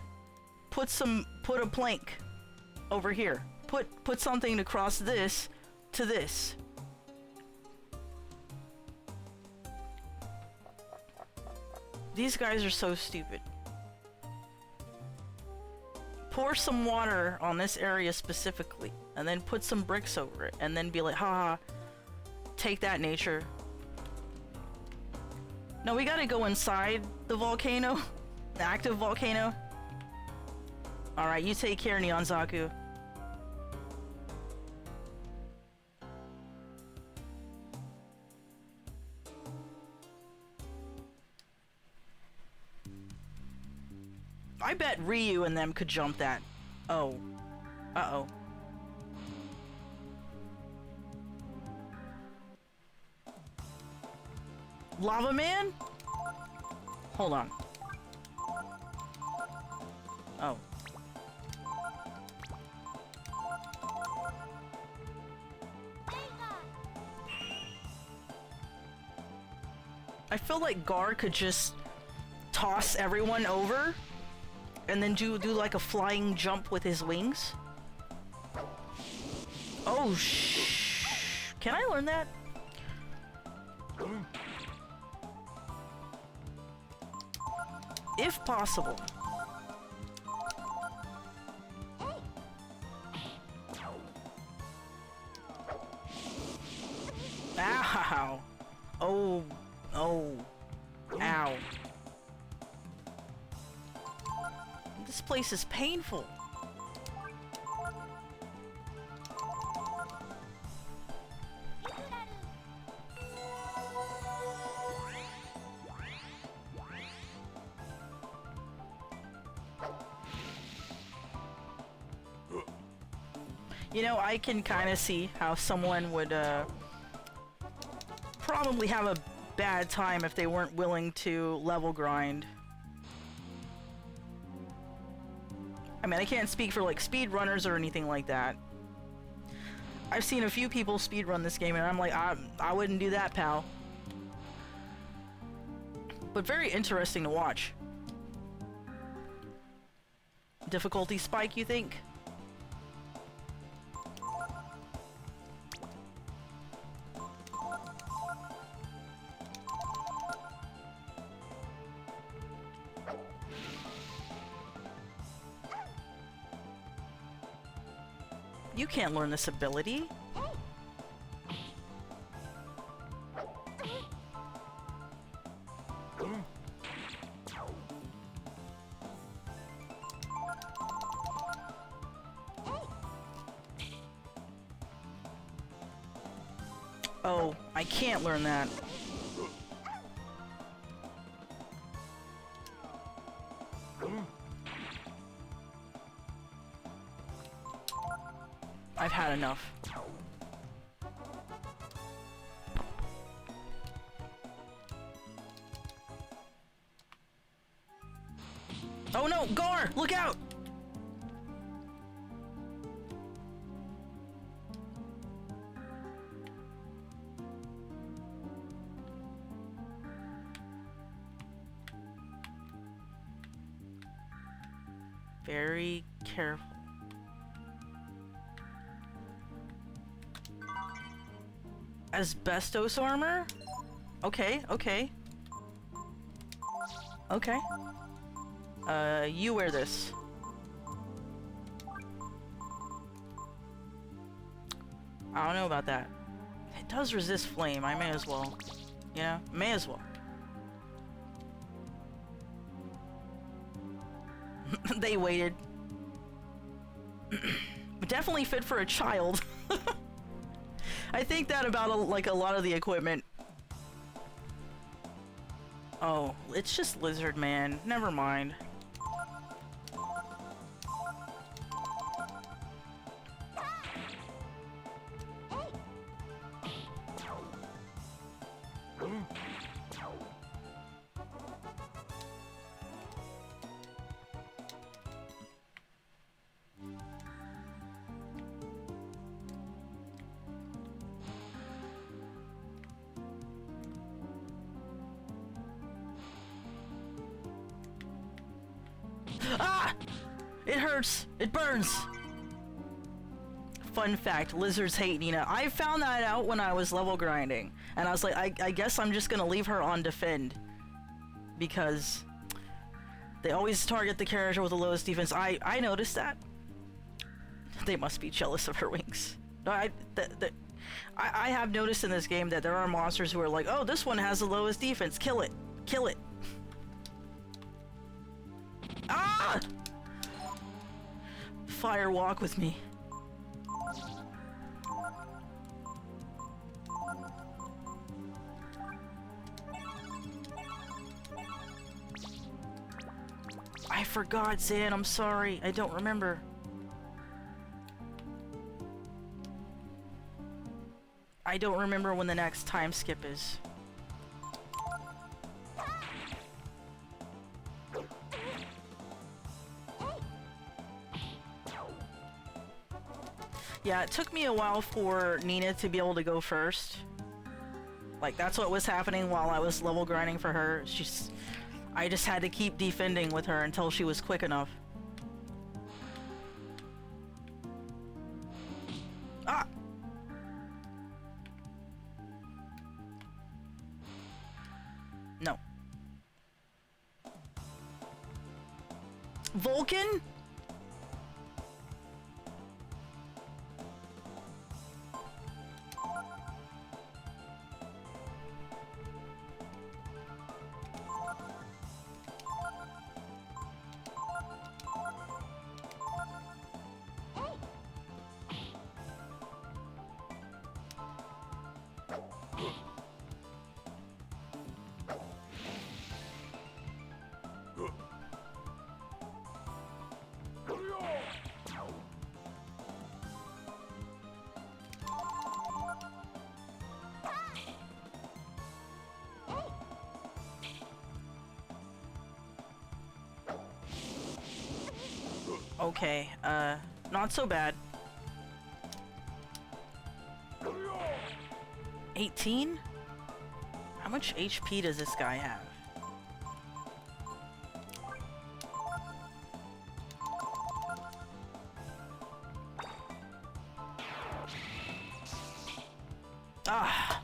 a plank over here. Put something to cross this to this. These guys are so stupid. Pour some water on this area specifically, and then put some bricks over it, and then be like, haha, take that, nature. No, we gotta go inside the volcano. The active volcano. Alright, you take care, Nyanzaku. I bet Ryu and them could jump that. Oh. Uh-oh. Lava Man? Hold on. Oh. I feel like Gar could just toss everyone over and then do like a flying jump with his wings. Oh can I learn that? If possible. Ow. Oh. Oh. Ow. This place is painful. You know, I can kind of see how someone would probably have a bad time if they weren't willing to level grind. I mean, I can't speak for like speedrunners or anything like that. I've seen a few people speedrun this game and I'm like, I wouldn't do that, pal. But very interesting to watch. Difficulty spike, you think? You can't learn this ability. Oh, I can't learn that. I've had enough. Oh no, Gar! Look out! Very careful. Asbestos armor? Okay, okay. Okay. You wear this. I don't know about that. It does resist flame, I may as well. You know? May as well. They waited. Definitely fit for a child. I think that about like a lot of the equipment. Oh, it's just Lizard Man. Never mind. Ah! It hurts! It burns! Fun fact, lizards hate Nina. I found that out when I was level grinding. And I was like, I guess I'm just gonna leave her on defend. Because they always target the character with the lowest defense. I noticed that. They must be jealous of her wings. I have noticed in this game that there are monsters who are like, oh, this one has the lowest defense. Kill it. Kill it. Ah! Fire walk with me. I forgot, Zan. I'm sorry. I don't remember. I don't remember when the next time skip is. Yeah, it took me a while for Nina to be able to go first. Like, that's what was happening while I was level grinding for her. I just had to keep defending with her until she was quick enough. Ah! No. Vulcan? Okay, not so bad. 18? How much HP does this guy have? Ah!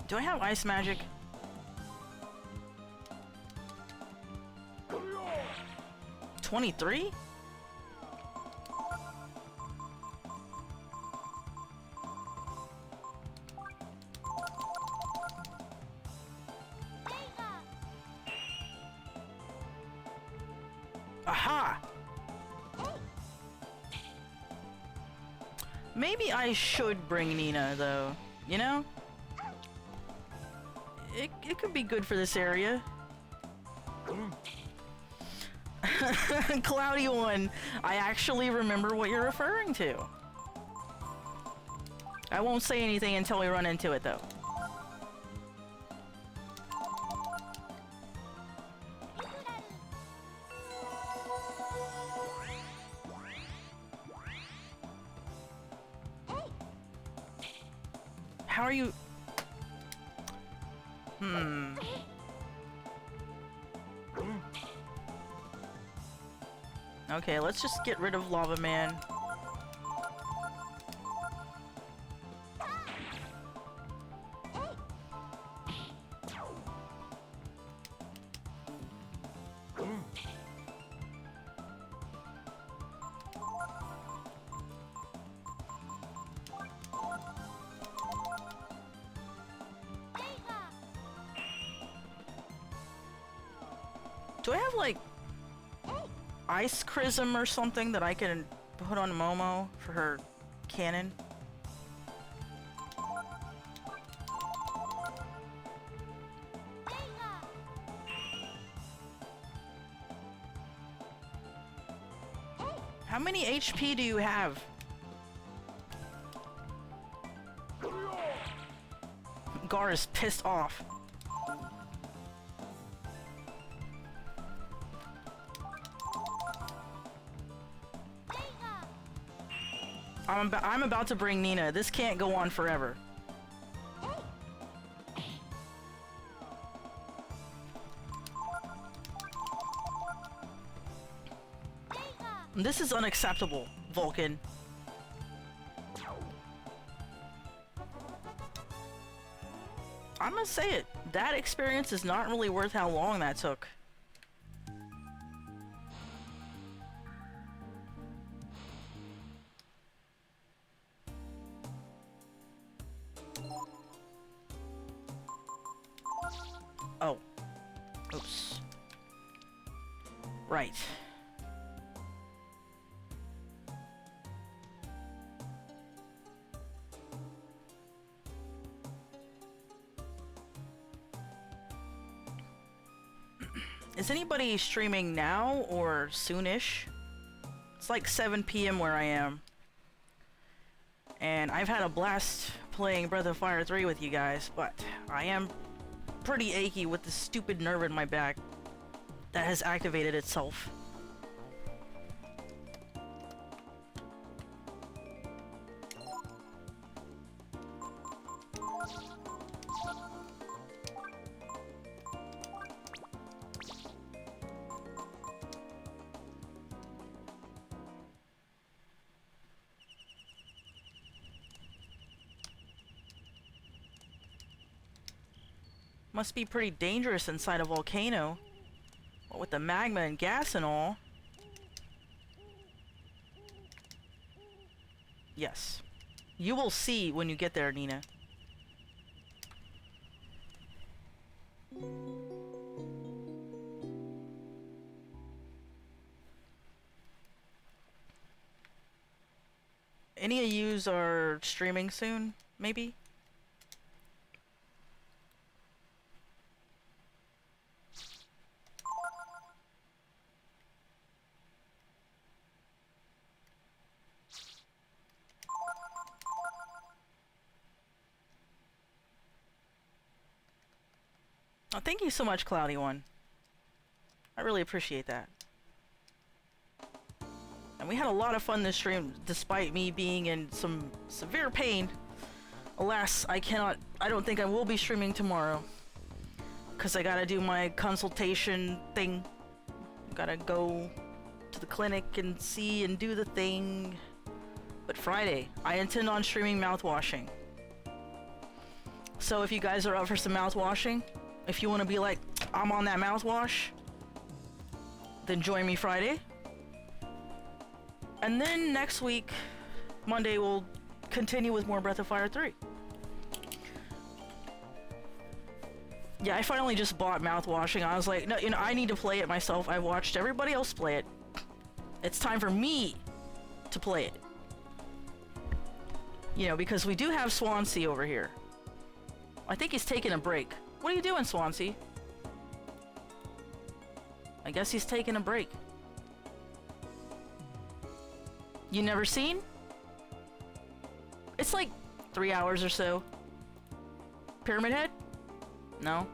Do I have ice magic? 23? Aha! Maybe I should bring Nina, though. You know? It could be good for this area. Cloudy One, I actually remember what you're referring to. I won't say anything until we run into it, though. How are you? Hmm. Okay, let's just get rid of Lava Man. Do I have like Ice Chrism or something that I can put on Momo for her cannon? How many HP do you have? Gar is pissed off. I'm about to bring Nina. This can't go on forever. This is unacceptable, Vulcan. I'm gonna say it. That experience is not really worth how long that took. Oh. Oops. Right. Is anybody streaming now or soonish? It's like 7 p.m. where I am. And I've had a blast playing Breath of Fire 3 with you guys, but I am pretty achy with the stupid nerve in my back that has activated itself. Must be pretty dangerous inside a volcano. What with the magma and gas and all. Yes. You will see when you get there, Nina. Any of yous are streaming soon, maybe? Oh, thank you so much, Cloudy One. I really appreciate that. And we had a lot of fun this stream, despite me being in some severe pain. Alas, I don't think I will be streaming tomorrow. Because I gotta do my consultation thing. Gotta go to the clinic and see and do the thing. But Friday, I intend on streaming mouthwashing. So if you guys are up for some mouthwashing, if you want to be like, I'm on that mouthwash, then join me Friday. And then next week, Monday, we'll continue with more Breath of Fire 3. Yeah, I finally just bought mouthwashing. I was like, no, you know, I need to play it myself. I watched everybody else play it. It's time for me to play it. You know, because we do have Swansea over here. I think he's taking a break. What are you doing, Swansea? I guess he's taking a break. You never seen? It's like 3 hours or so. Pyramid Head? No.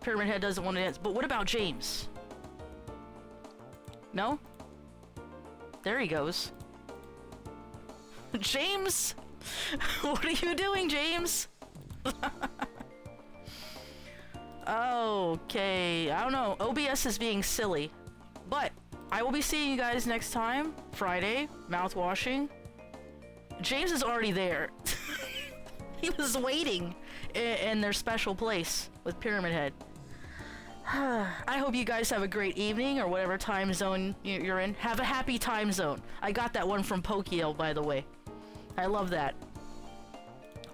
Pyramid Head doesn't want to dance. But what about James? No? There he goes. James What are you doing, James? Okay, I don't know. OBS is being silly. But I will be seeing you guys next time. Friday, mouth washing. James is already there. He was waiting in their special place with Pyramid Head. I hope you guys have a great evening or whatever time zone you're in. Have a happy time zone. I got that one from Pokiel, by the way. I love that.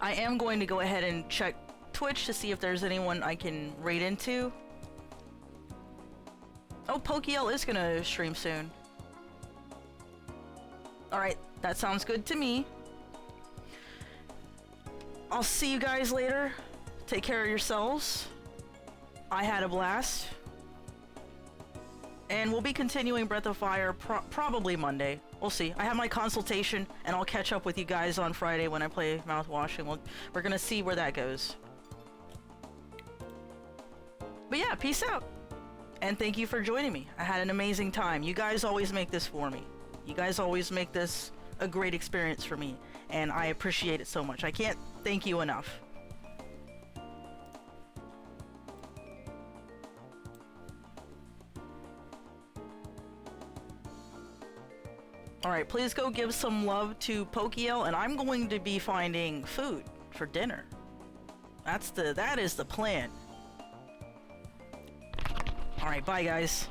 I am going to go ahead and check Twitch to see if there's anyone I can raid into. Oh, Pokiel is gonna stream soon. Alright, that sounds good to me. I'll see you guys later. Take care of yourselves. I had a blast. And we'll be continuing Breath of Fire probably Monday. We'll see. I have my consultation, and I'll catch up with you guys on Friday when I play Mouthwash, and we're gonna see where that goes. But yeah, peace out. And thank you for joining me. I had an amazing time. You guys always make this for me. You guys always make this a great experience for me, and I appreciate it so much. I can't thank you enough. Alright, please go give some love to Pokiel, and I'm going to be finding food for dinner. That is the plan. Alright, bye guys.